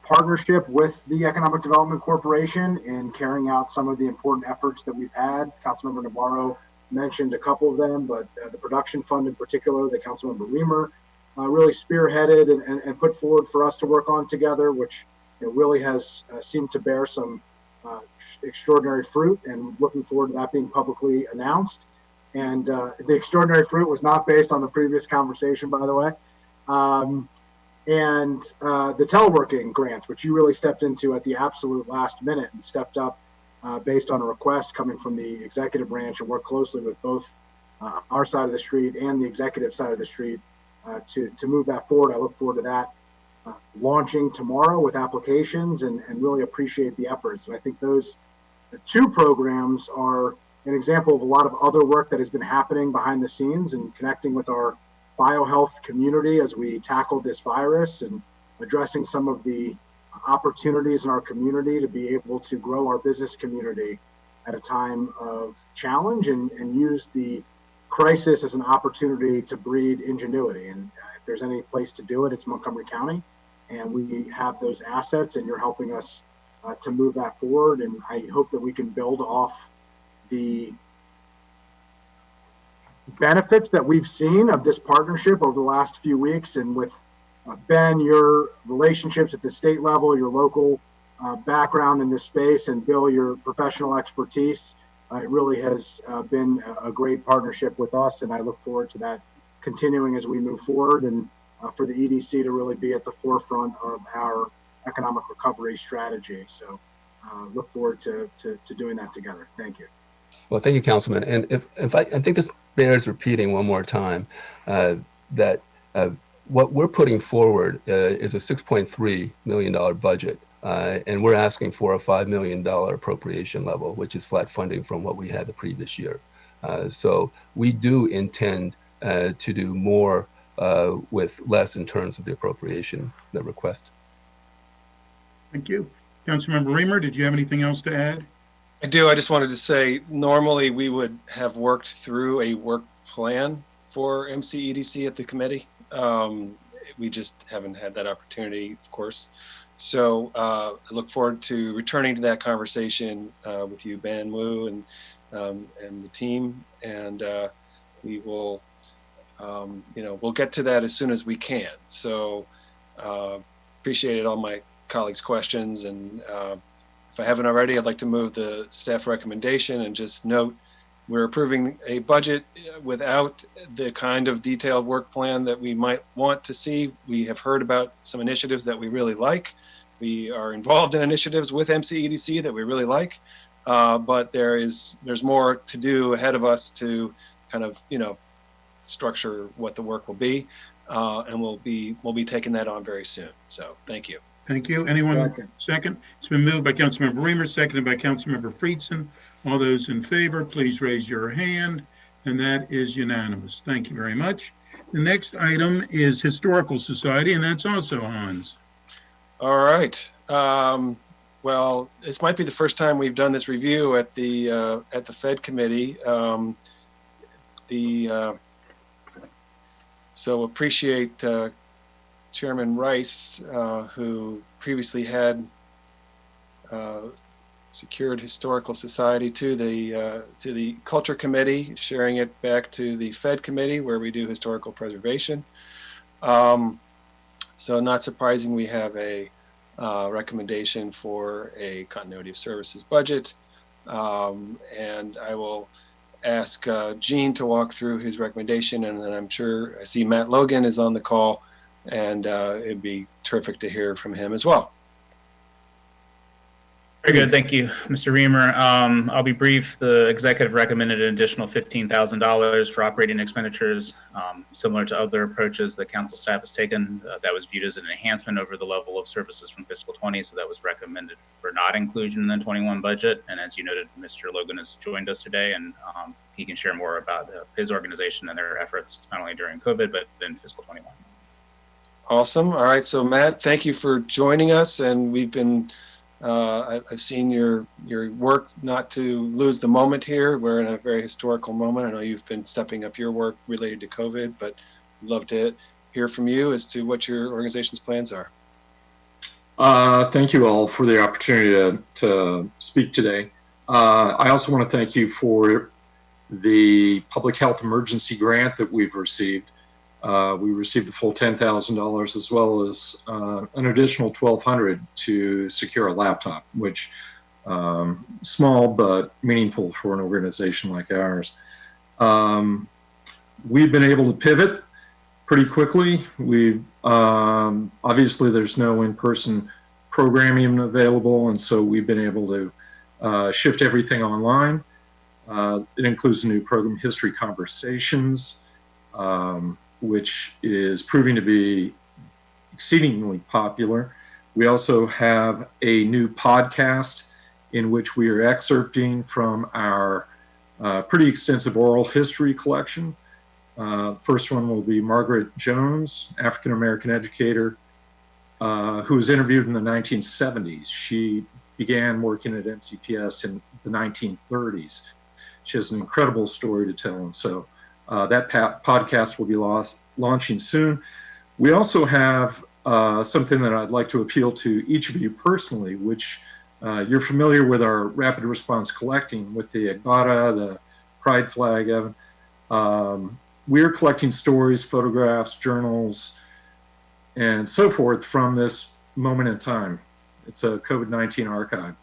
S9: partnership with the Economic Development Corporation in carrying out some of the important efforts that we've had. Councilmember Navarro mentioned a couple of them, but the production fund in particular, that Councilmember Reamer really spearheaded and put forward for us to work on together, which really has seemed to bear some extraordinary fruit, and looking forward to that being publicly announced. And the extraordinary fruit was not based on the previous conversation, by the way. And the teleworking grants, which you really stepped into at the absolute last minute and stepped up based on a request coming from the executive branch, and worked closely with both our side of the street and the executive side of the street to move that forward. I look forward to that launching tomorrow with applications and really appreciate the efforts. And I think those two programs are an example of a lot of other work that has been happening behind the scenes and connecting with our biohealth community as we tackle this virus and addressing some of the opportunities in our community to be able to grow our business community at a time of challenge and use the crisis as an opportunity to breed ingenuity. And if there's any place to do it, it's Montgomery County. And we have those assets, and you're helping us to move that forward. And I hope that we can build off the benefits that we've seen of this partnership over the last few weeks. And with Ben, your relationships at the state level, your local background in this space, and Bill, your professional expertise, it really has been a great partnership with us. And I look forward to that continuing as we move forward, and for the EDC to really be at the forefront of our economic recovery strategy. So look forward to doing that together. Thank you.
S17: Well, thank you, Councilman. And if I think this bears repeating one more time, that what we're putting forward is a $6.3 million budget, and we're asking for a $5 million appropriation level, which is flat funding from what we had the previous year. So we do intend to do more with less in terms of the appropriation, the request.
S1: Thank you. Councilmember Reamer, did you have anything else to add?
S5: I do. I just wanted to say, normally we would have worked through a work plan for MCEDC at the committee. We just haven't had that opportunity, of course. So I look forward to returning to that conversation with you, Ben Wu, and the team. And we will, we'll get to that as soon as we can. So appreciated all my colleagues' questions. And if I haven't already, I'd like to move the staff recommendation and just note we're approving a budget without the kind of detailed work plan that we might want to see. We have heard about some initiatives that we really like. We are involved in initiatives with MCEDC that we really like, but there's more to do ahead of us to kind of structure what the work will be, and we'll be taking that on very soon. So thank you.
S1: Thank you. Anyone second? It's been moved by Councilmember Reamer, seconded by Councilmember Friedson. All those in favor, please raise your hand, and that is unanimous. Thank you very much. The next item is Historical Society, and that's also Hans.
S5: All right. Well, this might be the first time we've done this review at the Fed committee. So appreciate Chairman Rice, who previously had secured Historical Society to the Culture Committee, sharing it back to the Fed Committee, where we do historical preservation. So not surprising, we have a recommendation for a continuity of services budget, and I will ask Gene to walk through his recommendation, and then I'm sure I see Matt Logan is on the call, and it'd be terrific to hear from him as well.
S6: Very good. Thank you, Mr. Reamer. I'll be brief. The executive recommended an additional $15,000 for operating expenditures, similar to other approaches that council staff has taken. That was viewed as an enhancement over the level of services from fiscal 20, so that was recommended for not inclusion in the 21 budget. And as you noted, Mr. Logan has joined us today, and he can share more about his organization and their efforts, not only during COVID, but in fiscal 21.
S5: Awesome. All right. So Matt, thank you for joining us, and we've been I've seen your work, not to lose the moment here. We're in a very historical moment. I know you've been stepping up your work related to COVID, but I'd love to hear from you as to what your organization's plans are.
S19: Thank you all for the opportunity to speak today. I also want to thank you for the public health emergency grant that we've received. We received the full $10,000 as well as an additional $1,200 to secure a laptop, which small but meaningful for an organization like ours. We've been able to pivot pretty quickly. We obviously there's no in-person programming available, and so we've been able to shift everything online. It includes a new program, History Conversations, which is proving to be exceedingly popular. We also have a new podcast in which we are excerpting from our pretty extensive oral history collection. First one will be Margaret Jones, African-American educator, who was interviewed in the 1970s. She began working at MCPS in the 1930s. She has an incredible story to tell, and so that podcast will be launching soon. We also have something that I'd like to appeal to each of you personally, which you're familiar with our rapid response collecting with the Agbada, the Pride Flag, Evan. We're collecting stories, photographs, journals, and so forth from this moment in time. It's a COVID-19 archive.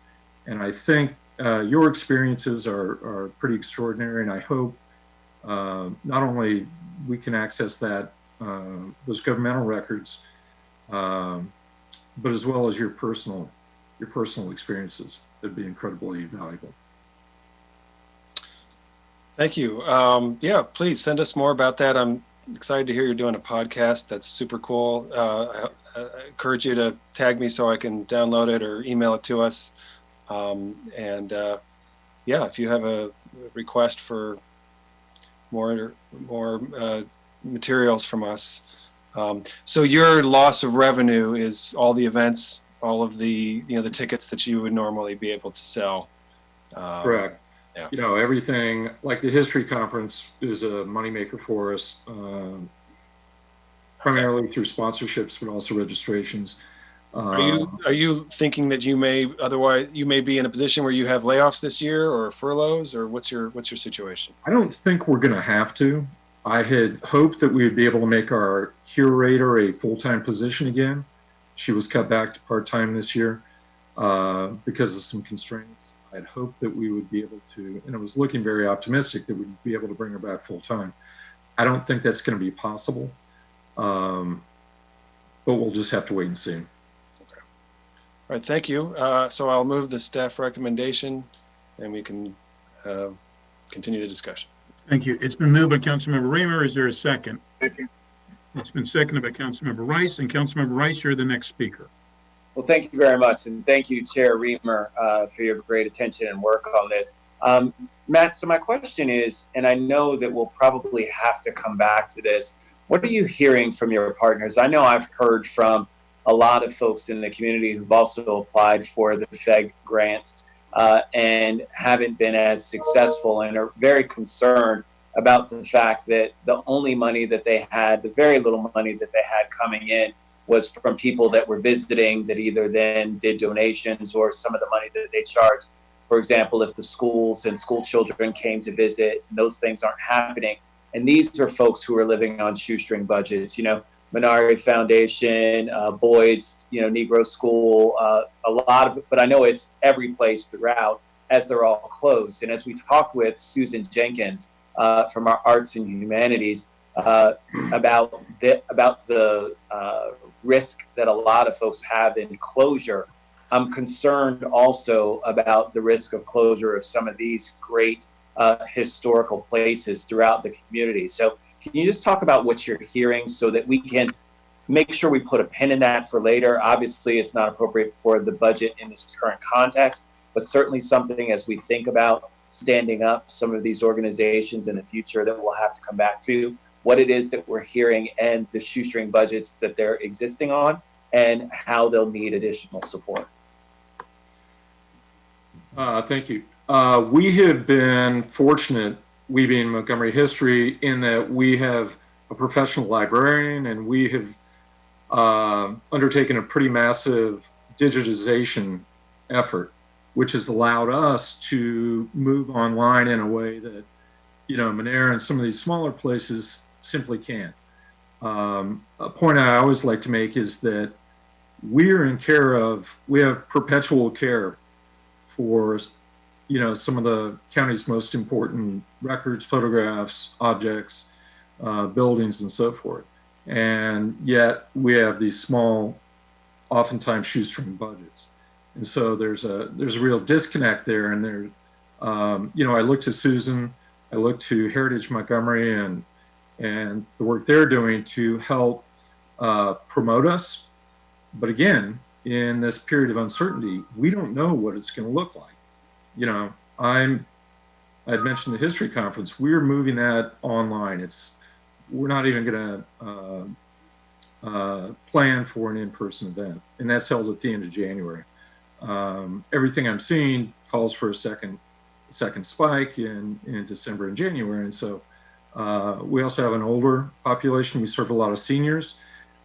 S19: And I think your experiences are pretty extraordinary, and I hope not only we can access that, those governmental records, but as well as your personal experiences. That'd be incredibly valuable.
S5: Thank you. Yeah, please send us more about that. I'm excited to hear you're doing a podcast. That's super cool. I encourage you to tag me so I can download it or email it to us. Yeah, if you have a request for more materials from us. So your loss of revenue is all the events, all of the the tickets that you would normally be able to sell.
S19: Correct.
S5: Yeah.
S19: Everything like the history conference is a moneymaker for us, primarily through sponsorships, but also registrations.
S5: Are you thinking that you may be in a position where you have layoffs this year or furloughs, or what's your situation?
S19: I don't think we're going to have to. I had hoped that we would be able to make our curator a full-time position again. She was cut back to part-time this year because of some constraints. I'd hoped that we would be able to, and it was looking very optimistic that we'd be able to bring her back full-time. I don't think that's going to be possible, but we'll just have to wait and see.
S5: All right, thank you. So I'll move the staff recommendation, and we can continue the discussion.
S1: Thank you. It's been moved by Councilmember Reamer. Is there a second?
S12: Second.
S1: It's been seconded by Councilmember Rice. And Councilmember Rice, you're the next speaker.
S10: Well, thank you very much. And thank you, Chair Reamer, for your great attention and work on this. Matt, so my question is, and I know that we'll probably have to come back to this, what are you hearing from your partners? I know I've heard from a lot of folks in the community who've also applied for the Fed grants and haven't been as successful and are very concerned about the fact that the only money that they had, the very little money that they had coming in, was from people that were visiting that either then did donations or some of the money that they charged. For example, if the schools and school children came to visit, those things aren't happening. And these are folks who are living on shoestring budgets, Minari Foundation, Boyd's, Negro School, a lot of it, but I know it's every place throughout as they're all closed. And as we talked with Susan Jenkins from our Arts and Humanities about the risk that a lot of folks have in closure, I'm concerned also about the risk of closure of some of these great historical places throughout the community. So can you just talk about what you're hearing so that we can make sure we put a pin in that for later? Obviously, it's not appropriate for the budget in this current context, but certainly something as we think about standing up some of these organizations in the future that we'll have to come back to, what it is that we're hearing and the shoestring budgets that they're existing on and how they'll need additional support.
S19: Thank you. We have been fortunate, we being Montgomery History, in that we have a professional librarian and we have undertaken a pretty massive digitization effort, which has allowed us to move online in a way that, Monera and some of these smaller places simply can't. A point I always like to make is that we have perpetual care for some of the county's most important records, photographs, objects, buildings, and so forth. And yet we have these small, oftentimes shoestring budgets. And so there's a real disconnect there. And there, I look to Susan, I look to Heritage Montgomery and the work they're doing to help promote us But again, in this period of uncertainty, we don't know what it's going to look like. You know, I'd mentioned the history conference. We're moving that online. We're not even going to plan for an in-person event, and that's held at the end of January. Everything I'm seeing calls for a second spike in December and January, and so we also have an older population. We serve a lot of seniors,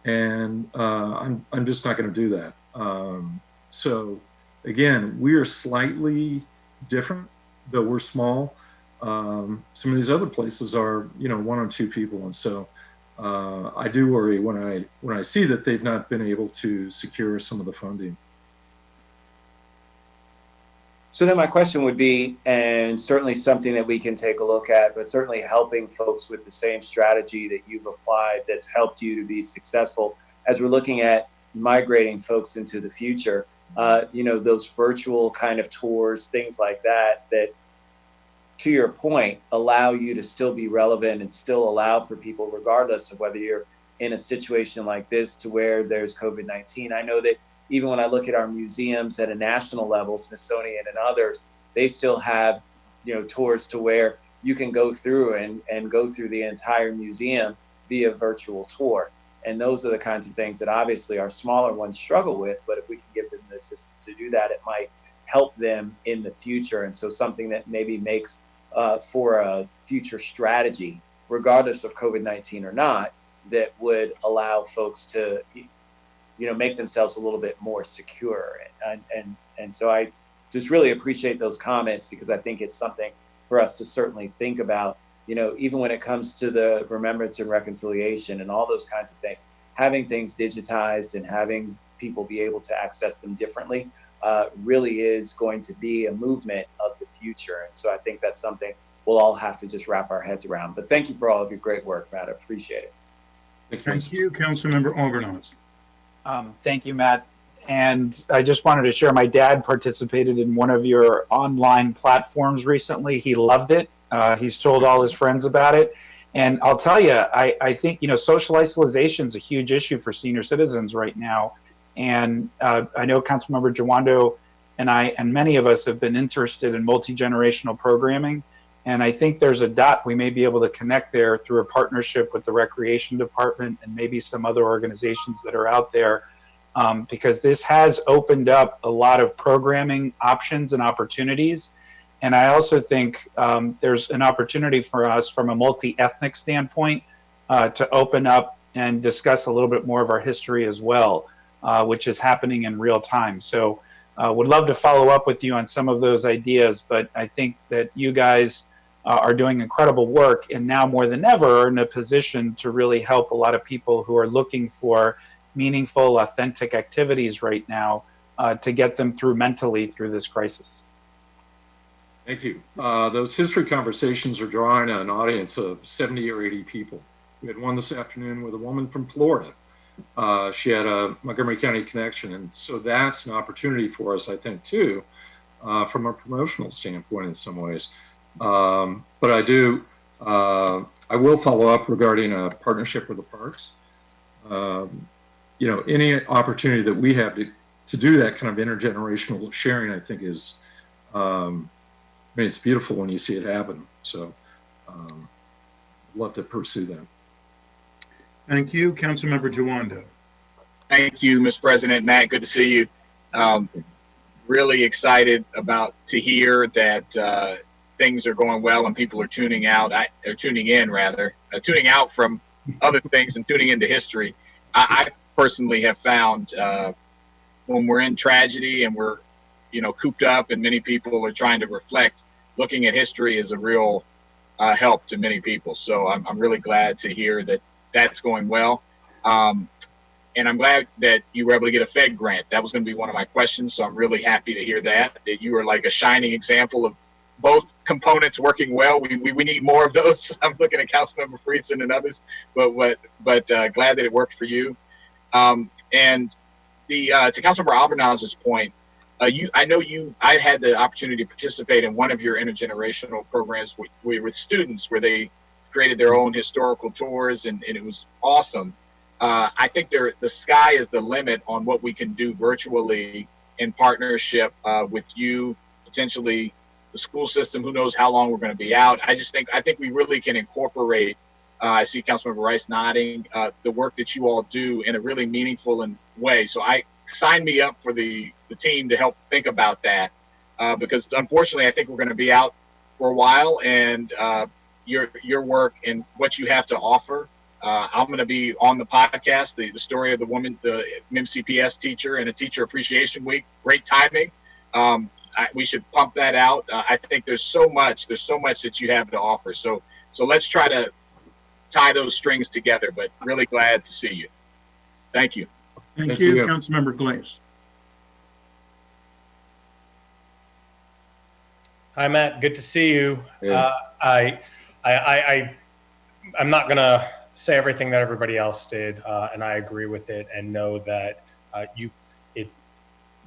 S19: and I'm just not going to do that. So again, we are slightly different, though we're small. Some of these other places are, you know, 1 or 2 people, and so I do worry when I see that they've not been able to secure some of the funding.
S10: So then my question would be, and certainly something that we can take a look at, but certainly helping folks with the same strategy that you've applied that's helped you to be successful as we're looking at migrating folks into the future, you know, those virtual kind of tours, things like that, that to your point, allow you to still be relevant and still allow for people, regardless of whether you're in a situation like this to where there's COVID-19. I know that even when I look at our museums at a national level, Smithsonian and others, they still have, you know, tours to where you can go through and go through the entire museum via virtual tour. And those are the kinds of things that obviously our smaller ones struggle with, but if we can give them the assistance to do that, it might help them in the future. And so something that maybe makes for a future strategy, regardless of COVID-19 or not, that would allow folks to, you know, make themselves a little bit more secure. And so I just really appreciate those comments, because I think it's something for us to certainly think about, you know, even when it comes to the remembrance and reconciliation and all those kinds of things, having things digitized and having people be able to access them differently really is going to be a movement of the future. And so I think that's something we'll all have to just wrap our heads around. But thank you for all of your great work, Matt. I appreciate it.
S1: Thank you, Councilmember Albornoz.
S20: Thank you, Matt. And I just wanted to share, my dad participated in one of your online platforms recently. He loved it. He's told all his friends about it. And I'll tell you, I think, you know, social isolation is a huge issue for senior citizens right now. And I know Councilmember Jawando and I, and many of us have been interested in multi-generational programming. And I think there's a dot we may be able to connect there through a partnership with the Recreation Department and maybe some other organizations that are out there, because this has opened up a lot of programming options and opportunities. And I also think there's an opportunity for us from a multi-ethnic standpoint to open up and discuss a little bit more of our history as well, which is happening in real time. So would love to follow up with you on some of those ideas, but I think that you guys are doing incredible work, and now more than ever are in a position to really help a lot of people who are looking for meaningful, authentic activities right now to get them through mentally through this crisis.
S19: Thank you. Those history conversations are drawing an audience of 70 or 80 people. We had one this afternoon with a woman from Florida. She had a Montgomery County connection. And so that's an opportunity for us, I think, too, from a promotional standpoint in some ways. But I will follow up regarding a partnership with the parks. You know, any opportunity that we have to do that kind of intergenerational sharing, I think is, I mean, it's beautiful when you see it happen. So love to pursue that.
S1: Thank you, Councilmember Jawando.
S12: Thank you, Mr. President. Matt, good to see you. Really excited to hear that things are going well and people are tuning out, or tuning in rather, tuning out from other things and tuning into history. I personally have found when we're in tragedy and we're, you know, cooped up and many people are trying to reflect, looking at history is a real help to many people. So I'm really glad to hear that that's going well. And I'm glad that you were able to get a Fed grant. That was going to be one of my questions. So I'm really happy to hear that you were like a shining example of both components working well. We need more of those. I'm looking at Councilmember Friedson and others, but glad that it worked for you. And to Councilmember Albernoz's point, I had the opportunity to participate in one of your intergenerational programs with students where they created their own historical tours, and it was awesome. I think the sky is the limit on what we can do virtually in partnership with you, potentially the school system. Who knows how long we're going to be out? I think we really can incorporate. I see Councilmember Rice nodding, the work that you all do in a really meaningful way. So sign me up for the team to help think about that, because unfortunately, I think we're going to be out for a while, and your work and what you have to offer. I'm going to be on the podcast, the story of the woman, the MCPS teacher, and a teacher appreciation week. Great timing. We should pump that out. I think there's so much that you have to offer. So let's try to tie those strings together, but really glad to see you. Thank you.
S1: Thank you, Councilmember Glaze.
S14: Hi, Matt. Good to see you.
S19: Yeah.
S14: I'm not going to say everything that everybody else did, and I agree with it, and know that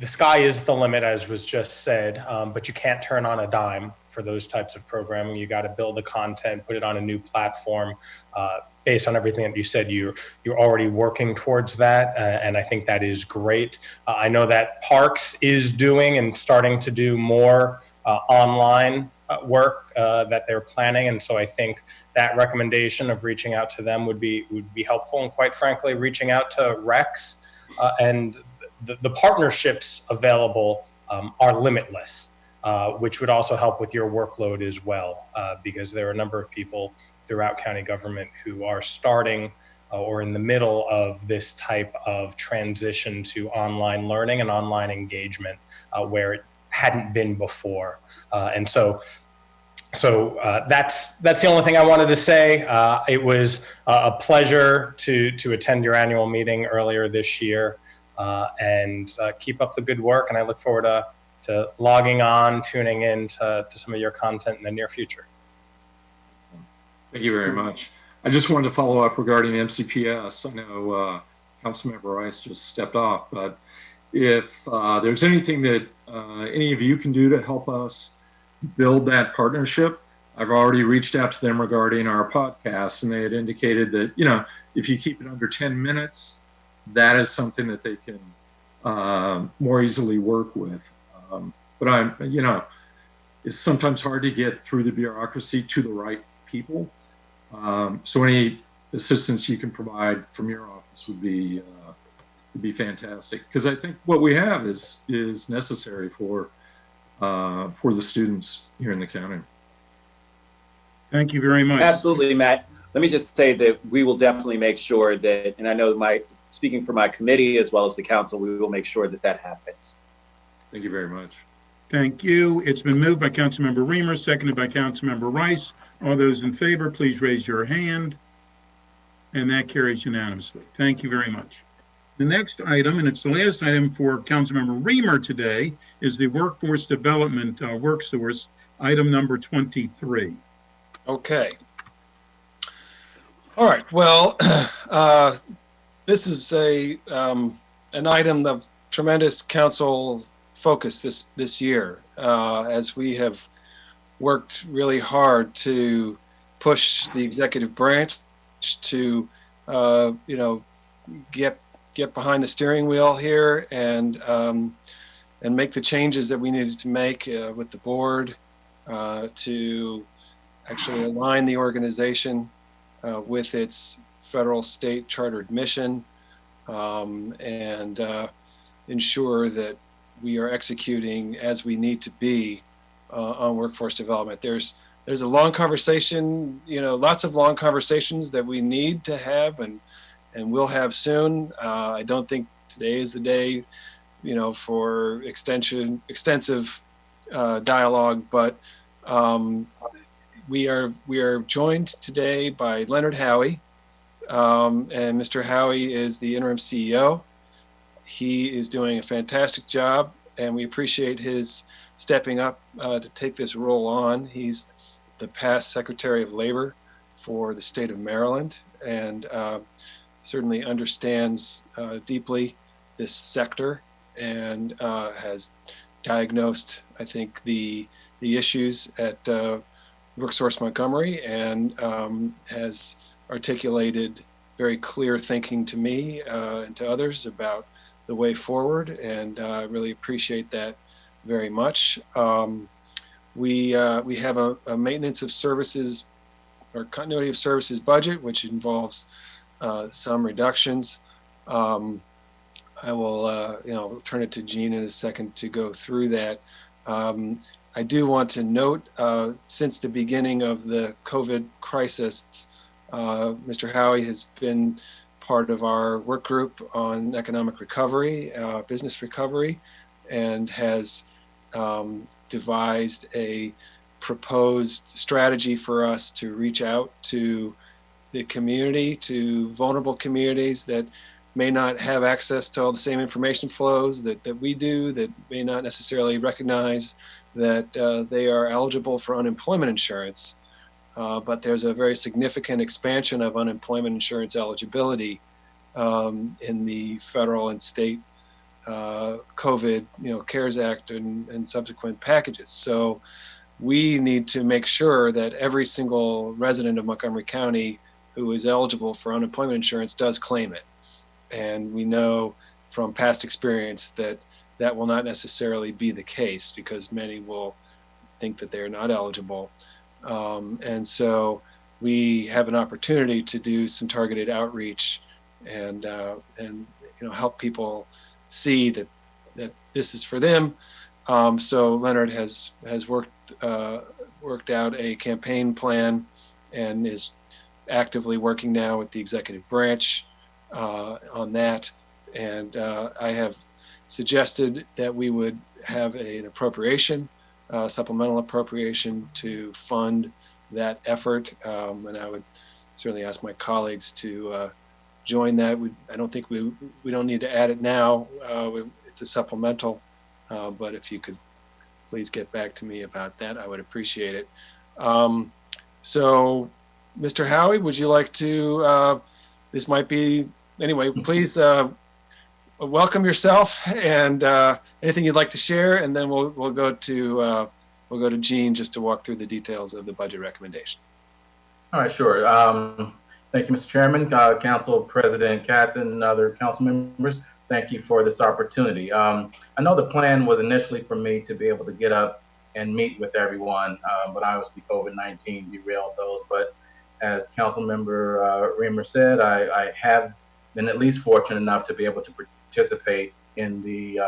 S14: the sky is the limit, as was just said, but you can't turn on a dime for those types of programming. You got to build the content, put it on a new platform. Based on everything that you said, you're already working towards that, and I think that is great. I know that Parks is doing and starting to do more online work that they're planning, and so I think that recommendation of reaching out to them would be helpful. And quite frankly, reaching out to Rex and the partnerships available are limitless, which would also help with your workload as well, because there are a number of people throughout county government who are starting or in the middle of this type of transition to online learning and online engagement where it hadn't been before. And so that's the only thing I wanted to say. It was a pleasure to attend your annual meeting earlier this year, and keep up the good work. And I look forward to logging on, tuning in to some of your content in the near future.
S19: Thank you very much. I just wanted to follow up regarding MCPS. I know Councilmember Rice just stepped off, but if there's anything that any of you can do to help us build that partnership, I've already reached out to them regarding our podcast, and they had indicated that, if you keep it under 10 minutes, that is something that they can more easily work with. But it's sometimes hard to get through the bureaucracy to the right people. So any assistance you can provide from your office would be fantastic, because I think what we have is necessary for the students here in the county.
S1: Thank you very much.
S10: Absolutely, Matt. Let me just say that we will definitely make sure that, and I know speaking for my committee as well as the council, we will make sure that happens.
S19: Thank you very much.
S1: Thank you. It's been moved by Councilmember Reamer, seconded by Councilmember Rice. All those in favor, please raise your hand. And that carries unanimously. Thank you very much. The next item, and it's the last item for Councilmember Reamer today, is the Workforce Development Work Source, item number 23.
S5: Okay. All right. Well, this is an item of tremendous council focus this year, as we have worked really hard to push the executive branch to get behind the steering wheel here and make the changes that we needed to make with the board to actually align the organization with its federal state chartered mission, and ensure that we are executing as we need to be on workforce development. There's a long conversation, lots of long conversations that we need to have and we'll have soon. I don't think today is the day, for extensive dialogue, but we are joined today by Leonard Howie, and Mr. Howie is the interim CEO. He is doing a fantastic job, and we appreciate his stepping up to take this role on. He's the past Secretary of Labor for the state of Maryland, and certainly understands deeply this sector, and has diagnosed, I think, the issues at WorkSource Montgomery, and has articulated very clear thinking to me and to others about the way forward, and I really appreciate that very much. We have a maintenance of services or continuity of services budget, which involves some reductions. I will turn it to Jean in a second to go through that. I do want to note, since the beginning of the COVID crisis, Mr. Howie has been part of our work group on economic recovery, business recovery, and has devised a proposed strategy for us to reach out to the community, to vulnerable communities that may not have access to all the same information flows that we do, that may not necessarily recognize that they are eligible for unemployment insurance. But there's a very significant expansion of unemployment insurance eligibility in the federal and state COVID, CARES Act and subsequent packages. So we need to make sure that every single resident of Montgomery County who is eligible for unemployment insurance does claim it. And we know from past experience that that will not necessarily be the case, because many will think that they're not eligible. And so we have an opportunity to do some targeted outreach and help people see that this is for them. So Leonard has worked out a campaign plan and is actively working now with the executive branch on that. And I have suggested that we would have an appropriation, supplemental appropriation to fund that effort. And I would certainly ask my colleagues to join that. I don't think we don't need to add it now. It's a supplemental, but if you could please get back to me about that, I would appreciate it. So Mr. Howie, would you like to, this might be, anyway, please welcome yourself and anything you'd like to share, and then we'll go to Jean just to walk through the details of the budget recommendation.
S21: All right, sure. Thank you, Mr. Chairman, Council President Katz, and other council members. Thank you for this opportunity. I know the plan was initially for me to be able to get up and meet with everyone, but obviously COVID-19 derailed those. But as Councilmember Reamer said, I have been at least fortunate enough to be able to participate in the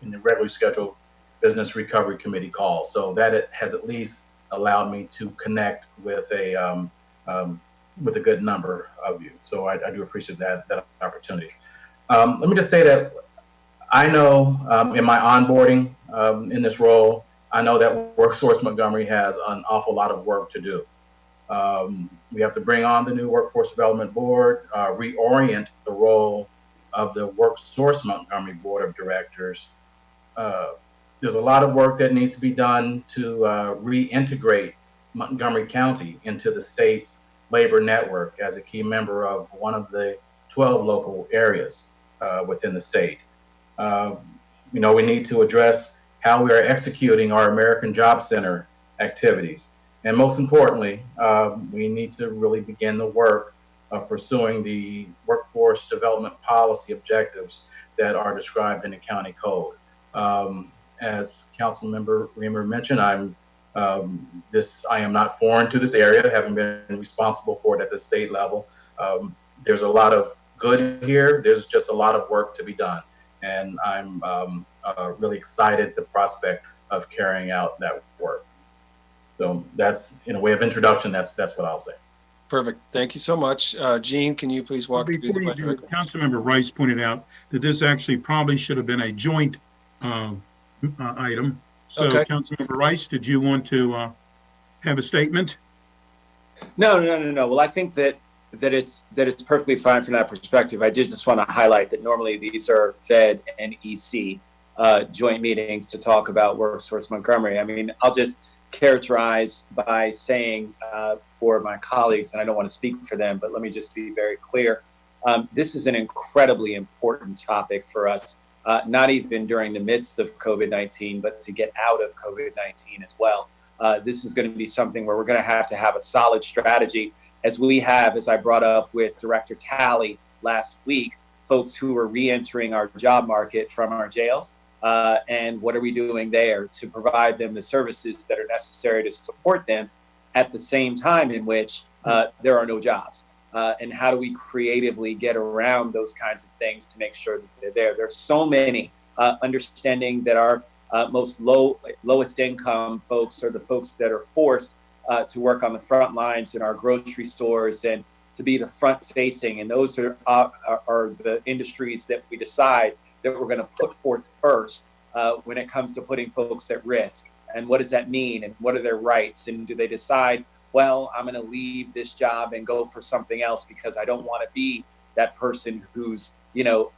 S21: regularly scheduled Business Recovery Committee call. So that it has at least allowed me to connect with a good number of you. So I do appreciate that opportunity. Let me just say that I know in my onboarding in this role, I know that WorkSource Montgomery has an awful lot of work to do. We have to bring on the new Workforce Development Board, reorient the role of the WorkSource Montgomery Board of Directors. There's a lot of work that needs to be done to reintegrate Montgomery County into the state's labor network as a key member of one of the 12 local areas within the state. We need to address how we are executing our American Job Center activities. And most importantly, we need to really begin the work of pursuing the workforce development policy objectives that are described in the county code. As Councilmember Reamer mentioned, I am not foreign to this area, having been responsible for it at the state level. There's a lot of good here. There's just a lot of work to be done. And I'm really excited at the prospect of carrying out that work. So that's, in a way of introduction, that's what I'll say.
S5: Perfect. Thank you so much. Jean, can you please walk through the budget?
S1: Councilmember Rice pointed out that this actually probably should have been a joint item. So, okay. Councilmember Rice, did you want to have a statement?
S10: No. Well, I think that it's perfectly fine from that perspective. I did just want to highlight that normally these are Fed and EC joint meetings to talk about WorkSource Montgomery. I mean, I'll just characterize by saying for my colleagues, and I don't want to speak for them, but let me just be very clear. This is an incredibly important topic for us. Not even during the midst of COVID-19, but to get out of COVID-19 as well. This is going to be something where we're going to have a solid strategy as we have, as I brought up with Director Talley last week, folks who are re-entering our job market from our jails. And what are we doing there to provide them the services that are necessary to support them at the same time in which there are no jobs? And how do we creatively get around those kinds of things to make sure that they're there? There's so many, understanding that our lowest income folks are the folks that are forced to work on the front lines in our grocery stores and to be the front facing. And those are the industries that we decide that we're going to put forth first when it comes to putting folks at risk. And what does that mean? And what are their rights? And do they decide, well, I'm going to leave this job and go for something else because I don't want to be that person who's, you know,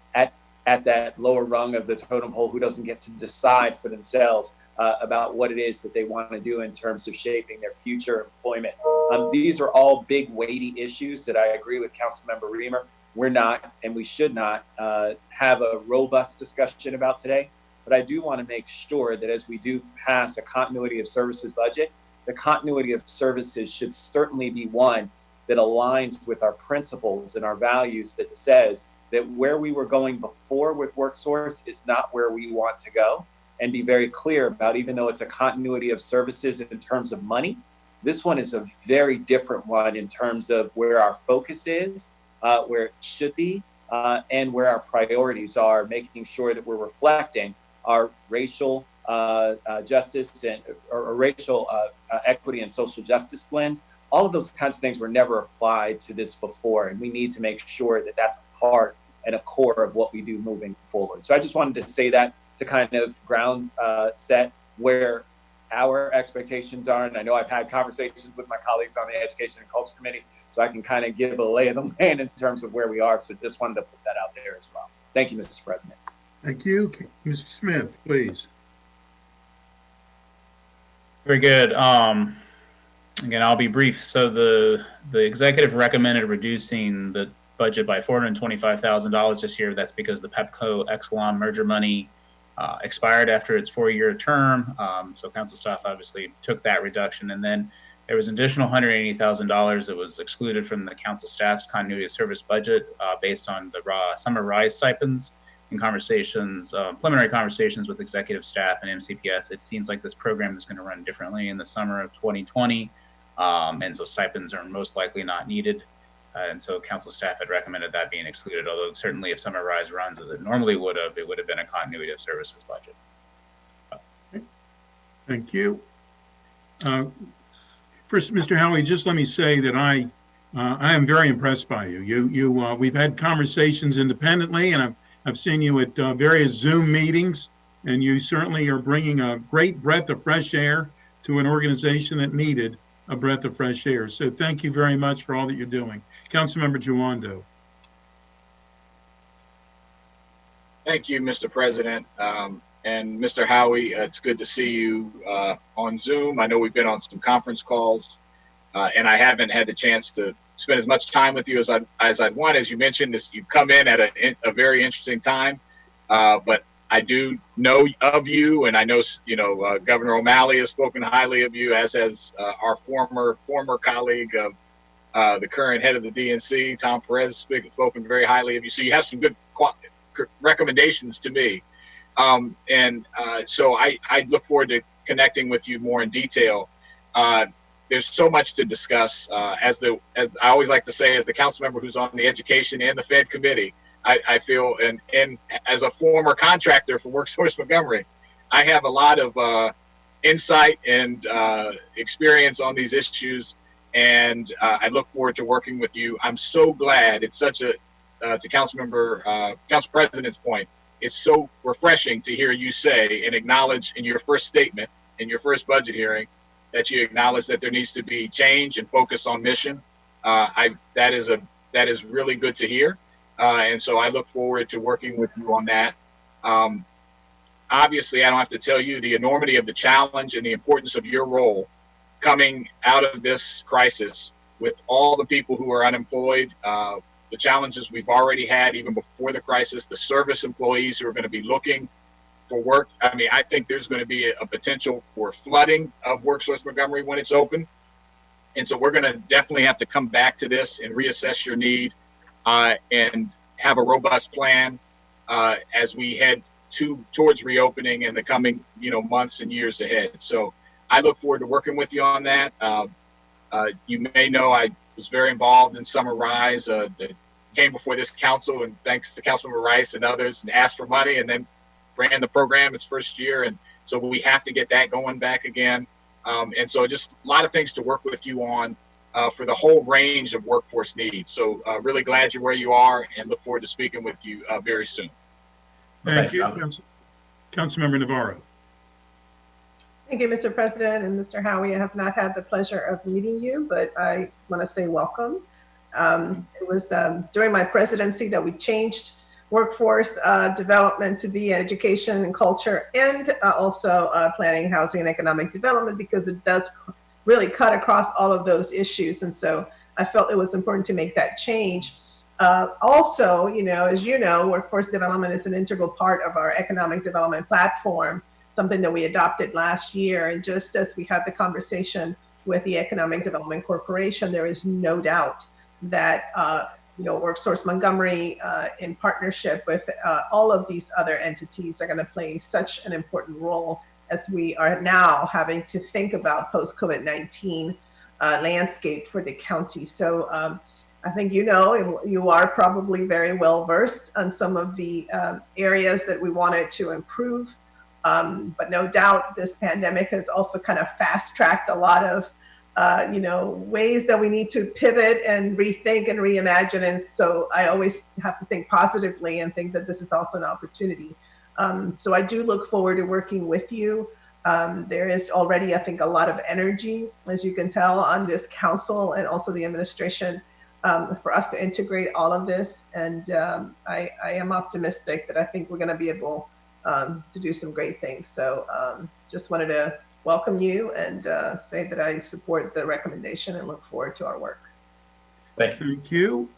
S10: at that lower rung of the totem pole, who doesn't get to decide for themselves about what it is that they want to do in terms of shaping their future employment. These are all big, weighty issues that I agree with Councilmember Reamer. We're not, and we should not have a robust discussion about today. But I do want to make sure that as we do pass a continuity of services budget, the continuity of services should certainly be one that aligns with our principles and our values, that says that where we were going before with WorkSource is not where we want to go, and be very clear about, even though it's a continuity of services in terms of money, this one is a very different one in terms of where our focus is, where it should be, and where our priorities are, making sure that we're reflecting our racial justice and or racial equity and social justice lens. All of those kinds of things were never applied to this before, and we need to make sure that that's a part and a core of what we do moving forward. So I just wanted to say that to kind of ground set where our expectations are. And I know I've had conversations with my colleagues on the Education and Culture Committee, so I can kind of give a lay of the land in terms of where we are. So just wanted to put that out there as well. Thank you, Mr. President.
S1: Thank you. Mr. Smith, please.
S6: Very good. Again, I'll be brief. So the executive recommended reducing the budget by $425,000 this year. That's because the Pepco Exelon merger money expired after its 4-year term. So council staff obviously took that reduction, and then there was an additional $180,000 that was excluded from the council staff's continuity of service budget based on the summer rise stipends. In conversations, preliminary conversations with executive staff and MCPS, it seems like this program is going to run differently in the summer of 2020, and so stipends are most likely not needed. And so council staff had recommended that being excluded, although certainly if Summer Rise runs as it normally would have, it would have been a continuity of services budget.
S1: Thank you. First, Mr. Howie, just let me say that I am very impressed by you. We've had conversations independently, and I've seen you at various Zoom meetings, and you certainly are bringing a great breath of fresh air to an organization that needed a breath of fresh air. So thank you very much for all that you're doing. Councilmember Jawando.
S12: Thank you, Mr. President. And Mr. Howie, it's good to see you on Zoom. I know we've been on some conference calls, and I haven't had the chance to spend as much time with you as I'd want. As you mentioned, you've come in at a very interesting time, but I do know of you, and I know Governor O'Malley has spoken highly of you, as has our former colleague, the current head of the DNC, Tom Perez, spoken very highly of you. So you have some good recommendations to me, so I look forward to connecting with you more in detail. There's so much to discuss. As I always like to say, as the council member who's on the Education and the Fed Committee, I feel, and as a former contractor for WorkSource Montgomery, I have a lot of insight and experience on these issues, and I look forward to working with you. I'm so glad. It's such a, to Council President's point, it's so refreshing to hear you say and acknowledge in your first statement, in your first budget hearing, that you acknowledge that there needs to be change and focus on mission. That is really good to hear. And so I look forward to working with you on that. Obviously, I don't have to tell you the enormity of the challenge and the importance of your role coming out of this crisis with all the people who are unemployed, the challenges we've already had even before the crisis, the service employees who are going to be looking for work. I mean, I think there's going to be a potential for flooding of WorkSource Montgomery when it's open. And so we're going to definitely have to come back to this and reassess your need and have a robust plan as we head towards reopening in the coming, months and years ahead. So I look forward to working with you on that. You may know I was very involved in Summer Rise. Came before this council, and thanks to Councilmember Rice and others, and asked for money, and then ran the program its first year. And so we have to get that going back again. And so just a lot of things to work with you on for the whole range of workforce needs. So really glad you're where you are, and look forward to speaking with you very soon.
S1: Thank you, Councilmember Navarro.
S11: Thank you, Mr. President and Mr. Howie. I have not had the pleasure of meeting you, but I want to say welcome. It was during my presidency that we changed workforce development to be education and culture, and also planning, housing, and economic development, because it does really cut across all of those issues. And so I felt it was important to make that change. Also, as you know, workforce development is an integral part of our economic development platform, something that we adopted last year. And just as we had the conversation with the Economic Development Corporation, there is no doubt that WorkSource Montgomery, in partnership with all of these other entities, are going to play such an important role as we are now having to think about post-COVID-19 landscape for the county. So I think you are probably very well versed on some of the areas that we wanted to improve. But no doubt this pandemic has also kind of fast-tracked a lot of ways that we need to pivot and rethink and reimagine. And so I always have to think positively and think that this is also an opportunity. So I do look forward to working with you. There is already, I think, a lot of energy, as you can tell, on this council and also the administration for us to integrate all of this. And I am optimistic that I think we're going to be able to do some great things. So just wanted to welcome you and say that I support the recommendation and look forward to our work.
S1: Thank you.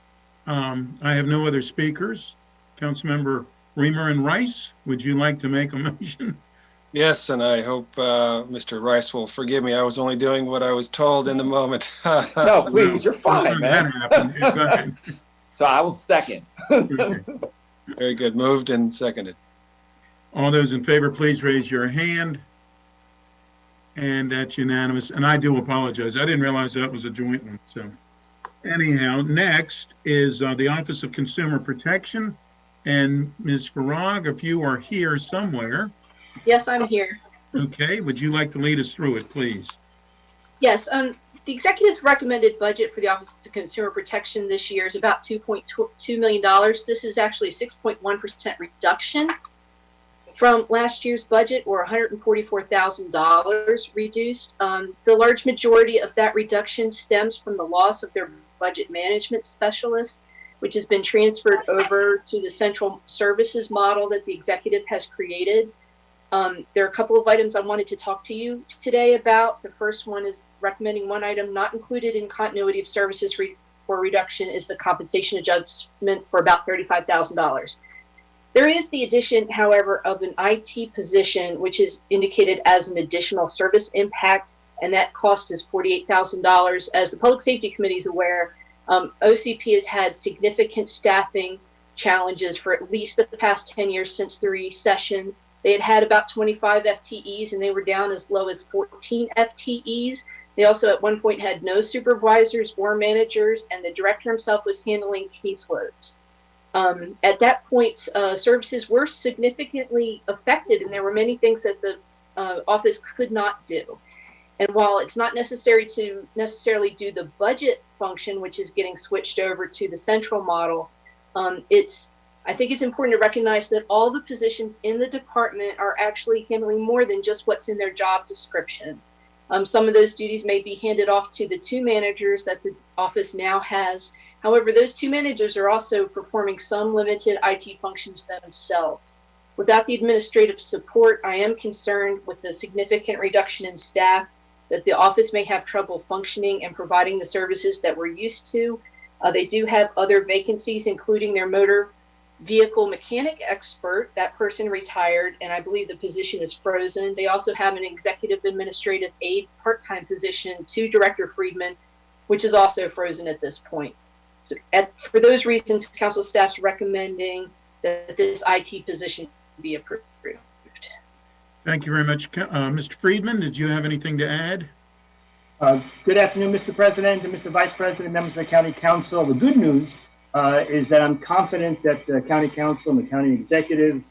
S1: I have no other speakers. Councilmember Reamer and Rice, would you like to make a motion?
S5: Yes, and I hope Mr. Rice will forgive me. I was only doing what I was told in the moment.
S10: No, please, you're fine, man.
S1: Go ahead.
S10: So I will second.
S5: Very good. Moved and seconded.
S1: All those in favor, please raise your hand. And that's unanimous. And I do apologize. I didn't realize that was a joint one. So anyhow, next is the Office of Consumer Protection. And Ms. Farag, if you are here somewhere.
S4: Yes, I'm here.
S1: Okay. Would you like to lead us through it, please?
S4: Yes. The executive's recommended budget for the Office of Consumer Protection this year is about $2.2 million. This is actually a 6.1% reduction from last year's budget, or $144,000 reduced. The large majority of that reduction stems from the loss of their budget management specialist, which has been transferred over to the central services model that the executive has created. There are a couple of items I wanted to talk to you today about. The first one is recommending one item not included in continuity of services for reduction is the compensation adjustment for about $35,000. There is the addition, however, of an IT position, which is indicated as an additional service impact, and that cost is $48,000. As the Public Safety Committee is aware, OCP has had significant staffing challenges for at least the past 10 years since the recession. They had about 25 FTEs, and they were down as low as 14 FTEs. They also at one point had no supervisors or managers, and the director himself was handling caseloads. At that point, services were significantly affected, and there were many things that the office could not do. And while it's not necessary to necessarily do the budget function, which is getting switched over to the central model, I think it's important to recognize that all the positions in the department are actually handling more than just what's in their job description. Some of those duties may be handed off to the two managers that the office now has. However, those two managers are also performing some limited IT functions themselves. Without the administrative support, I am concerned with the significant reduction in staff that the office may have trouble functioning and providing the services that we're used to. They do have other vacancies, including their motor vehicle mechanic expert. That person retired, and I believe the position is frozen. They also have an executive administrative aide part-time position to Director Friedman, which is also frozen at this point. So for those reasons, council staff's recommending that this IT position be approved.
S1: Thank you very much. Mr. Friedman, did you have anything to add?
S3: Good afternoon, Mr. President and Mr. Vice President, members of the County Council. The good news is that I'm confident that the County Council and the County Executive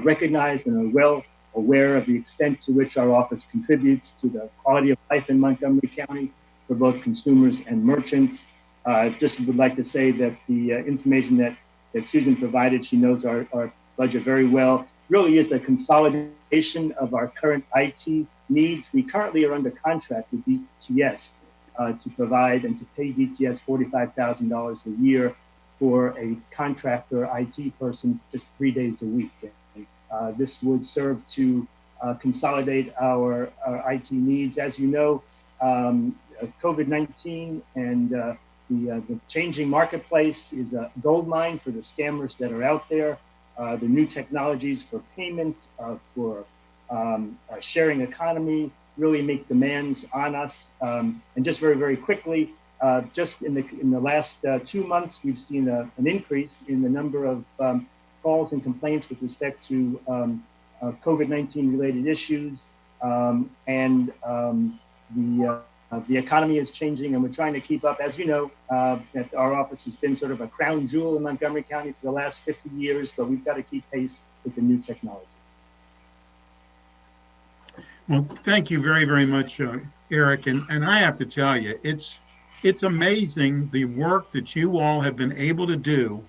S3: recognize and are well aware of the extent to which our office contributes to the quality of life in Montgomery County for both consumers and merchants. Just would like to say that the information that Susan provided, she knows our budget very well, really is the consolidation of our current IT needs. We currently are under contract with DTS to provide and to pay DTS $45,000 a year for a contractor IT person just 3 days a week. This would serve to consolidate our IT needs. As you know, COVID-19 and the changing marketplace is a gold mine for the scammers that are out there. The new technologies for payment, for sharing economy really make demands on us. And just very, very quickly, just in the last 2 months, we've seen an increase in the number of calls and complaints with respect to COVID-19 related issues. The economy is changing, and we're trying to keep up. As you know, that our office has been sort of a crown jewel in Montgomery County for the last 50 years, but we've got to keep pace with the new technology.
S1: Well, thank you very, very much, Eric. And I have to tell you, it's amazing the work that you all have been able to do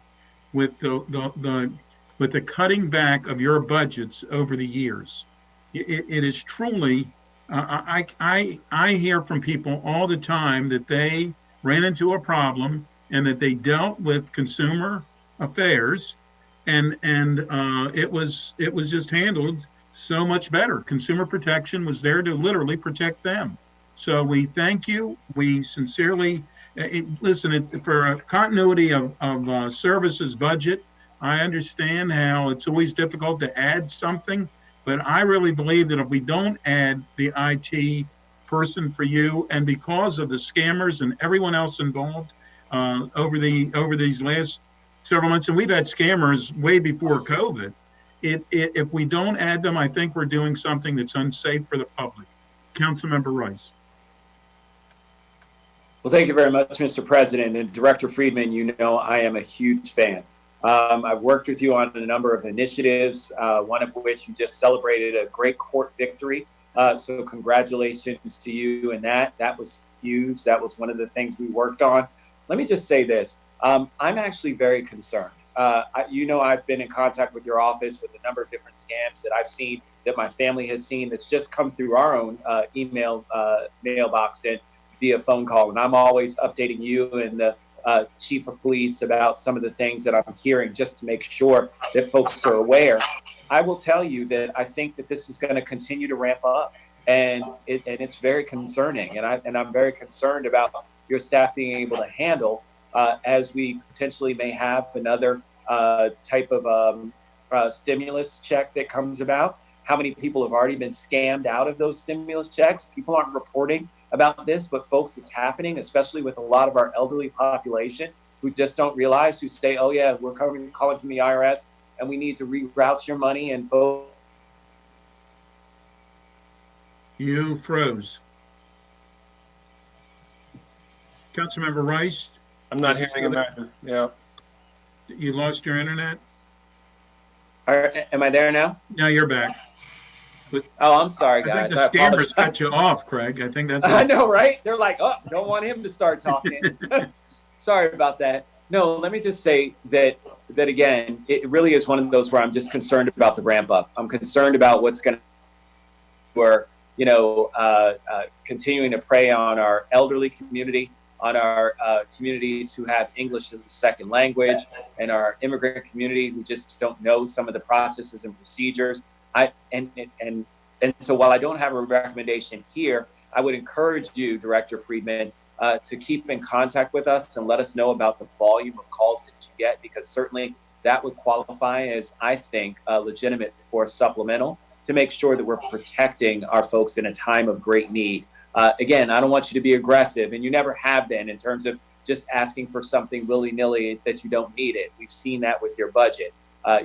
S1: with the cutting back of your budgets over the years. It is truly. I hear from people all the time that they ran into a problem and that they dealt with consumer affairs, and it was just handled so much better. Consumer protection was there to literally protect them. So we thank you. We sincerely listen for a continuity of services budget. I understand how it's always difficult to add something. But I really believe that if we don't add the IT person for you, and because of the scammers and everyone else involved over these last several months, and we've had scammers way before COVID, if we don't add them, I think we're doing something that's unsafe for the public. Councilmember Rice.
S10: Well, thank you very much, Mr. President. And Director Friedman, you know I am a huge fan. I've worked with you on a number of initiatives, one of which you just celebrated a great court victory. So congratulations to you. And that was huge. That was one of the things we worked on. Let me just say this. I'm actually very concerned. I've been in contact with your office with a number of different scams that I've seen, that my family has seen, that's just come through our own email mailbox and via phone call. And I'm always updating you and the chief of police about some of the things that I'm hearing, just to make sure that folks are aware. I will tell you that I think that this is going to continue to ramp up, and it's very concerning. And I'm very concerned about your staff being able to handle as we potentially may have another type of stimulus check that comes about. How many people have already been scammed out of those stimulus checks? People aren't reporting about this, but folks, it's happening, especially with a lot of our elderly population who just don't realize, who say, oh yeah, we're calling from the IRS and we need to reroute your money, and folks.
S1: You froze. Councilmember Rice.
S5: I'm not hearing him either. Yeah.
S1: You lost your internet?
S10: Am I there now?
S1: No, you're back. But
S10: oh, I'm sorry, guys.
S1: I think the scammers cut you off, Craig. I think that's.
S10: I know, right? They're like, oh, don't want him to start talking. Sorry about that. No, let me just say that again, it really is one of those where I'm just concerned about the ramp up. I'm concerned about what's going to, we're, continuing to prey on our elderly community, on our communities who have English as a second language, and our immigrant community who just don't know some of the processes and procedures. And so while I don't have a recommendation here, I would encourage you, Director Friedman, to keep in contact with us and let us know about the volume of calls that you get, because certainly that would qualify as, I think, legitimate for supplemental to make sure that we're protecting our folks in a time of great need. Again, I don't want you to be aggressive, and you never have been in terms of just asking for something willy-nilly that you don't need it. We've seen that with your budget.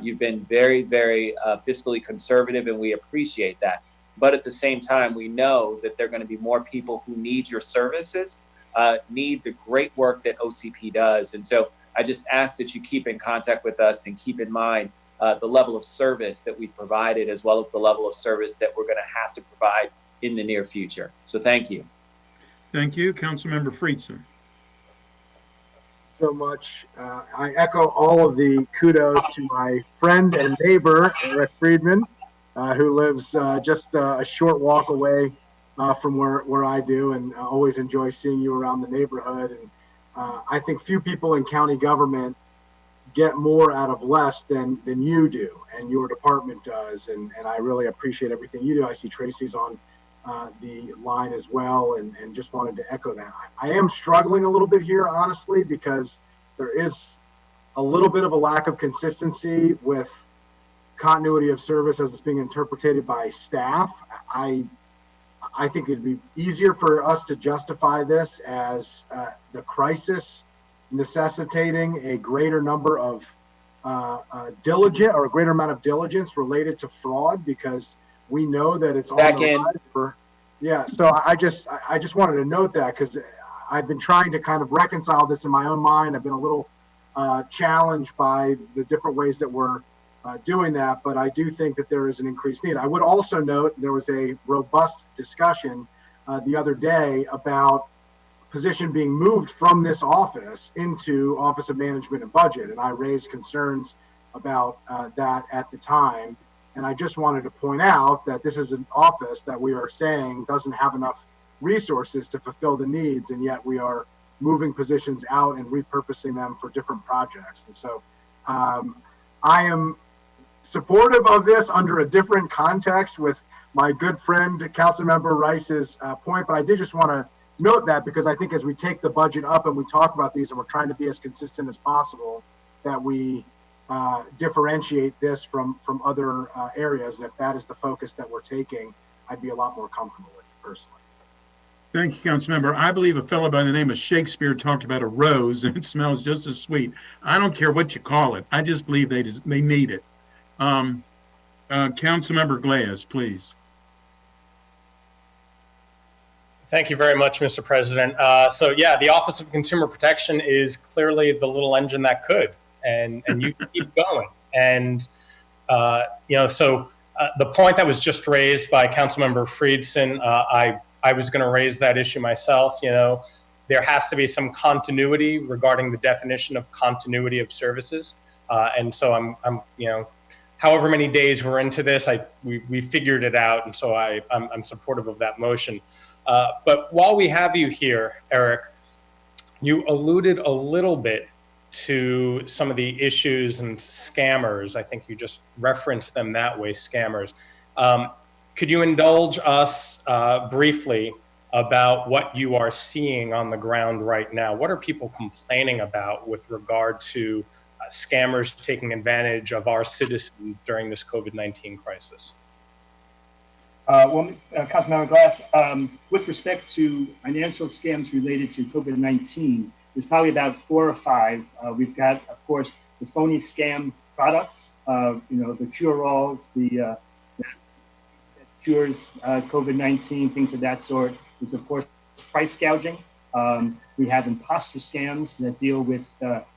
S10: You've been very, very fiscally conservative, and we appreciate that. But at the same time, we know that there are going to be more people who need your services, need the great work that OCP does. And so I just ask that you keep in contact with us and keep in mind the level of service that we provided, as well as the level of service that we're going to have to provide in the near future. So thank you.
S1: Thank you. Councilmember Friedson.
S9: So much. I echo all of the kudos to my friend and neighbor, Eric Friedman, who lives just a short walk away from where I do, and I always enjoy seeing you around the neighborhood. And I think few people in county government get more out of less than you do, and your department does. And I really appreciate everything you do. I see Tracy's on the line as well, and just wanted to echo that. I am struggling a little bit here, honestly, because there is a little bit of a lack of consistency with continuity of service as it's being interpreted by staff. I think it'd be easier for us to justify this as the crisis necessitating a greater number of diligent or a greater amount of diligence related to fraud, because we know that it's on the rise. Yeah, so I just wanted to note that, because I've been trying to kind of reconcile this in my own mind. I've been a little challenged by the different ways that we're doing that, but I do think that there is an increased need. I would also note there was a robust discussion the other day about position being moved from this office into Office of Management and Budget, and I raised concerns about that at the time. And I just wanted to point out that this is an office that we are saying doesn't have enough resources to fulfill the needs, and yet we are moving positions out and repurposing them for different projects. And so I am supportive of this under a different context with my good friend, Councilmember Rice's point, but I did just want to note that, because I think as we take the budget up and we talk about these and we're trying to be as consistent as possible, that we differentiate this from other areas. And if that is the focus that we're taking, I'd be a lot more comfortable with it personally.
S1: Thank you, Councilmember. I believe a fellow by the name of Shakespeare talked about a rose and it smells just as sweet. I don't care what you call it. I just believe they need it. Councilmember Glass, please.
S14: Thank you very much, Mr. President. So yeah, the Office of Consumer Protection is clearly the little engine that could, and you keep going. And so the point that was just raised by Councilmember Friedson, I was going to raise that issue myself. There has to be some continuity regarding the definition of continuity of services, and so I'm however many days we're into this, we figured it out, and so I'm supportive of that motion. But while we have you here, Eric, you alluded a little bit to some of the issues and scammers. I think you just referenced them that way, scammers. Could you indulge us briefly about what you are seeing on the ground right now? What are people complaining about with regard to scammers taking advantage of our citizens during this COVID-19 crisis?
S3: Councilmember Glass, with respect to financial scams related to COVID-19, there's probably about 4 or 5. We've got, of course, the phony scam products, the cure-alls, the cures COVID-19, things of that sort. There's, of course, price gouging. We have imposter scams that deal with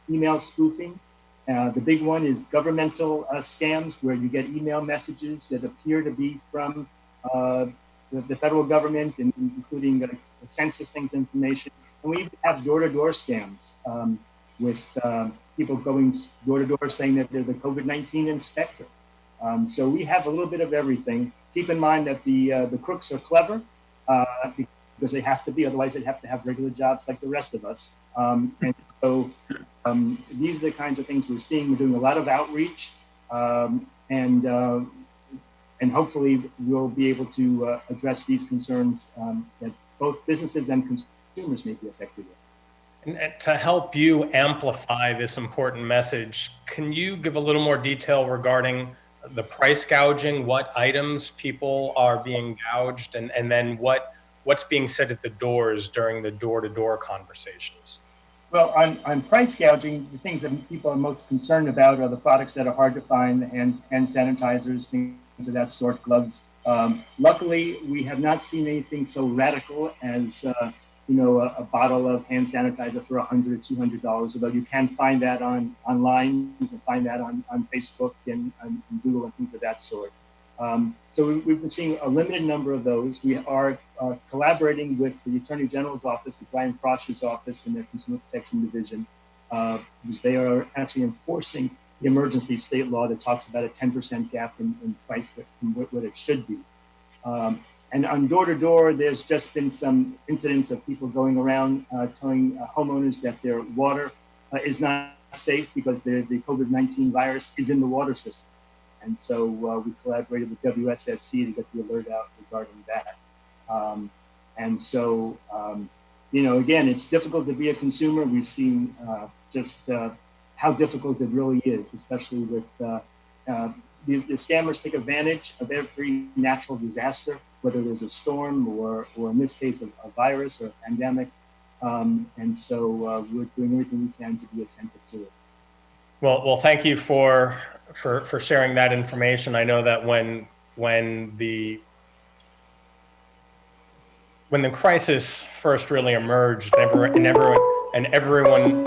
S3: email spoofing. The big one is governmental scams, where you get email messages that appear to be from the federal government, including the census things information. And we even have door-to-door scams with people going door-to-door saying that they're the COVID-19 inspector. So we have a little bit of everything. Keep in mind that the crooks are clever because they have to be, otherwise they'd have to have regular jobs like the rest of us. And so these are the kinds of things we're seeing. We're doing a lot of outreach, and hopefully we'll be able to address these concerns that both businesses and consumers may be affected with.
S14: And to help you amplify this important message, can you give a little more detail regarding the price gouging, what items people are being gouged, and then what's being said at the doors during the door-to-door conversations?
S3: Well, on price gouging, the things that people are most concerned about are the products that are hard to find, the hand sanitizers, things of that sort, gloves. Luckily, we have not seen anything so radical as a bottle of hand sanitizer for $100, $200. Although you can find that online, you can find that on Facebook and Google and things of that sort. So we've been seeing a limited number of those. We are collaborating with the Attorney General's office, with Brian Frosch's office in their Consumer Protection Division, because they are actually enforcing the emergency state law that talks about a 10% gap in price from what it should be. And on door-to-door, there's just been some incidents of people going around telling homeowners that their water is not safe because the COVID-19 virus is in the water system. And so we collaborated with WSSC to get the alert out regarding that. And so, again, it's difficult to be a consumer. We've seen just how difficult it really is, especially with the scammers take advantage of every natural disaster, whether there's a storm or in this case, a virus or a pandemic. And so we're doing everything we can to be attentive to it.
S14: Well, thank you for sharing that information. I know that when the crisis first really emerged, and everyone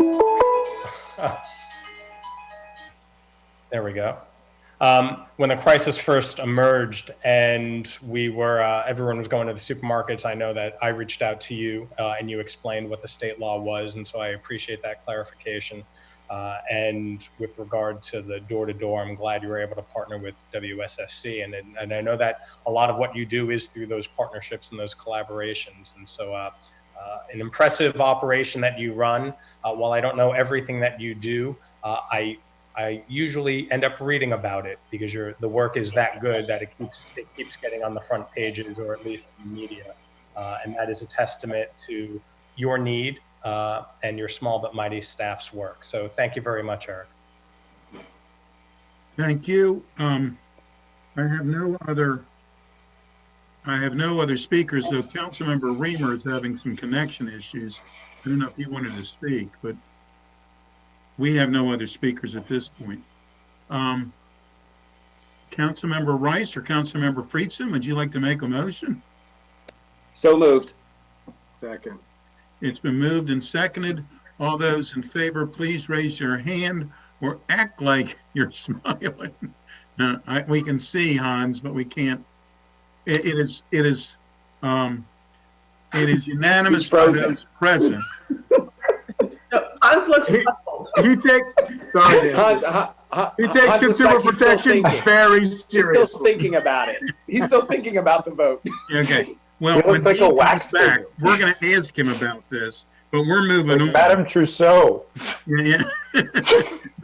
S14: there we go. When the crisis first emerged and everyone was going to the supermarkets, I know that I reached out to you and you explained what the state law was, and so I appreciate that clarification. And with regard to the door-to-door, I'm glad you were able to partner with WSSC. And I know that a lot of what you do is through those partnerships and those collaborations. And so an impressive operation that you run. While I don't know everything that you do, I usually end up reading about it because the work is that good that it keeps getting on the front pages or at least in media. And that is a testament to your need and your small but mighty staff's work. So thank you very much, Eric.
S1: Thank you. I have no other speakers. So Councilmember Reamer is having some connection issues. I don't know if he wanted to speak, but we have no other speakers at this point. Councilmember Rice or Councilmember Friedson, would you like to make a motion?
S10: So moved.
S9: Second.
S1: It's been moved and seconded. All those in favor, please raise your hand or act like you're smiling. We can see Hans, but we can't. It is unanimous by those present.
S11: Hans looks puzzled.
S9: You take consumer protection very seriously.
S10: He's still thinking about it. He's still thinking about the vote.
S1: Okay. Well, when he comes back, we're going to ask him about this, but we're moving on.
S2: Madame Trousseau.
S1: Yeah,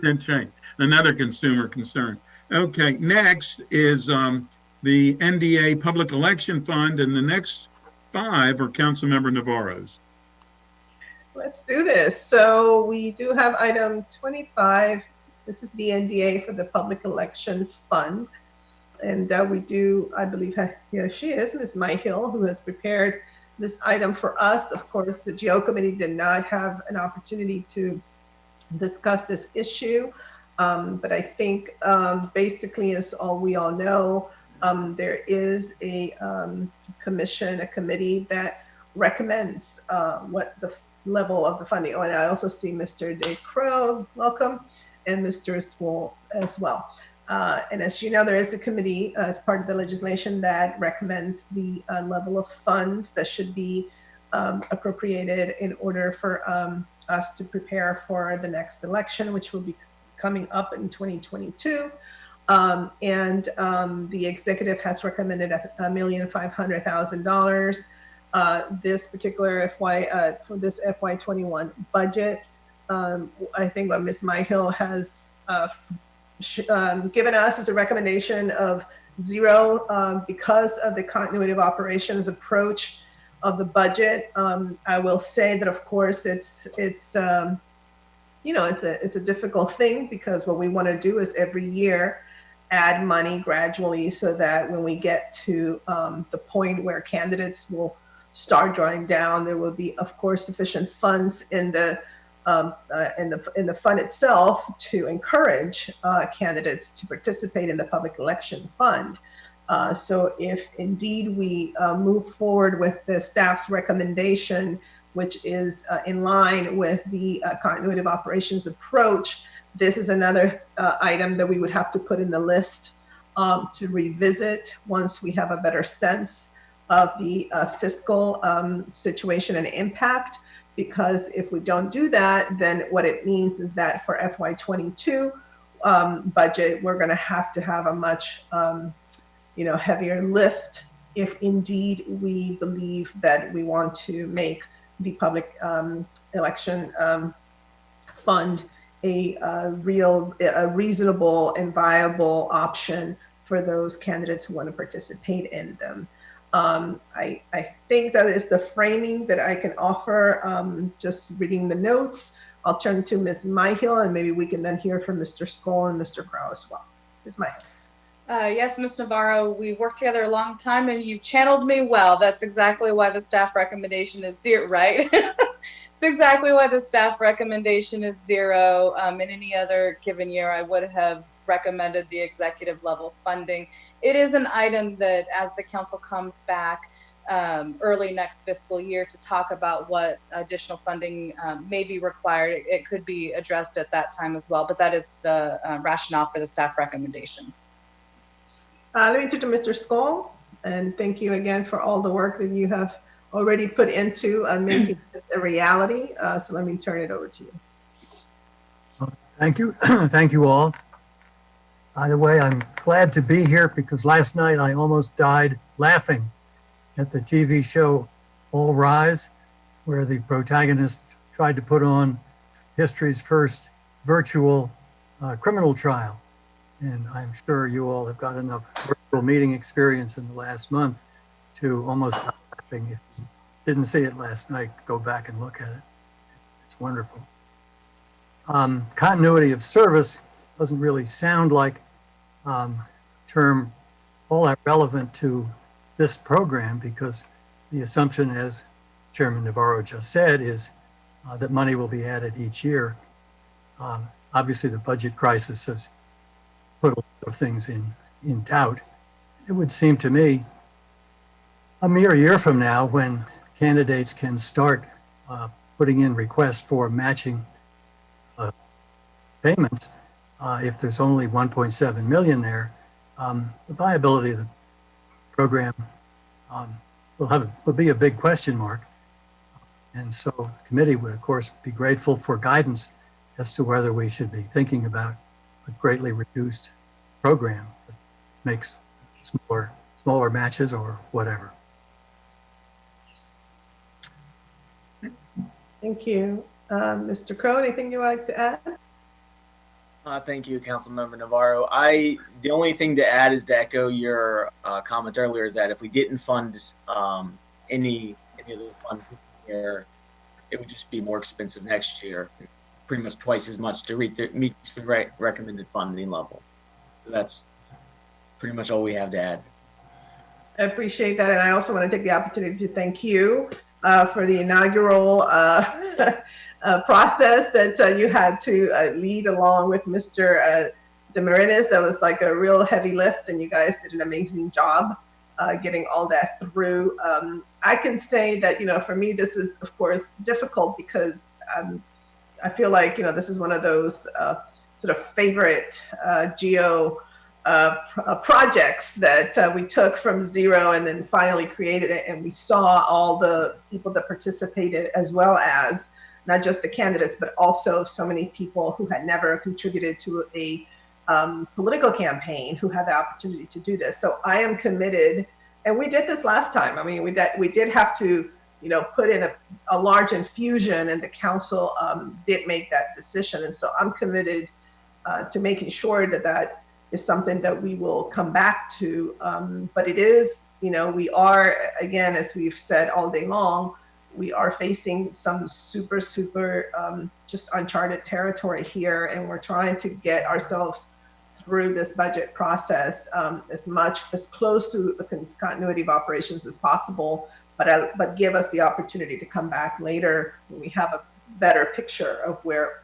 S1: that's right. Another consumer concern. Okay, next is the NDA Public Election Fund, and the next 5 are Councilmember Navarro's.
S11: Let's do this. So we do have item 25. This is the NDA for the Public Election Fund. And we do, I believe, here she is, Ms. Myhill, who has prepared this item for us. Of course, the GO committee did not have an opportunity to discuss this issue. But I think basically, as we all know, there is a committee that recommends what the level of the funding. Oh, and I also see Mr. DeCrow, welcome, and Mr. Swoll as well. And as you know, there is a committee as part of the legislation that recommends the level of funds that should be appropriated in order for us to prepare for the next election, which will be coming up in 2022. And the executive has recommended $1,500,000. This particular for this FY21 budget, I think what Ms. Myhill has given us is a recommendation of 0 because of the continuity of operations approach. of the budget. I will say that, of course, it's a difficult thing because what we want to do is every year add money gradually so that when we get to the point where candidates will start drawing down, there will be, of course, sufficient funds in the fund itself to encourage candidates to participate in the public election fund. So if indeed we move forward with the staff's recommendation, which is in line with the continuity of operations approach, this is another item that we would have to put in the list to revisit once we have a better sense of the fiscal situation and impact. Because if we don't do that, then what it means is that for FY22 budget, we're going to have a much heavier lift if indeed we believe that we want to make the public election fund a reasonable and viable option for those candidates who want to participate in them. I think that is the framing that I can offer, just reading the notes. I'll turn to Ms. Myhill, and maybe we can then hear from Mr. Skoll and Mr. Crow as well. Ms. Myhill.
S2: Yes, Ms. Navarro, we've worked together a long time and you've channeled me well. That's exactly why the staff recommendation is 0, right? It's exactly why the staff recommendation is 0. In any other given year, I would have recommended the executive level funding. It is an item that as the council comes back early next fiscal year to talk about what additional funding may be required, it could be addressed at that time as well, but that is the rationale for the staff recommendation.
S11: Let me turn to Mr. Skoll, and thank you again for all the work that you have already put into making this a reality. So let me turn it over to you.
S22: Thank you. Thank you all. By the way, I'm glad to be here because last night I almost died laughing at the TV show All Rise, where the protagonist tried to put on history's first virtual criminal trial. And I'm sure you all have got enough virtual meeting experience in the last month to almost stop laughing. If you didn't see it last night, go back and look at it. It's wonderful. Continuity of service doesn't really sound like a term all that relevant to this program because the assumption, as Chairman Navarro just said, is that money will be added each year. Obviously, the budget crisis has put a lot of things in doubt. It would seem to me a mere year from now when candidates can start putting in requests for matching payments, if there's only 1.7 million there, the viability of the program will be a big question mark. And so the committee would, of course, be grateful for guidance as to whether we should be thinking about a greatly reduced program that makes smaller matches or whatever.
S11: Thank you. Mr. Crow, anything you'd like to add?
S23: Thank you, Councilmember Navarro. The only thing to add is to echo your comment earlier that if we didn't fund any of the funds this year, it would just be more expensive next year, pretty much twice as much to meet the recommended funding level. So that's pretty much all we have to add.
S11: I appreciate that, and I also want to take the opportunity to thank you for the inaugural process that you had to lead along with Mr. Demarinis. That was like a real heavy lift, and you guys did an amazing job getting all that through. I can say that, for me, this is, of course, difficult because I feel like, this is one of those sort of favorite GEO projects that we took from 0 and then finally created it. And we saw all the people that participated, as well as not just the candidates, but also so many people who had never contributed to a political campaign who had the opportunity to do this. So I am committed, and we did this last time. I mean, we did have to, put in a large infusion, and the council did make that decision. And so I'm committed to making sure that is something that we will come back to. But it is, we are, again, as we've said all day long, we are facing some super just uncharted territory here, and we're trying to get ourselves through this budget process as close to the continuity of operations as possible, but give us the opportunity to come back later when we have a better picture of where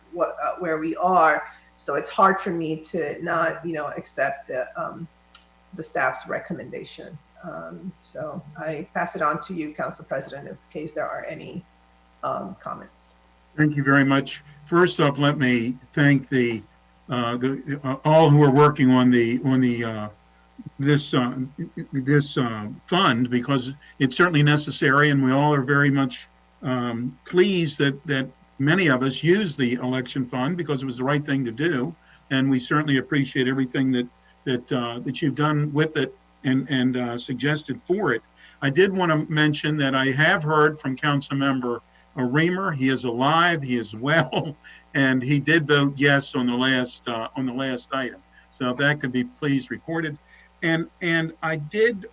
S11: we are. So it's hard for me to not accept the staff's recommendation. So I pass it on to you, Council President, in case there are any comments.
S1: Thank you very much. First off, let me thank all who are working on this fund, because it's certainly necessary, and we all are very much pleased that many of us use the election fund because it was the right thing to do, and we certainly appreciate everything that you've done with it and suggested for it. I did want to mention that I have heard from Councilmember Reamer. He is alive, he is well, and he did vote yes on the last item. So if that could be please recorded. And I did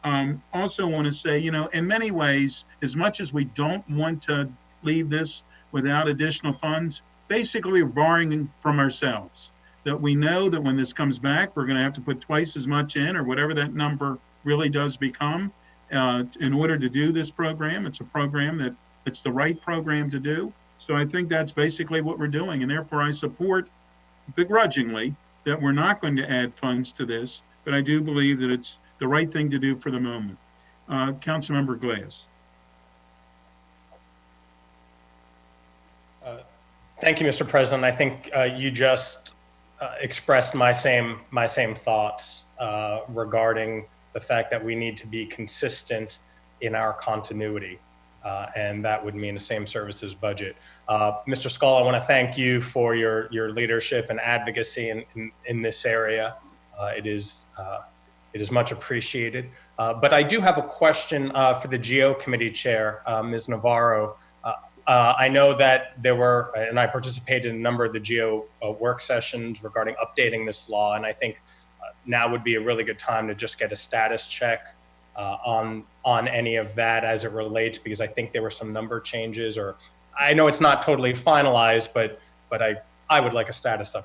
S1: also want to say, in many ways, as much as we don't want to leave this without additional funds, basically we're borrowing from ourselves. That we know that when this comes back, we're going to have to put twice as much in, or whatever that number really does become, in order to do this program. It's a program that it's the right program to do. So I think that's basically what we're doing. And therefore I support begrudgingly that we're not going to add funds to this, but I do believe that it's the right thing to do for the moment. Councilmember Glass.
S14: Thank you, Mr. President. I think you just expressed my same thoughts regarding the fact that we need to be consistent in our continuity, and that would mean the same services budget. Mr. Skull, I want to thank you for your leadership and advocacy in this area. It is much appreciated. But I do have a question for the GO Committee Chair, Ms. Navarro. I know that there were, and I participated in a number of the GO work sessions regarding updating this law, and I think now would be a really good time to just get a status check on any of that as it relates, because I think there were some number changes, or I know it's not totally finalized, but I would like a status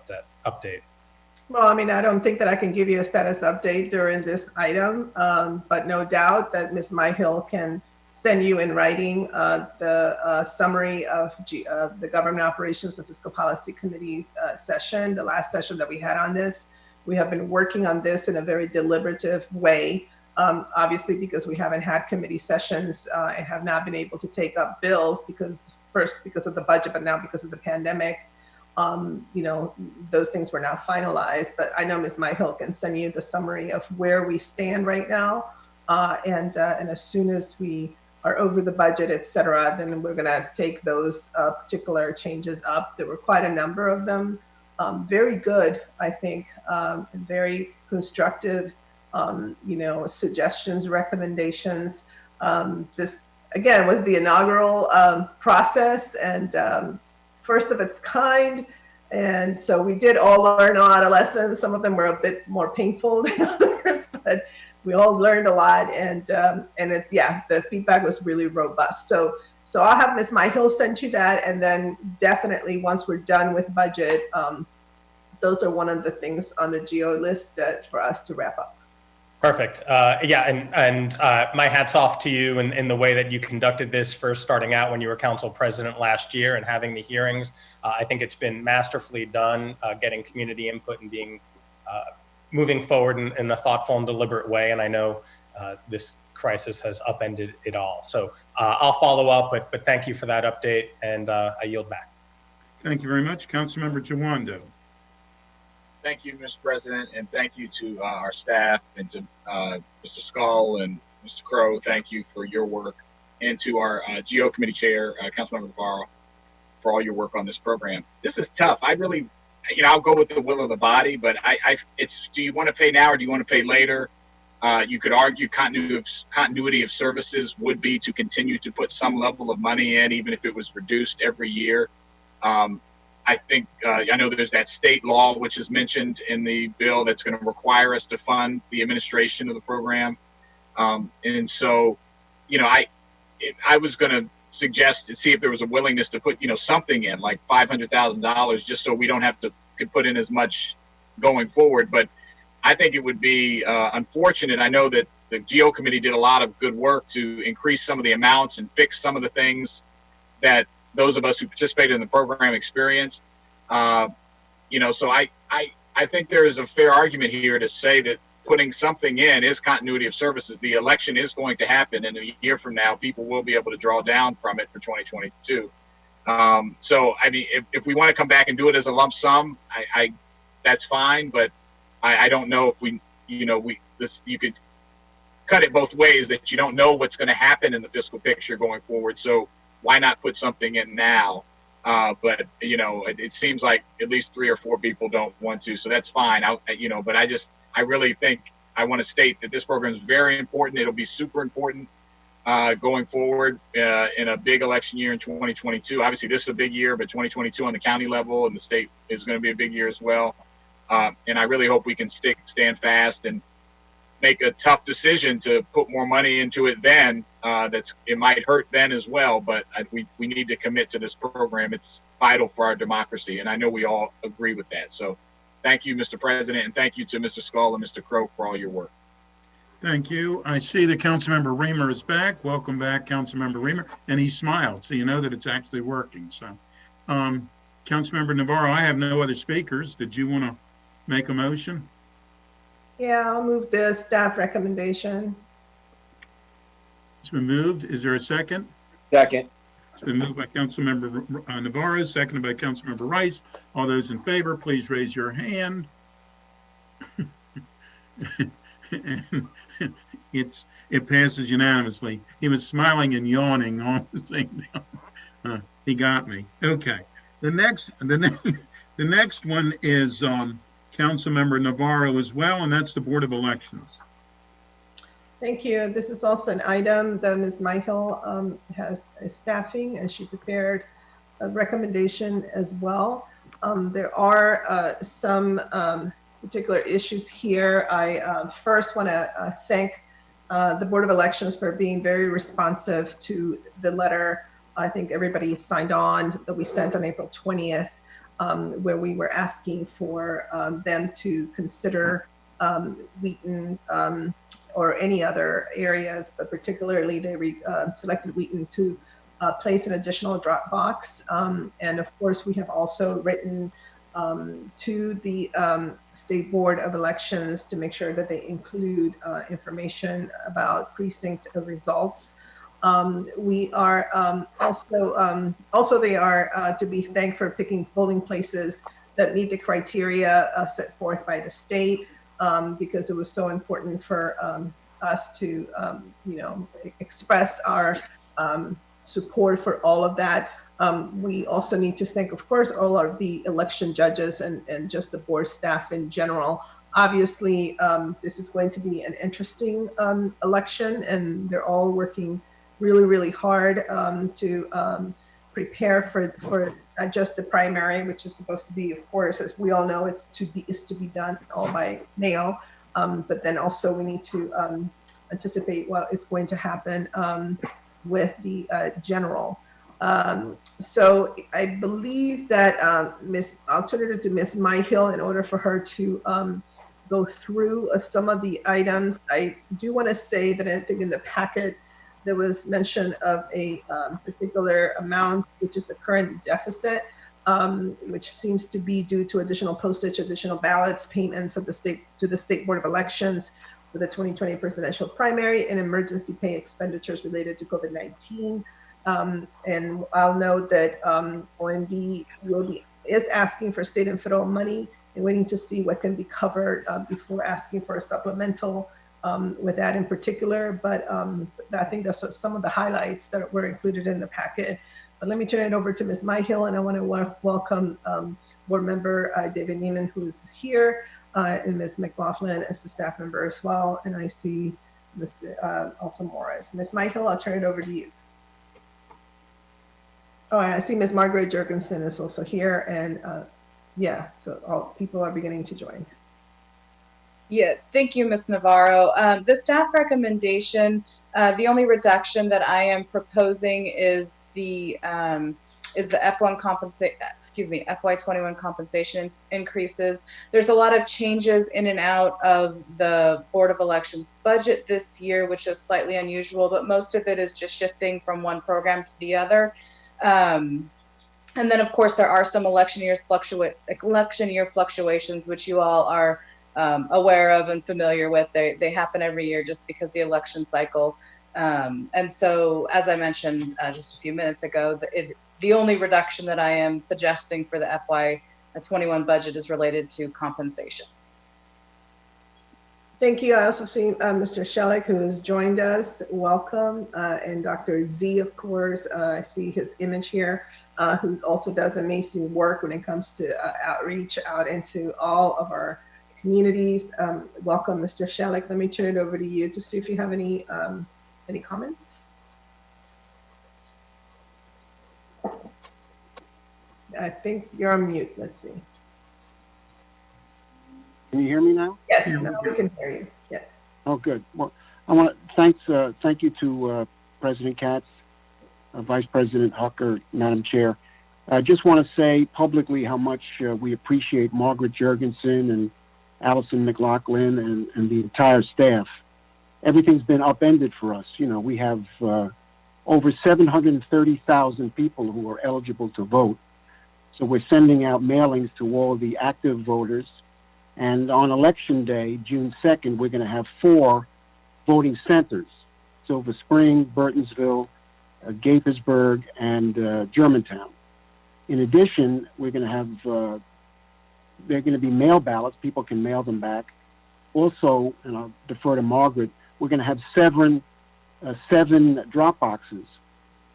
S14: update.
S11: Well, I mean, I don't think that I can give you a status update during this item, but no doubt that Ms. Myhill can send you in writing the summary of the Government Operations and Fiscal Policy Committee's session, the last session that we had on this. We have been working on this in a very deliberative way, obviously because we haven't had committee sessions and have not been able to take up bills because of the budget, but now because of the pandemic. Those things were now finalized, but I know Ms. Myhill can send you the summary of where we stand right now. And as soon as we are over the budget, et cetera, then we're gonna take those particular changes up. There were quite a number of them. Very good, I think, and very constructive, suggestions, recommendations. This, again, was the inaugural process and first of its kind. And so we did all learn a lot of lessons. Some of them were a bit more painful than others, but we all learned a lot, and the feedback was really robust. So I'll have Ms. Myhill send you that, and then definitely once we're done with budget, those are one of the things on the GO list for us to wrap up.
S14: Perfect. And my hat's off to you in the way that you conducted this, first starting out when you were council president last year and having the hearings. I think it's been masterfully done, getting community input and being moving forward in a thoughtful and deliberate way. And I know this crisis has upended it all. So I'll follow up, but thank you for that update, and I yield back.
S1: Thank you very much. Councilmember Jawando.
S12: Thank you, Mr. President, and thank you to our staff and to Mr. Skull and Mr. Crow. Thank you for your work, and to our GO Committee Chair, Councilmember Navarro, for all your work on this program. This is tough. I really, I'll go with the will of the body, but it's, do you want to pay now or do you want to pay later? You could argue continuity of services would be to continue to put some level of money in, even if it was reduced every year. I think, I know there's that state law, which is mentioned in the bill, that's going to require us to fund the administration of the program. And so, you know, I was going to suggest and see if there was a willingness to put, you know, something in like $500,000 just so we don't have to could put in as much going forward. But I think it would be unfortunate. I know that the GO committee did a lot of good work to increase some of the amounts and fix some of the things that those of us who participated in the program experienced. You know, so I think there is a fair argument here to say that putting something in is continuity of services. The election is going to happen, and a year from now, people will be able to draw down from it for 2022. So, I mean, if we want to come back and do it as a lump sum, that's fine. But I don't know if we, you know, you could cut it both ways, that you don't know what's going to happen in the fiscal picture going forward. So why not put something in now? But, you know, it seems like at least 3 or 4 people don't want to, so that's fine. You know, but I really think I want to state that this program is very important. It'll be super important going forward in a big election year in 2022. Obviously, this is a big year, but 2022 on the county level and the state is going to be a big year as well. And I really hope we can stand fast and make a tough decision to put more money into it then. It might hurt then as well, but we need to commit to this program. It's vital for our democracy, and I know we all agree with that. So thank you, Mr. President, and thank you to Mr. Skull and Mr. Crow for all your work.
S1: Thank you. I see that Councilmember Reamer is back. Welcome back, Councilmember Reamer. And he smiled, so you know that it's actually working. So, Councilmember Navarro, I have no other speakers. Did you want to make a motion?
S11: Yeah, I'll move the staff recommendation.
S1: It's been moved. Is there a second?
S10: Second.
S1: It's been moved by Councilmember Navarro, seconded by Councilmember Rice. All those in favor, please raise your hand. It passes unanimously. He was smiling and yawning all the same time. He got me. Okay. The next one is Councilmember Navarro as well, and that's the Board of Elections.
S11: Thank you. This is also an item that Ms. Myhill has staffing, and she prepared a recommendation as well. There are some particular issues here. I first want to thank the Board of Elections for being very responsive to the letter I think everybody signed on that we sent on April 20th, where we were asking for them to consider Wheaton or any other areas, but particularly they selected Wheaton to place an additional drop box. And of course, we have also written to the State Board of Elections to make sure that they include information about precinct results. We are also they are to be thanked for picking polling places that meet the criteria set forth by the state, because it was so important for us to express our support for all of that. We also need to thank, of course, all of the election judges and just the board staff in general. Obviously, this is going to be an interesting election, and they're all working really, really hard to prepare for not just the primary, which is supposed to be, of course, as we all know, is to be done all by mail. But then also we need to anticipate what is going to happen with the general. So I believe that I'll turn it to Ms. Myhill in order for her to go through some of the items. I do want to say that I think in the packet there was mention of a particular amount, which is the current deficit, which seems to be due to additional postage, additional ballots, payments of the State Board of Elections for the 2020 presidential primary, and emergency pay expenditures related to COVID-19. And I'll note that OMB is asking for state and federal money and waiting to see what can be covered before asking for a supplemental with that in particular. But I think that's some of the highlights that were included in the packet. But let me turn it over to Ms. Myhill, and I want to welcome Board Member David Neiman, who's here, and Ms. McLaughlin as a staff member as well. And I see Ms. also Morris. Ms. Myhill, I'll turn it over to you. Oh, and I see Ms. Margaret Jurgensen is also here, and yeah, so all people are beginning to join.
S2: Yeah, thank you, Ms. Navarro. The staff recommendation, the only reduction that I am proposing is the FY21 compensation increases. There's a lot of changes in and out of the Board of Elections budget this year, which is slightly unusual, but most of it is just shifting from one program to the other. And then, of course, there are some election year fluctuations, which you all are aware of and familiar with. They happen every year just because the election cycle. And so, as I mentioned just a few minutes ago, the only reduction that I am suggesting for the FY21 budget is related to compensation.
S11: Thank you. I also see Mr. Schelick, who has joined us. Welcome. And Dr. Z, of course, I see his image here, who also does amazing work when it comes to outreach out into all of our communities. Welcome, Mr. Schelick. Let me turn it over to you to see if you have any comments. I think you're on mute. Let's see.
S7: Can you hear me now?
S11: Yes, now we can hear you. Yes.
S7: Oh, good. Well, I want to thank you to President Katz, Vice President Hucker, Madam Chair. I just want to say publicly how much we appreciate Margaret Jurgensen and Allison McLaughlin and the entire staff. Everything's been upended for us. You know, we have over 730,000 people who are eligible to vote. So we're sending out mailings to all the active voters. And on election day, June 2nd, we're going to have 4 voting centers: Silver Spring, Burtonsville, Gaithersburg, and Germantown. In addition, we're going to have, they're going to be mail ballots. People can mail them back. Also, and I'll defer to Margaret, we're going to have 7 drop boxes,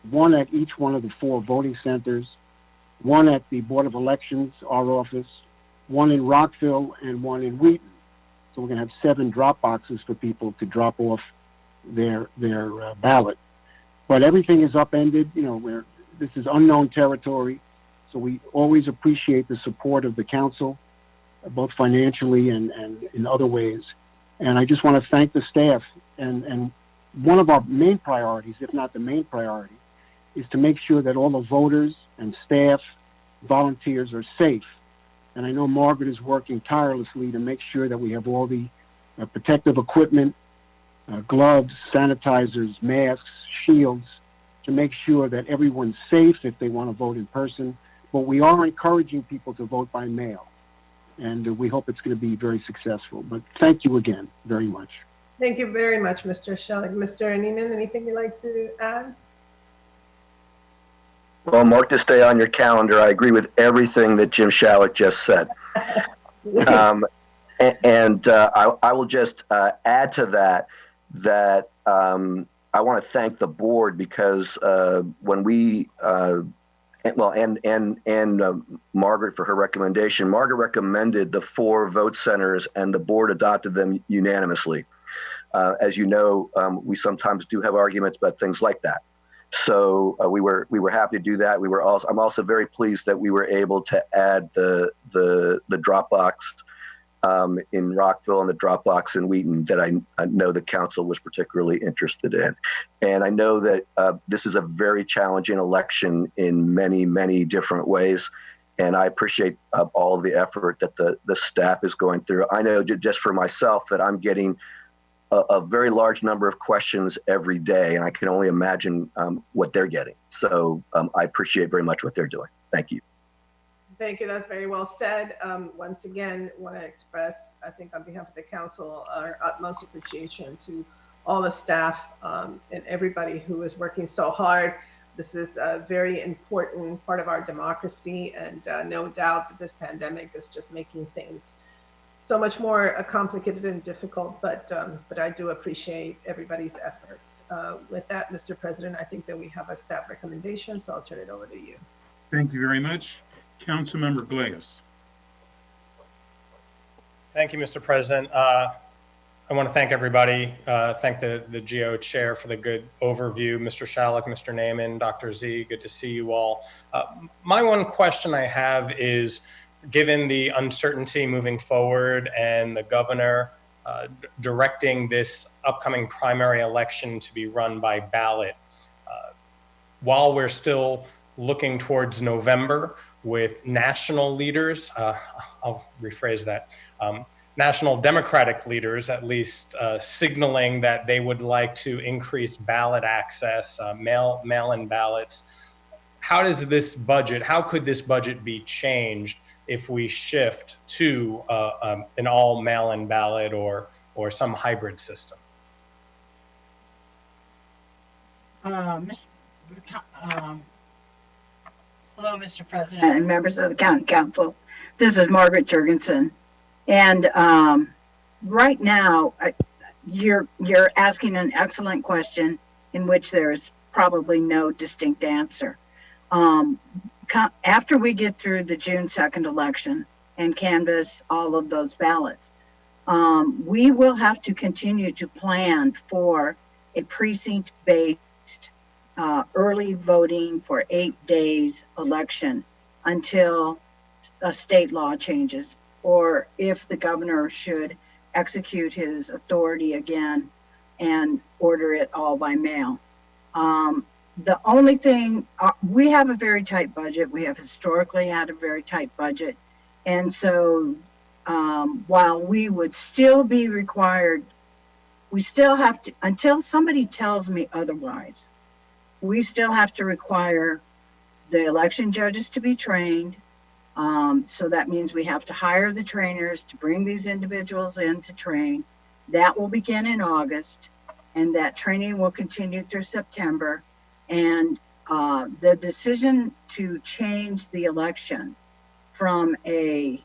S7: 1 at each one of the 4 voting centers, 1 at the Board of Elections, our office, 1 in Rockville, and 1 in Wheaton. So we're going to have 7 drop boxes for people to drop off their ballot. But everything is upended. You know, this is unknown territory. So we always appreciate the support of the council, both financially and in other ways. And I just want to thank the staff. And one of our main priorities, if not the main priority, is to make sure that all the voters and staff, volunteers are safe. And I know Margaret is working tirelessly to make sure that we have all the protective equipment, gloves, sanitizers, masks, shields, to make sure that everyone's safe if they want to vote in person. But we are encouraging people to vote by mail. And we hope it's going to be very successful. But thank you again very much.
S11: Thank you very much, Mr. Schelick. Mr. Neiman, anything you'd like to add?
S8: Well, mark this day on your calendar. I agree with everything that Jim Schelick just said. I will just add to that I want to thank the board because when we Margaret for her recommendation. Margaret recommended the 4 vote centers, and the board adopted them unanimously. As you know, we sometimes do have arguments about things like that. So we were happy to do that. I'm also very pleased that we were able to add the Dropbox in Rockville and the Dropbox in Wheaton that I know the council was particularly interested in. And I know that this is a very challenging election in many, many different ways. And I appreciate all of the effort that the staff is going through. I know just for myself that I'm getting a very large number of questions every day, and I can only imagine what they're getting. So I appreciate very much what they're doing. Thank you.
S11: Thank you. That's very well said. Once again, want to express, I think on behalf of the council, our utmost appreciation to all the staff and everybody who is working so hard. This is a very important part of our democracy, and no doubt that this pandemic is just making things so much more complicated and difficult, but I do appreciate everybody's efforts. With that, Mr. President, I think that we have a staff recommendation, so I'll turn it over to you.
S1: Thank you very much. Councilmember Glaius.
S14: Thank you, Mr. President. want to thank everybody. Thank the GO chair for the good overview. Mr. Shalek, Mr. Naaman, Dr. Z, good to see you all. My one question I have is, given the uncertainty moving forward and the governor directing this upcoming primary election to be run by ballot, while we're still looking towards November with national leaders, I'll rephrase that, national Democratic leaders at least signaling that they would like to increase ballot access, mail-in ballots. How could this budget be changed if we shift to an all mail-in ballot or some hybrid system?
S13: Hello, Mr. President and members of the County Council. This is Margaret Jurgensen. And right now, you're asking an excellent question in which there is probably no distinct answer. After we get through the June 2nd election and canvass all of those ballots, we will have to continue to plan for a precinct-based early voting for 8 days election until a state law changes, or if the governor should execute his authority again and order it all by mail. The only thing, we have a very tight budget. We have historically had a very tight budget. And so while we would still be required, we still have to, until somebody tells me otherwise, we still have to require the election judges to be trained. So that means we have to hire the trainers to bring these individuals in to train. That will begin in August, and that training will continue through September. And the decision to change the election from a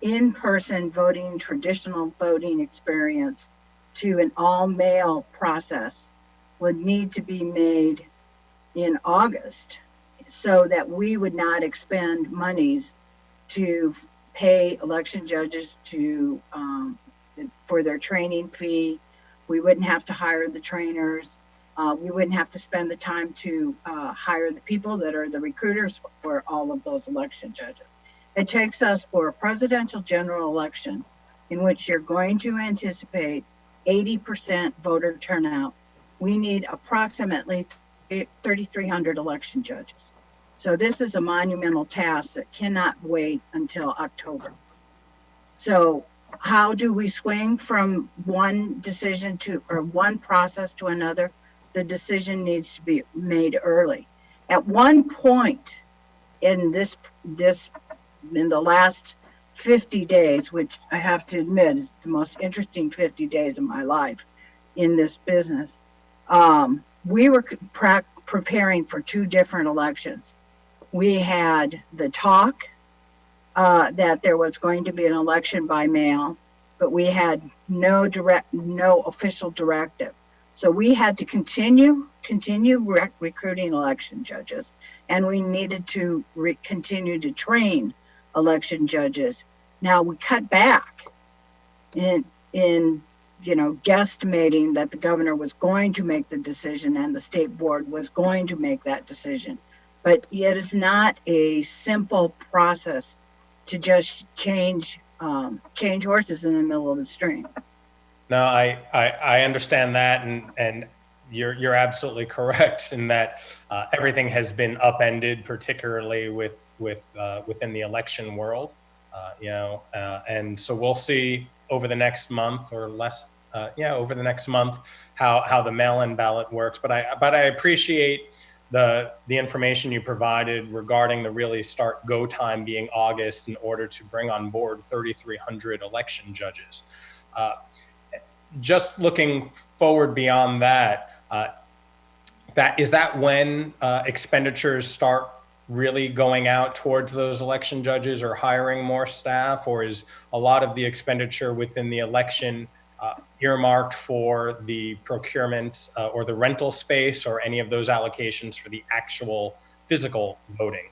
S13: in-person voting, traditional voting experience to an all-mail process would need to be made in August, so that we would not expend monies to pay election judges to for their training fee. We wouldn't have to hire the trainers. We wouldn't have to spend the time to hire the people that are the recruiters for all of those election judges. It takes us for a presidential general election in which you're going to anticipate 80% voter turnout. We need approximately 3,300 election judges. So this is a monumental task that cannot wait until October. So how do we swing from one decision to, or one process to another? The decision needs to be made early. At one point in in the last 50 days, which I have to admit is the most interesting 50 days of my life in this business, we were preparing for two different elections. We had the talk that there was going to be an election by mail, but we had no official directive. So we had to continue recruiting election judges, and we needed to continue to train election judges. Now we cut back in guesstimating that the governor was going to make the decision and the state board was going to make that decision. But it is not a simple process to just change horses in the middle of the stream.
S14: No, I understand that, and you're absolutely correct in that everything has been upended, particularly within the election world, and so we'll see over the next month or less. Over the next month, how the mail-in ballot works. But I appreciate the information you provided regarding the really go time being August in order to bring on board 3,300 election judges. Just looking forward beyond that, is that when expenditures start really going out towards those election judges or hiring more staff, or is a lot of the expenditure within the election earmarked for the procurement or the rental space, or any of those allocations for the actual physical voting?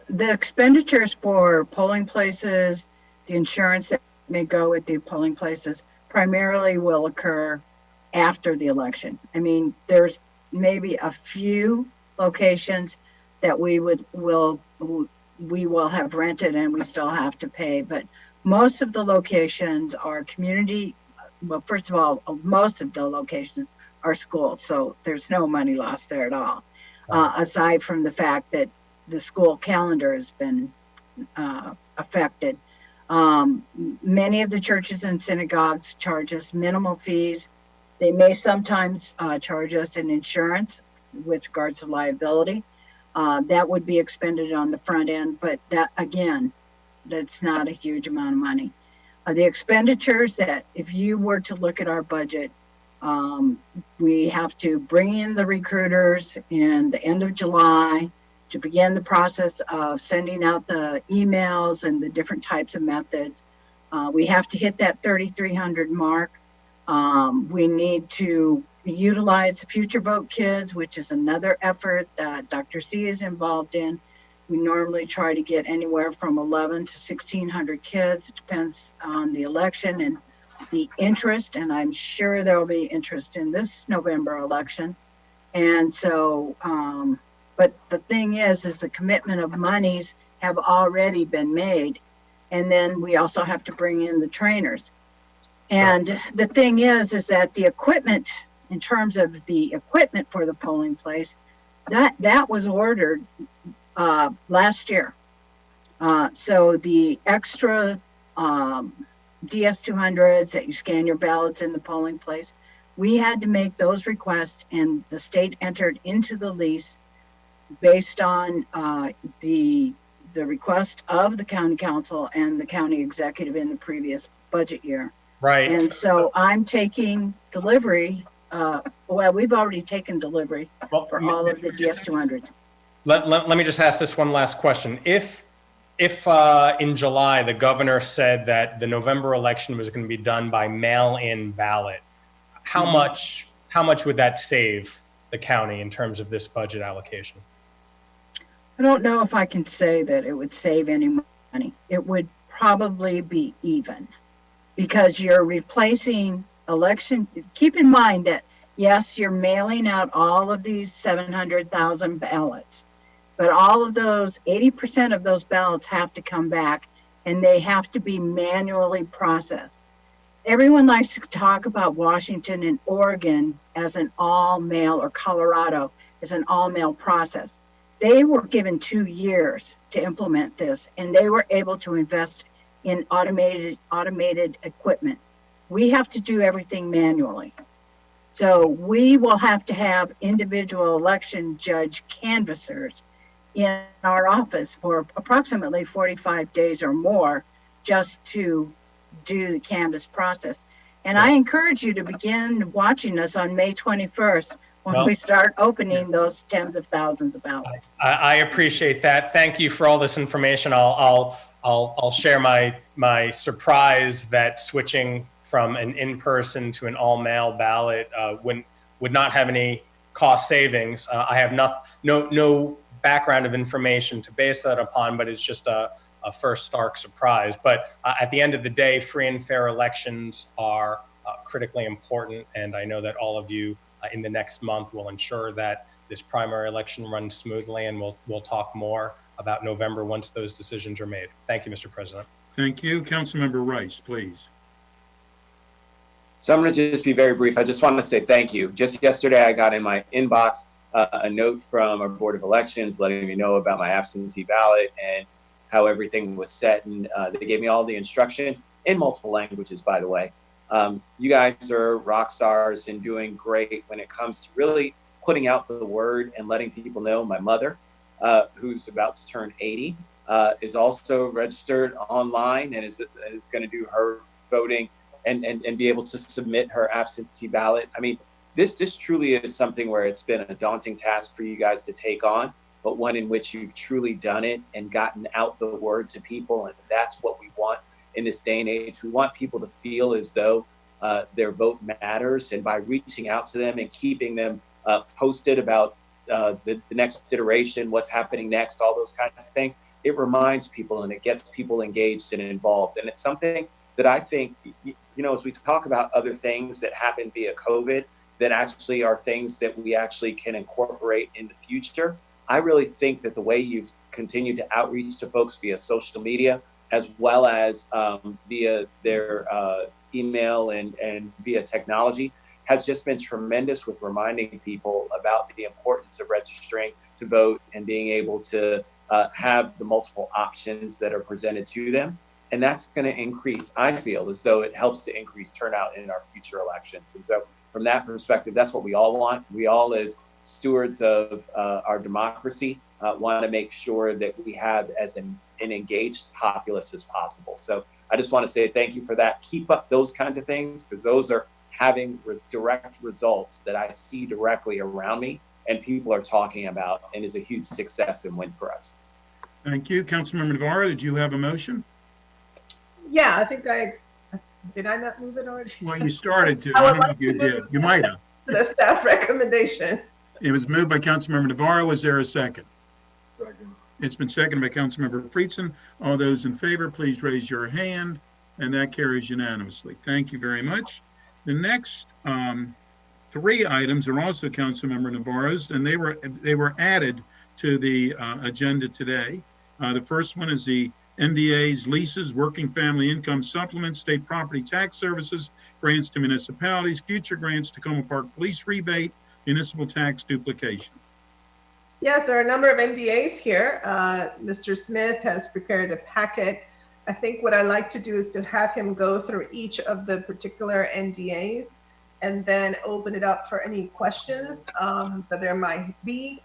S13: The expenditures for polling places, the insurance that may go with the polling places, primarily will occur after the election. I mean, there's maybe a few locations that we will have rented and we still have to pay, but most of the locations are community. Well, first of all, most of the locations are schools, so there's no money lost there at all. Aside from the fact that the school calendar has been affected. Many of the churches and synagogues charge us minimal fees. They may sometimes charge us an insurance with regards to liability. That would be expended on the front end, but that, again, that's not a huge amount of money. The expenditures that, if you were to look at our budget, we have to bring in the recruiters in the end of July to begin the process of sending out the emails and the different types of methods. We have to hit that 3,300 mark. We need to utilize the Future Vote Kids, which is another effort that Dr. C is involved in. We normally try to get anywhere from 11 to 1,600 kids. It depends on the election and the interest, and I'm sure there will be interest in this November election. And so, but the thing is the commitment of monies have already been made. And then we also have to bring in the trainers. And the thing is that the equipment, in terms of the equipment for the polling place, that was ordered last year. So the extra DS200s that you scan your ballots in the polling place, we had to make those requests, and the state entered into the lease based on the request of the county council and the county executive in the previous budget year.
S14: Right.
S13: And so I'm taking delivery. Well, we've already taken delivery for all of the DS200s.
S14: Let me just ask this one last question. If in July the governor said that the November election was going to be done by mail-in ballot, how much would that save the county in terms of this budget allocation?
S13: I don't know if I can say that it would save any money. It would probably be even, because you're replacing election. Keep in mind that, yes, you're mailing out all of these 700,000 ballots, but all of those, 80% of those ballots have to come back, and they have to be manually processed. Everyone likes to talk about Washington and Oregon as an all-mail, or Colorado as an all-mail process. They were given 2 years to implement this, and they were able to invest in automated equipment. We have to do everything manually. So we will have to have individual election judge canvassers in our office for approximately 45 days or more just to do the canvass process. And I encourage you to begin watching us on May 21st when we start opening those tens of thousands of ballots.
S14: I appreciate that. Thank you for all this information. I'll share my surprise that switching from an in-person to an all-mail ballot would not have any cost savings. I have no background of information to base that upon, but it's just a first stark surprise. But at the end of the day, free and fair elections are critically important, and I know that all of you in the next month will ensure that this primary election runs smoothly, and we'll talk more about November once those decisions are made. Thank you, Mr. President.
S1: Thank you. Councilmember Rice, please.
S10: So I'm going to just be very brief. I just want to say thank you. Just yesterday, I got in my inbox a note from our Board of Elections letting me know about my absentee ballot and how everything was set. And they gave me all the instructions in multiple languages, by the way. You guys are rock stars and doing great when it comes to really putting out the word and letting people know. My mother, who's about to turn 80, is also registered online and is going to do her voting and be able to submit her absentee ballot. I mean, this truly is something where it's been a daunting task for you guys to take on, but one in which you've truly done it and gotten out the word to people. And that's what we want in this day and age. We want people to feel as though their vote matters. And by reaching out to them and keeping them posted about the next iteration, what's happening next, all those kinds of things, it reminds people and it gets people engaged and involved. And it's something that I think, as we talk about other things that happen via COVID that actually are things that we actually can incorporate in the future, I really think that the way you've continued to outreach to folks via social media, as well as via their email and via technology, has just been tremendous with reminding people about the importance of registering to vote and being able to have the multiple options that are presented to them. And that's going to increase, I feel, as though it helps to increase turnout in our future elections. And so from that perspective, that's what we all want. We all, as stewards of our democracy, want to make sure that we have as an engaged populace as possible. So I just want to say thank you for that. Keep up those kinds of things, because those are having direct results that I see directly around me and people are talking about, and is a huge success and win for us.
S1: Thank you. Councilmember Navarro, did you have a motion?
S11: Yeah, I think did I not move it already?
S1: Well, you started to.
S11: I
S1: I
S11: would
S1: don't know
S11: like
S1: if you
S11: to
S1: did.
S11: move
S1: You might have.
S11: The staff recommendation.
S1: It was moved by Councilmember Navarro. Was there a second?
S9: Second.
S1: It's been seconded by Councilmember Friedson. All those in favor, please raise your hand, and that carries unanimously. Thank you very much. The next three items are also Councilmember Navarro's, and they were added to the agenda today. The first one is the NDAs, leases, working family income supplements, state property tax services, grants to municipalities, future grants, Tacoma Park Police rebate, municipal tax duplication.
S11: Yes, there are a number of NDAs here. Mr. Smith has prepared the packet. I think what I like to do is to have him go through each of the particular NDAs and then open it up for any questions that there might be.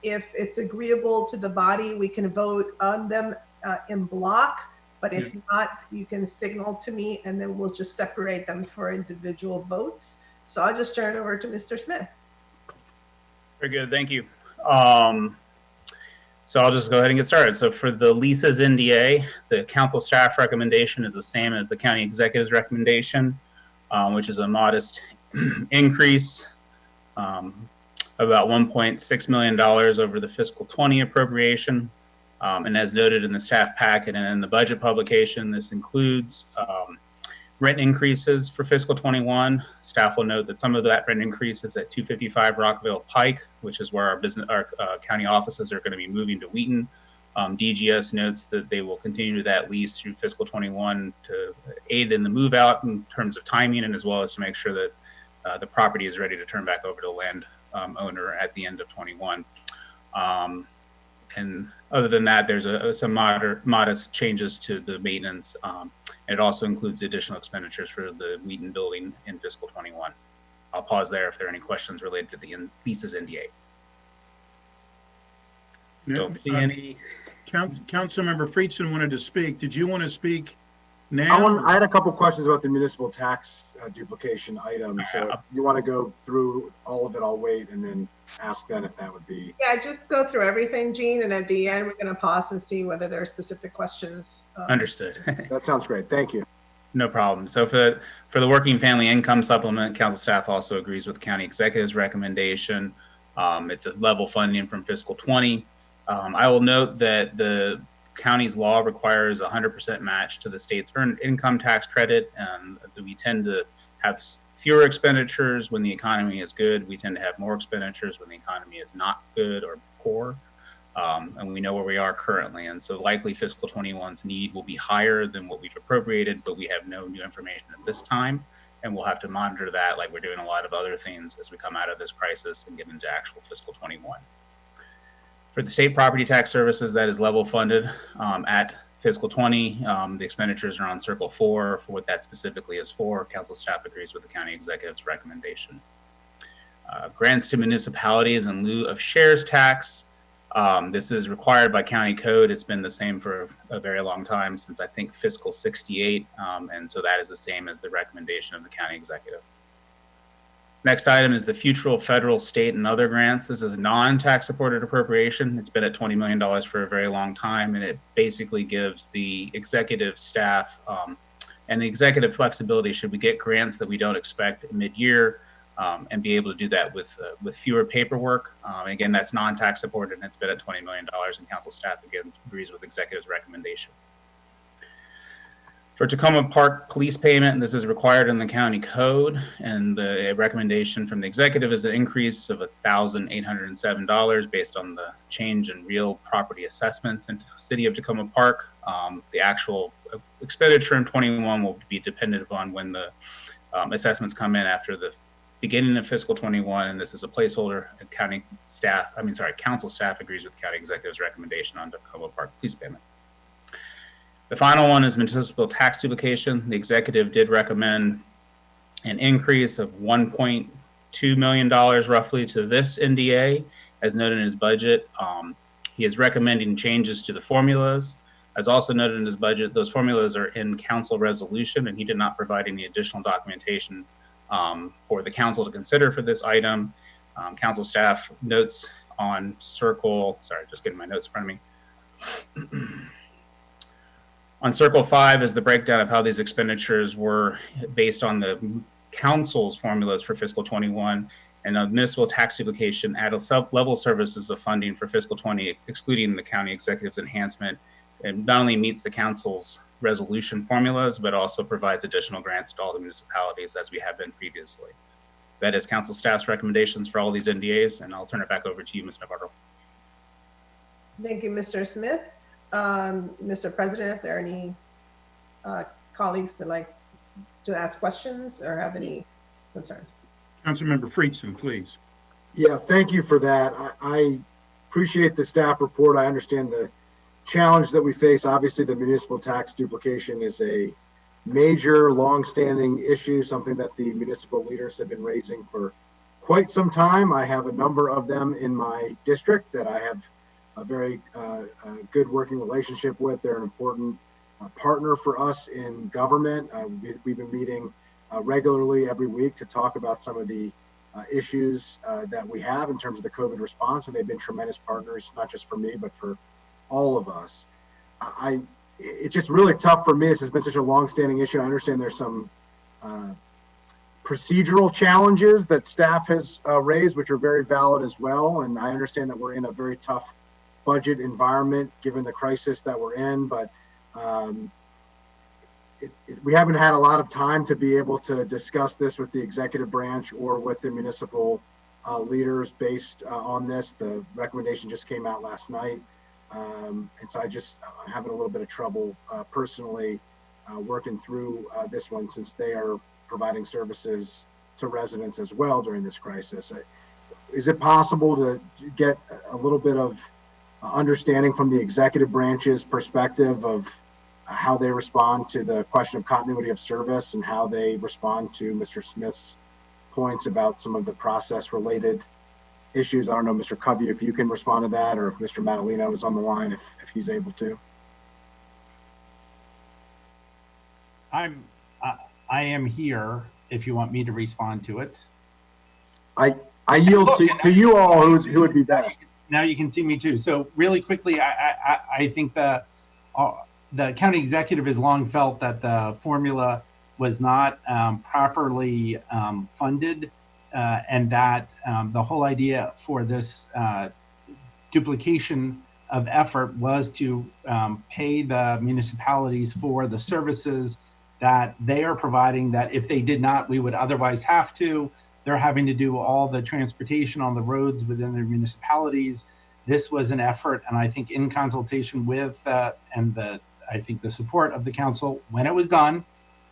S11: If it's agreeable to the body, we can vote on them in block, but if not, you can signal to me and then we'll just separate them for individual votes. So I'll just turn it over to Mr. Smith.
S6: Very good, thank you. So I'll just go ahead and get started. So for the leases NDA, the council staff recommendation is the same as the county executive's recommendation, which is a modest increase, about $1.6 million over the fiscal 20 appropriation. And as noted in the staff packet and in the budget publication, this includes rent increases for fiscal 21. Staff will note that some of that rent increase is at 255 Rockville Pike, which is where our county offices are going to be moving to Wheaton. DGS notes that they will continue that lease through fiscal 21 to aid in the move out in terms of timing, and as well as to make sure that the property is ready to turn back over to the land owner at the end of 21. And other than that, there's some modest changes to the maintenance. It also includes additional expenditures for the Wheaton building in fiscal 21. I'll pause there if there are any questions related to the leases NDA. Don't see any.
S1: Councilmember Friedson wanted to speak. Did you want to speak now?
S9: I had a couple questions about the municipal tax duplication item. So if you want to go through all of it, I'll wait and then ask then if that would be.
S11: Yeah, just go through everything, Gene, and at the end, we're going to pause and see whether there are specific questions.
S6: Understood.
S9: That sounds great. Thank you.
S6: No problem. So for the working family income supplement, council staff also agrees with the county executive's recommendation. It's a level funding from fiscal 20. I will note that the county's law requires 100% match to the state's earned income tax credit, and we tend to have fewer expenditures when the economy is good. We tend to have more expenditures when the economy is not good or poor, and we know where we are currently. And so likely fiscal 21's need will be higher than what we've appropriated, but we have no new information at this time, and we'll have to monitor that like we're doing a lot of other things as we come out of this crisis and get into actual fiscal 21. For the state property tax services, that is level funded at fiscal 20. The expenditures are on Circle 4 for what that specifically is for. Council staff agrees with the county executive's recommendation. Grants to municipalities in lieu of shares tax. This is required by county code. It's been the same for a very long time, since I think fiscal 68. And so that is the same as the recommendation of the county executive. Next item is the future federal, state, and other grants. This is a non-tax supported appropriation. It's been at $20 million for a very long time, and it basically gives the executive staff and the executive flexibility should we get grants that we don't expect mid-year, and be able to do that with fewer paperwork. Again, that's non-tax supported, and it's been at $20 million, and council staff again agrees with executive's recommendation. For Tacoma Park police payment, this is required in the county code, and the recommendation from the executive is an increase of $1,807 based on the change in real property assessments in the city of Tacoma Park. The actual expenditure in 21 will be dependent upon when the assessments come in after the beginning of fiscal 21, and this is a placeholder. And council staff agrees with the county executive's recommendation on Tacoma Park police payment. The final one is municipal tax duplication. The executive did recommend an increase of $1.2 million roughly to this NDA, as noted in his budget. He is recommending changes to the formulas. As also noted in his budget, those formulas are in council resolution, and he did not provide any additional documentation for the council to consider for this item. Council staff notes on circle, sorry, just getting my notes in front of me. On circle 5 is the breakdown of how these expenditures were based on the council's formulas for fiscal 21, and a municipal tax duplication added level services of funding for fiscal 20, excluding the county executive's enhancement. It not only meets the council's resolution formulas, but also provides additional grants to all the municipalities as we have been previously. That is council staff's recommendations for all these NDAs, and I'll turn it back over to you, Ms. Navarro.
S11: Thank you, Mr. Smith. Mr. President, if there are any colleagues that like to ask questions or have any concerns.
S1: Councilmember Friedson, please.
S9: Yeah, thank you for that. I appreciate the staff report. I understand the challenge that we face. Obviously, the municipal tax duplication is a major, long-standing issue, something that the municipal leaders have been raising for quite some time. I have a number of them in my district that I have a very good working relationship with. They're an important partner for us in government. We've been meeting regularly every week to talk about some of the issues that we have in terms of the COVID response, and they've been tremendous partners, not just for me, but for all of us. It's just really tough for me. This has been such a long-standing issue. I understand there's some procedural challenges that staff has raised, which are very valid as well. And I understand that we're in a very tough budget environment given the crisis that we're in, but we haven't had a lot of time to be able to discuss this with the executive branch or with the municipal leaders based on this. The recommendation just came out last night. And so I'm having a little bit of trouble personally working through this one, since they are providing services to residents as well during this crisis. Is it possible to get a little bit of understanding from the executive branch's perspective of how they respond to the question of continuity of service and how they respond to Mr. Smith's points about some of the process related issues? I don't know, Mr. Covey, if you can respond to that, or if Mr. Matalino is on the line, if he's able to.
S15: I am here if you want me to respond to it.
S9: I yield to you all who would be best.
S15: Now you can see me too. So really quickly, I think the county executive has long felt that the formula was not properly funded, and that the whole idea for this duplication of effort was to pay the municipalities for the services that they are providing, that if they did not, we would otherwise have to. They're having to do all the transportation on the roads within their municipalities. This was an effort, and I think in consultation with I think the support of the council when it was done,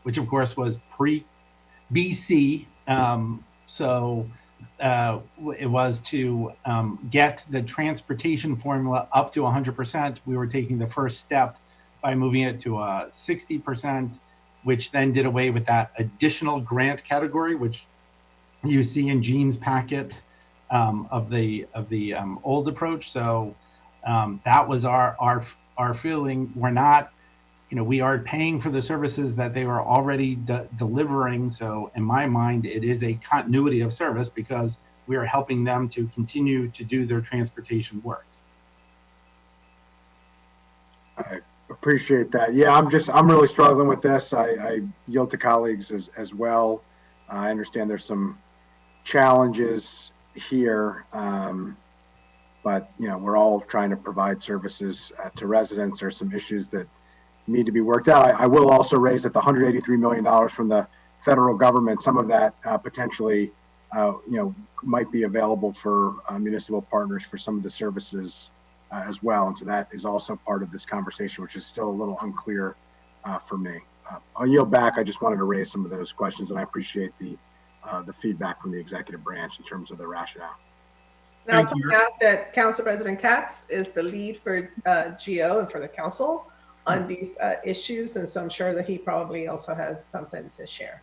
S15: which of course was pre-BC. It was to get the transportation formula up to 100%. We were taking the first step by moving it to 60%, which then did away with that additional grant category, which you see in Gene's packet of the old approach. So that was our feeling. We're not, we are paying for the services that they were already delivering. So in my mind, it is a continuity of service because we are helping them to continue to do their transportation work.
S9: I appreciate that. Yeah, I'm really struggling with this. I yield to colleagues as well. I understand there's some challenges here, but we're all trying to provide services to residents. There's some issues that need to be worked out. I will also raise that the $183 million from the federal government, some of that potentially, might be available for municipal partners for some of the services as well. And so that is also part of this conversation, which is still a little unclear for me. I'll yield back. I just wanted to raise some of those questions, and I appreciate the feedback from the executive branch in terms of the rationale.
S11: Now, I'll point out that Council President Katz is the lead for GO and for the council on these issues, and so I'm sure that he probably also has something to share.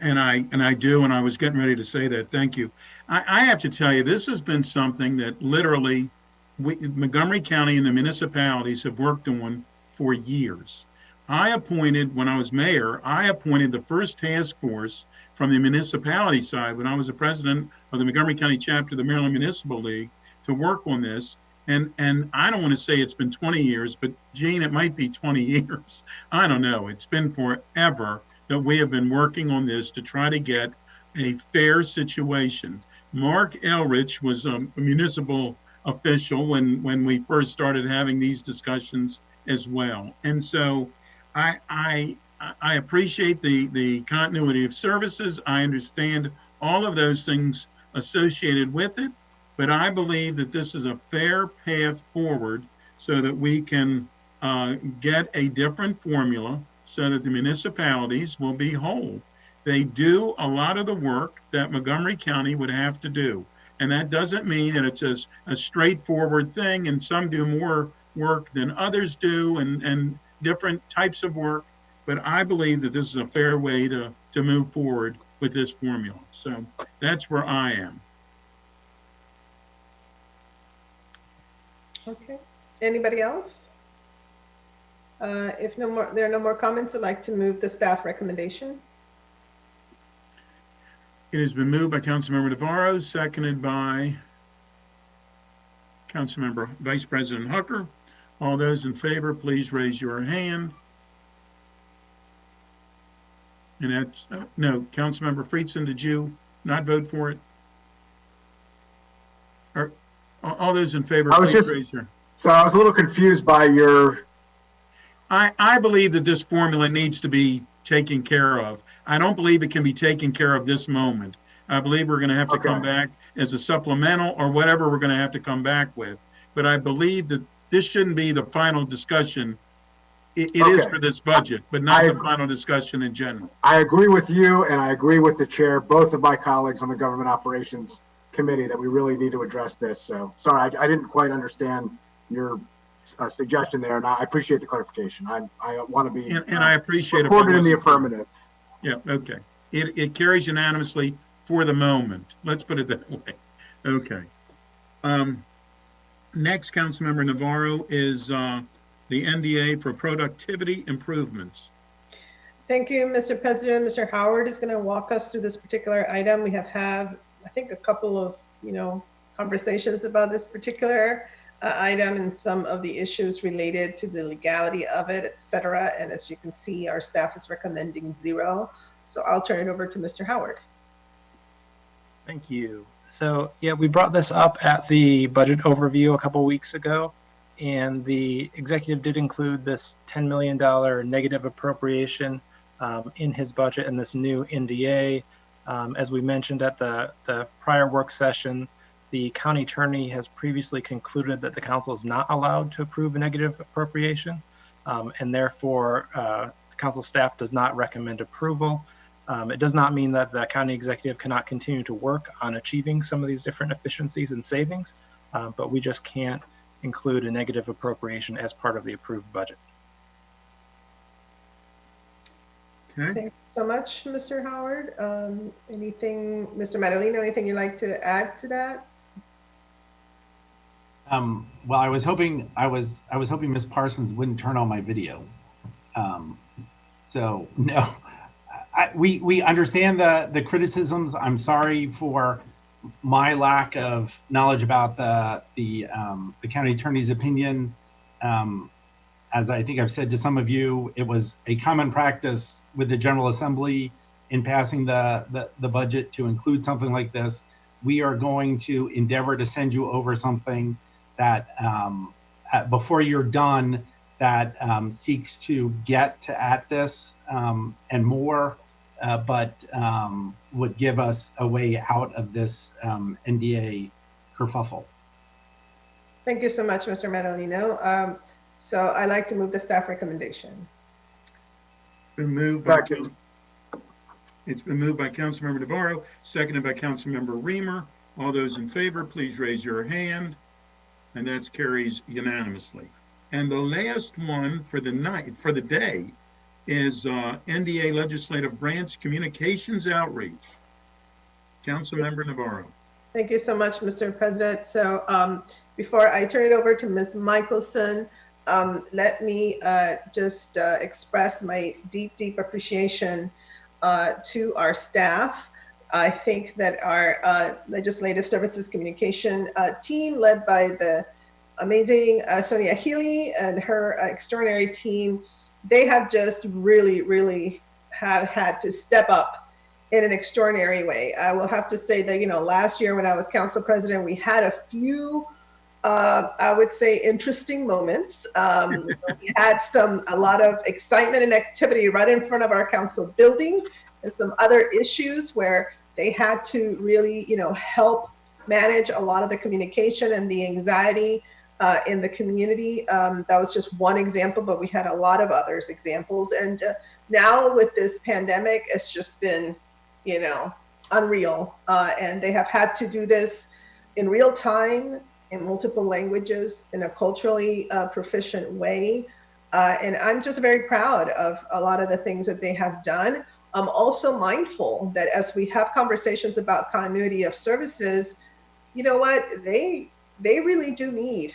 S1: And I do, and I was getting ready to say that. Thank you. I have to tell you, this has been something that literally Montgomery County and the municipalities have worked on for years. When I was mayor, I appointed the first task force from the municipality side when I was the president of the Montgomery County chapter of the Maryland Municipal League to work on this. And I don't want to say it's been 20 years, but Gene, it might be 20 years. I don't know. It's been forever that we have been working on this to try to get a fair situation. Mark Elrich was a municipal official when we first started having these discussions as well. And so I appreciate the continuity of services. I understand all of those things associated with it, but I believe that this is a fair path forward so that we can get a different formula so that the municipalities will be whole. They do a lot of the work that Montgomery County would have to do. And that doesn't mean that it's a straightforward thing, and some do more work than others do, and different types of work. But I believe that this is a fair way to move forward with this formula. So that's where I am.
S11: Okay. Anybody else? If there are no more comments, I'd like to move the staff recommendation.
S1: It has been moved by Councilmember Navarro, seconded by Councilmember Vice President Hooker. All those in favor, please raise your hand. And that's, no, Councilmember Friedson, did you not vote for it? Or all those in favor, please raise your hand.
S9: So I was a little confused by your...
S1: I believe that this formula needs to be taken care of. I don't believe it can be taken care of this moment. I believe we're going to have to come back as a supplemental or whatever we're going to have to come back with. But I believe that this shouldn't be the final discussion. It is for this budget, but not the final discussion in general.
S9: I agree with you, and I agree with the chair, both of my colleagues on the Government Operations Committee, that we really need to address this. So sorry, I didn't quite understand your suggestion there, and I appreciate the clarification. I want to be
S1: and I appreciate
S9: reported in the affirmative.
S1: Yeah, okay. It carries unanimously for the moment. Let's put it that way. Okay. Next, Councilmember Navarro, is the NDA for productivity improvements.
S11: Thank you, Mr. President. Mr. Howard is going to walk us through this particular item. We have had, I think, a couple of conversations about this particular item and some of the issues related to the legality of it, etc. And as you can see, our staff is recommending 0. So I'll turn it over to Mr. Howard.
S16: Thank you. So yeah, we brought this up at the budget overview a couple weeks ago, and the executive did include this $10 million negative appropriation in his budget and this new NDA. As we mentioned at the prior work session, the county attorney has previously concluded that the council is not allowed to approve a negative appropriation, and therefore the council staff does not recommend approval. It does not mean that the county executive cannot continue to work on achieving some of these different efficiencies and savings, but we just can't include a negative appropriation as part of the approved budget.
S1: Okay.
S11: Thank you so much, Mr. Howard. Anything, Mr. Madaleno, anything you'd like to add to that?
S15: Well, I was hoping Ms. Parsons wouldn't turn on my video. So no, we understand the criticisms. I'm sorry for my lack of knowledge about the county attorney's opinion. As I think I've said to some of you, it was a common practice with the General Assembly in passing the budget to include something like this. We are going to endeavor to send you over something that before you're done, that seeks to get at this and more, but would give us a way out of this NDA kerfuffle.
S11: Thank you so much, Mr. Madaleno. So I'd like to move the staff recommendation.
S1: It's been moved by Councilmember Navarro, seconded by Councilmember Reamer. All those in favor, please raise your hand. And that's carries unanimously. And the last one for the night, for the day, is NDA Legislative Branch Communications Outreach. Councilmember Navarro.
S11: Thank you so much, Mr. President. So before I turn it over to Ms. Michelson, let me just express my deep, deep appreciation to our staff. I think that our Legislative Services Communication team, led by the amazing Sonia Healy and her extraordinary team, they have just really have had to step up in an extraordinary way. I will have to say that, you know, last year when I was council president, we had a few, I would say, interesting moments. We had a lot of excitement and activity right in front of our council building, and some other issues where they had to really, you know, help manage a lot of the communication and the anxiety in the community. That was just one example, but we had a lot of others examples. And now with this pandemic, it's just been, you know, unreal. And they have had to do this in real time, in multiple languages, in a culturally proficient way. And I'm just very proud of a lot of the things that they have done. I'm also mindful that as we have conversations about continuity of services, you know what, they really do need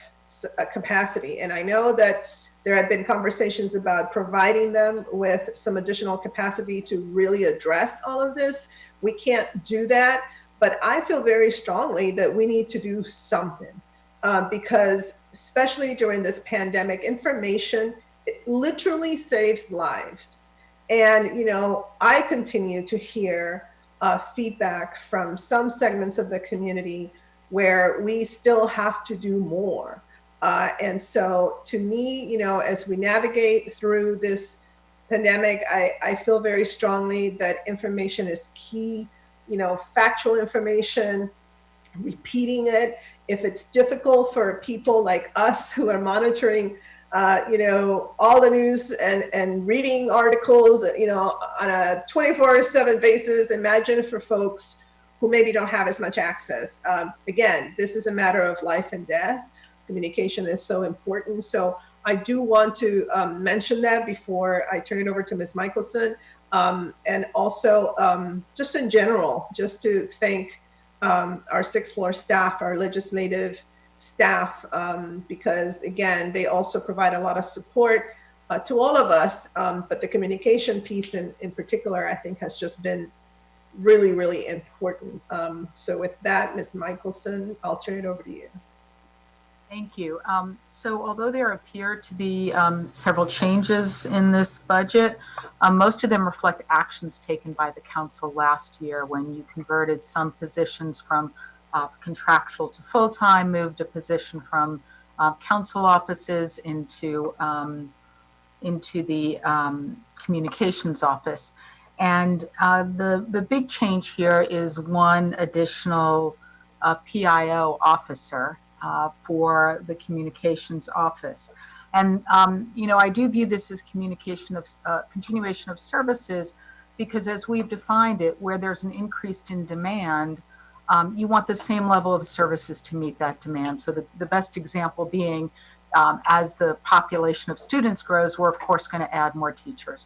S11: a capacity. And I know that there have been conversations about providing them with some additional capacity to really address all of this. We can't do that, but I feel very strongly that we need to do something because especially during this pandemic, information literally saves lives. And, you know, I continue to hear feedback from some segments of the community where we still have to do more. And so to me, you know, as we navigate through this pandemic, I feel very strongly that information is key, you know, factual information, repeating it. If it's difficult for people like us who are monitoring you know, all the news and reading articles, you know, on a 24/7 basis. Imagine for folks who maybe don't have as much access. Again, this is a matter of life and death. Communication is so important. So I do want to mention that before I turn it over to Ms. Michelson. And also just in general, just to thank our sixth floor staff, our legislative staff, because again, they also provide a lot of support to all of us, but the communication piece in particular, I think has just been really, really important. So with that, Ms. Michelson, I'll turn it over to you.
S17: Thank you. So although there appear to be several changes in this budget, most of them reflect actions taken by the council last year when you converted some positions from contractual to full-time, moved a position from council offices into the communications office. And the big change here is one additional PIO officer for the communications office. And, you know, I do view this as continuation of services, because as we've defined it, where there's an increase in demand, you want the same level of services to meet that demand. So the best example being, as the population of students grows, we're of course going to add more teachers.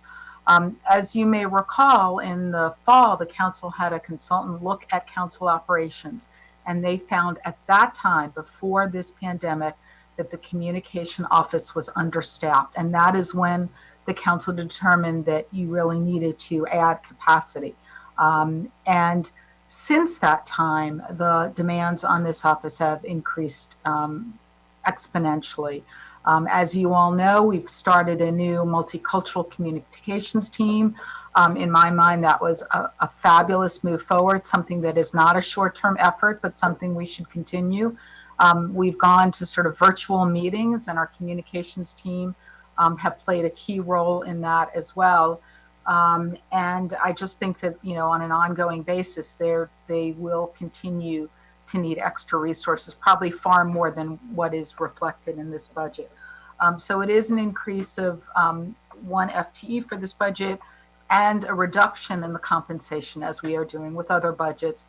S17: As you may recall, in the fall, the council had a consultant look at council operations, and they found at that time, before this pandemic, that the communication office was understaffed. And that is when the council determined that you really needed to add capacity. And since that time, the demands on this office have increased exponentially. As you all know, we've started a new multicultural communications team. In my mind, that was a fabulous move forward, something that is not a short-term effort, but something we should continue. We've gone to sort of virtual meetings, and our communications team have played a key role in that as well. And I just think that, on an ongoing basis, they will continue to need extra resources, probably far more than what is reflected in this budget. So it is an increase of 1 FTE for this budget and a reduction in the compensation, as we are doing with other budgets.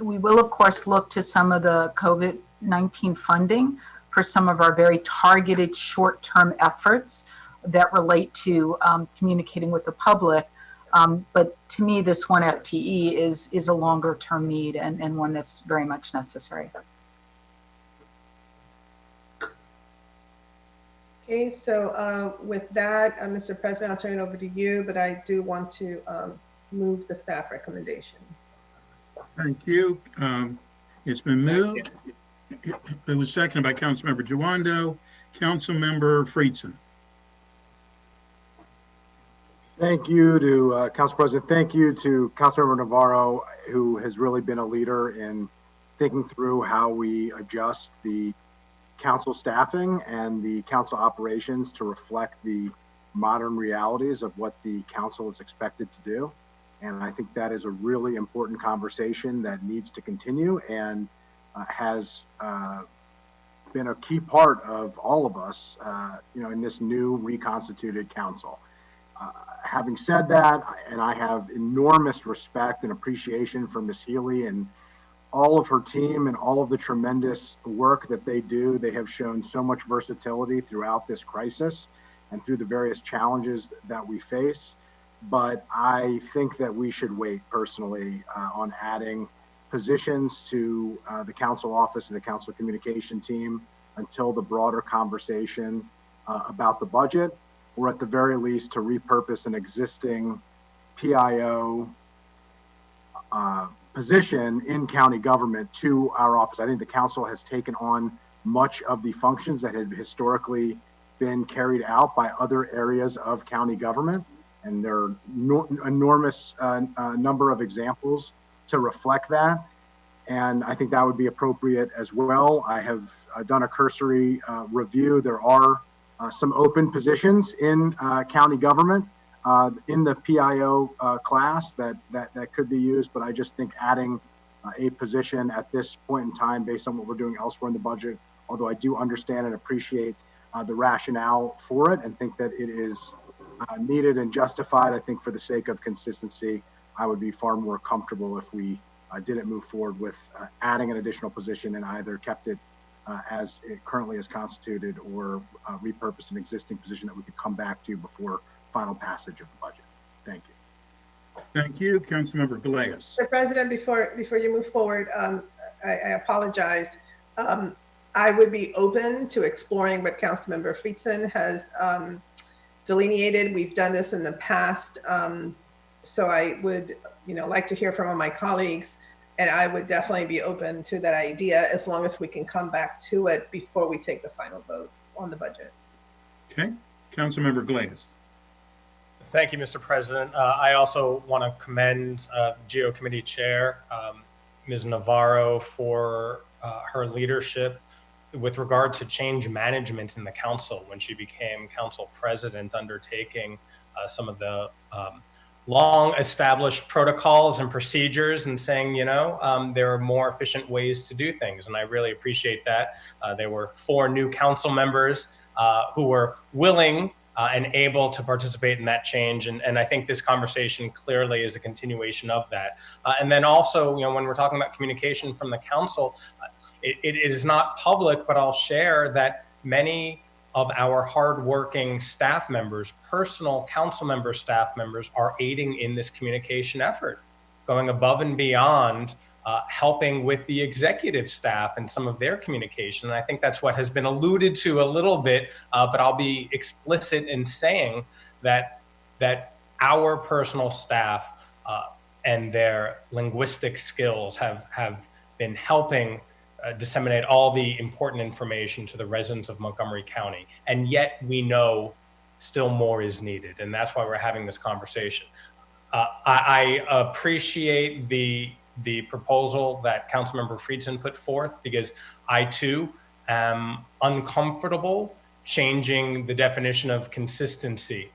S17: We will, of course, look to some of the COVID-19 funding for some of our very targeted short-term efforts that relate to communicating with the public. But to me, this 1 FTE is a longer-term need and one that's very much necessary.
S11: Okay, so with that, Mr. President, I'll turn it over to you, but I do want to move the staff recommendation.
S1: Thank you. It's been moved. It was seconded by Councilmember Jawando. Councilmember Friedson.
S9: Thank you to Council President. Thank you to Councilmember Navarro, who has really been a leader in thinking through how we adjust the council staffing and the council operations to reflect the modern realities of what the council is expected to do. And I think that is a really important conversation that needs to continue and has been a key part of all of us, in this new reconstituted council. Having said that, and I have enormous respect and appreciation for Ms. Healy and all of her team and all of the tremendous work that they do. They have shown so much versatility throughout this crisis and through the various challenges that we face. But I think that we should wait personally on adding positions to the council office and the council communication team until the broader conversation about the budget, or at the very least to repurpose an existing PIO position in county government to our office. I think the council has taken on much of the functions that had historically been carried out by other areas of county government. And there are enormous number of examples to reflect that. And I think that would be appropriate as well. I have done a cursory review. There are some open positions in county government in the PIO class that could be used, but I just think adding a position at this point in time based on what we're doing elsewhere in the budget, although I do understand and appreciate the rationale for it and think that it is needed and justified, I think for the sake of consistency, I would be far more comfortable if we didn't move forward with adding an additional position and either kept it as it currently is constituted or repurpose an existing position that we could come back to before final passage of the budget. Thank you.
S1: Thank you. Councilmember Galeas.
S11: Mr. President, before you move forward, I apologize. I would be open to exploring what Councilmember Friedson has delineated. We've done this in the past. So I would, like to hear from all my colleagues, and I would definitely be open to that idea as long as we can come back to it before we take the final vote on the budget.
S1: Okay. Councilmember Galeas.
S14: Thank you, Mr. President. I also want to commend GEO Committee Chair, Ms. Navarro, for her leadership with regard to change management in the council when she became council president, undertaking some of the long established protocols and procedures and saying, there are more efficient ways to do things. And I really appreciate that. There were 4 new council members who were willing and able to participate in that change. And I think this conversation clearly is a continuation of that. And then also, when we're talking about communication from the council, it is not public, but I'll share that many of our hardworking staff members, personal council member staff members, are aiding in this communication effort, going above and beyond, helping with the executive staff and some of their communication. And I think that's what has been alluded to a little bit, but I'll be explicit in saying that our personal staff and their linguistic skills have been helping disseminate all the important information to the residents of Montgomery County. And yet we know still more is needed. And that's why we're having this conversation. I appreciate the proposal that Councilmember Friedson put forth, because I too am uncomfortable changing the definition of consistency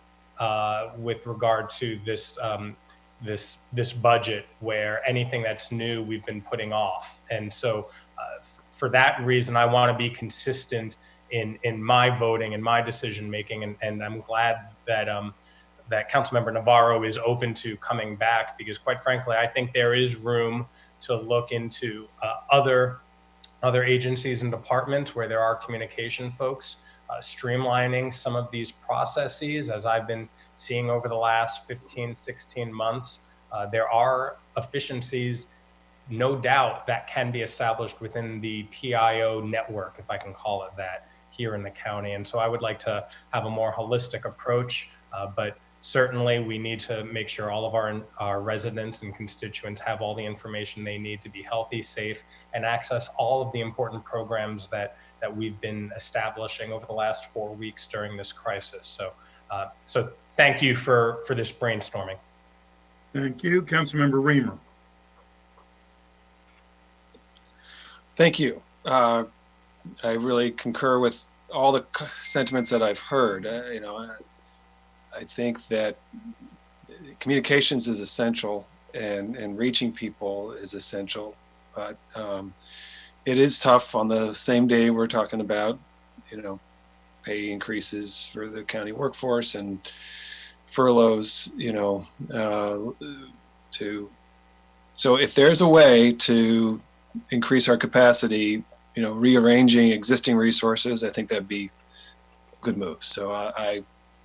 S14: with regard to this this budget, where anything that's new we've been putting off. And so for that reason, I want to be consistent in my voting and my decision making, and I'm glad that that Councilmember Navarro is open to coming back, because quite frankly, I think there is room to look into other agencies and departments where there are communication folks, streamlining some of these processes. As I've been seeing over the last 15, 16 months, there are efficiencies, no doubt, that can be established within the PIO network, if I can call it that, here in the county. And so I would like to have a more holistic approach, but certainly we need to make sure all of our residents and constituents have all the information they need to be healthy, safe, and access all of the important programs that we've been establishing over the last 4 weeks during this crisis. So thank you for this brainstorming.
S1: Thank you. Councilmember Reamer.
S5: Thank you. I really concur with all the sentiments that I've heard. I think that communications is essential, and reaching people is essential, but it is tough on the same day we're talking about, pay increases for the county workforce and furloughs, so if there's a way to increase our capacity, rearranging existing resources, I think that'd be a good move. So I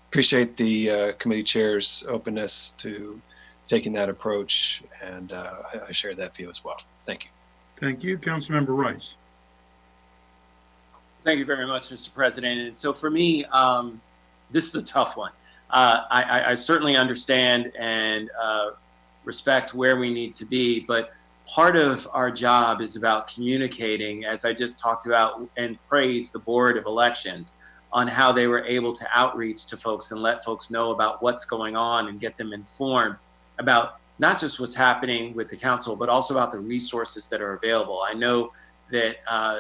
S5: appreciate the committee chair's openness to taking that approach, and I share that view as well. Thank you.
S1: Thank you. Councilmember Rice.
S23: Thank you very much, Mr. President. And so for me, this is a tough one. I certainly understand and respect where we need to be, but part of our job is about communicating, as I just talked about, and praise the Board of Elections on how they were able to outreach to folks and let folks know about what's going on and get them informed about not just what's happening with the council, but also about the resources that are available. I know that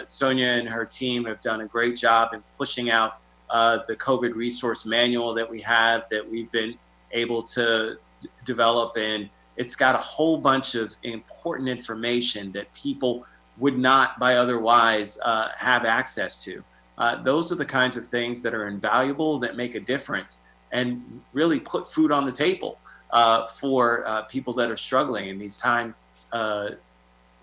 S23: Sonia and her team have done a great job in pushing out the COVID resource manual that we have, that we've been able to develop, and it's got a whole bunch of important information that people would not by otherwise have access to. Those are the kinds of things that are invaluable, that make a difference, and really put food on the table for people that are struggling in these time,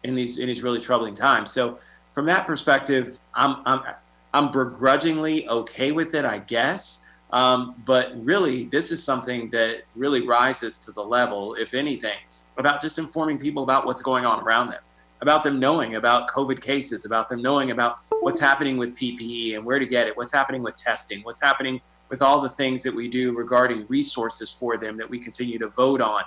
S23: in these really troubling times. So from that perspective, I'm begrudgingly okay with it, I guess. But really, this is something that really rises to the level, if anything, about just informing people about what's going on around them, about them knowing about COVID cases, about them knowing about what's happening with PPE and where to get it, what's happening with testing, what's happening with all the things that we do regarding resources for them that we continue to vote on.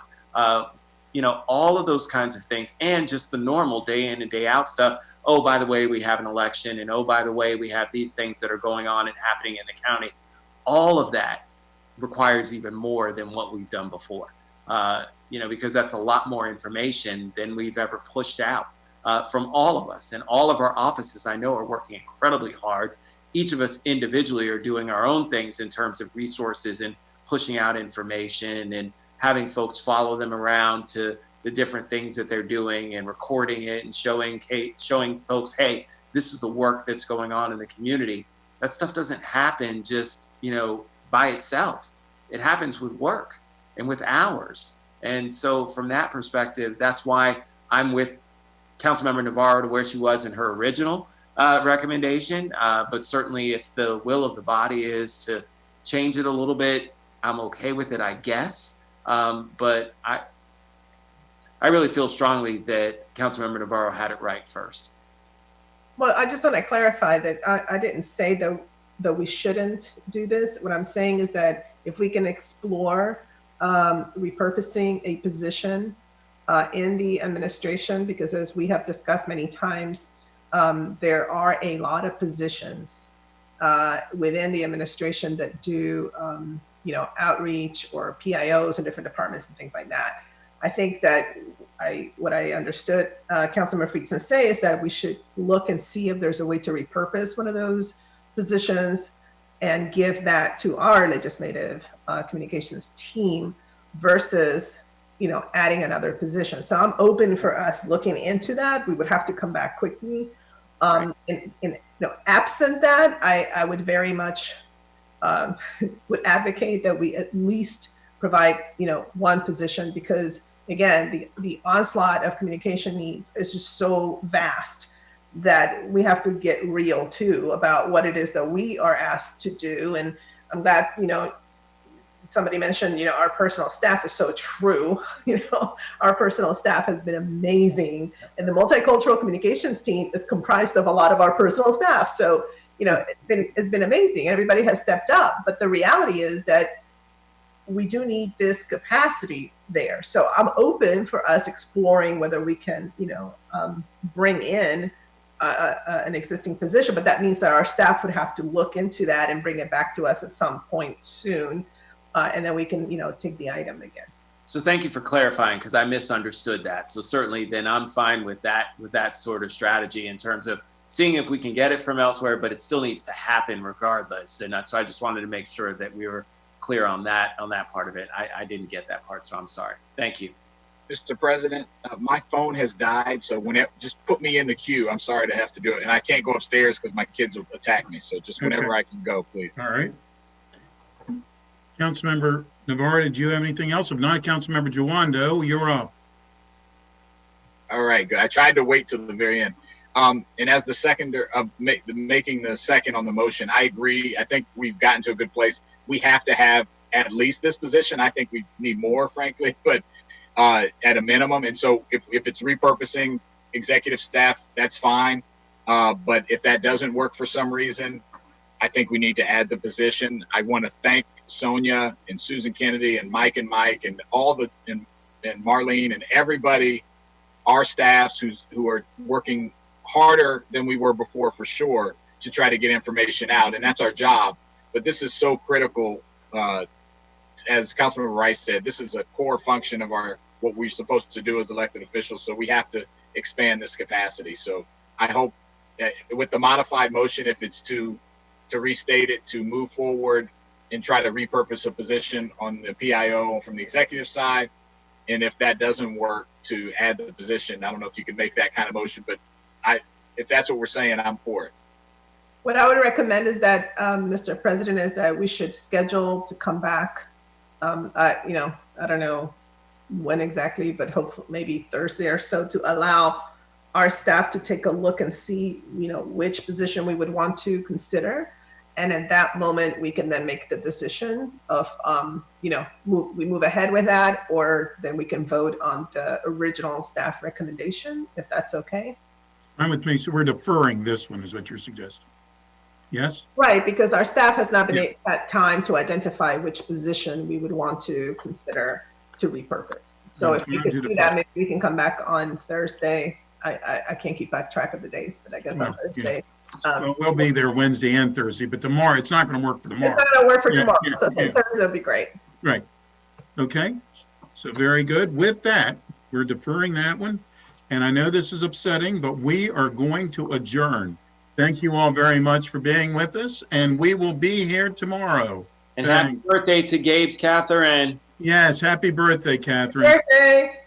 S23: All of those kinds of things, and just the normal day in and day out stuff. Oh, by the way, we have an election, and oh, by the way, we have these things that are going on and happening in the county. All of that requires even more than what we've done before, because that's a lot more information than we've ever pushed out from all of us. And all of our offices, I know, are working incredibly hard. Each of us individually are doing our own things in terms of resources and pushing out information and having folks follow them around to the different things that they're doing and recording it and showing folks, hey, this is the work that's going on in the community. That stuff doesn't happen just, by itself. It happens with work and with hours. And so from that perspective, that's why I'm with Councilmember Navarro to where she was in her original recommendation. But certainly if the will of the body is to change it a little bit, I'm okay with it, I guess. But I really feel strongly that Councilmember Navarro had it right first.
S11: Well, I just want to clarify that I didn't say that we shouldn't do this. What I'm saying is that if we can explore repurposing a position in the administration, because as we have discussed many times, there are a lot of positions within the administration that do outreach or PIOs in different departments and things like that. I think that what I understood Councilmember Friedson say is that we should look and see if there's a way to repurpose one of those positions and give that to our legislative communications team versus, you know, adding another position. So I'm open for us looking into that. We would have to come back quickly. And you know, absent that, I would very much would advocate that we at least provide, you know, one position, because again, the onslaught of communication needs is just so vast that we have to get real too about what it is that we are asked to do. And I'm glad, you know, somebody mentioned, you know, our personal staff is so true. You know, our personal staff has been amazing, and the multicultural communications team is comprised of a lot of our personal staff. So, you know, it's been amazing. Everybody has stepped up, but the reality is that we do need this capacity there. So I'm open for us exploring whether we can, you know, bring in an existing position, but that means that our staff would have to look into that and bring it back to us at some point soon. And then we can, you know, take the item again.
S23: So thank you for clarifying, because I misunderstood that. So certainly then I'm fine with that sort of strategy in terms of seeing if we can get it from elsewhere, but it still needs to happen regardless. And so I just wanted to make sure that we were clear on that part of it. I didn't get that part, so I'm sorry. Thank you.
S12: Mr. President, my phone has died, so just put me in the queue. I'm sorry to have to do it. And I can't go upstairs because my kids will attack me. So just whenever I can go, please.
S1: All right. Councilmember Navarro, did you have anything else? If not, Councilmember Jawando, you're up.
S12: All right, good. I tried to wait till the very end. And as the seconder of making the second on the motion, I agree. I think we've gotten to a good place. We have to have at least this position. I think we need more, frankly, but at a minimum. And so if it's repurposing executive staff, that's fine. But if that doesn't work for some reason, I think we need to add the position. I want to thank Sonia and Susan Kennedy and Mike and all and Marlene and everybody, our staffs who are working harder than we were before for sure to try to get information out. And that's our job. But this is so critical. As Councilmember Rice said, this is a core function of what we're supposed to do as elected officials. So we have to expand this capacity. So I hope that with the modified motion, if it's to restate it, to move forward and try to repurpose a position on the PIO from the executive side. And if that doesn't work, to add the position. I don't know if you can make that kind of motion, but if that's what we're saying, I'm for it.
S11: What I would recommend is that, Mr. President, is that we should schedule to come back. You know, I don't know when exactly, but hopefully maybe Thursday or so, to allow our staff to take a look and see, you know, which position we would want to consider. And at that moment, we can then make the decision of, you know, we move ahead with that, or then we can vote on the original staff recommendation, if that's okay.
S1: I'm with me. So we're deferring this one, is what you're suggesting. Yes?
S11: Right, because our staff has not been at time to identify which position we would want to consider to repurpose. So if we could do that, maybe we can come back on Thursday. I can't keep track of the days, but I guess on Thursday.
S1: Well, we'll be there Wednesday and Thursday, but tomorrow, it's not going to work for tomorrow.
S11: It's not going to work for tomorrow, so Thursday would be great.
S1: Right. Okay. So very good. With that, we're deferring that one. And I know this is upsetting, but we are going to adjourn. Thank you all very much for being with us, and we will be here tomorrow.
S23: And happy birthday to Gabe's Catherine.
S1: Yes, happy birthday, Catherine.
S11: Birthday.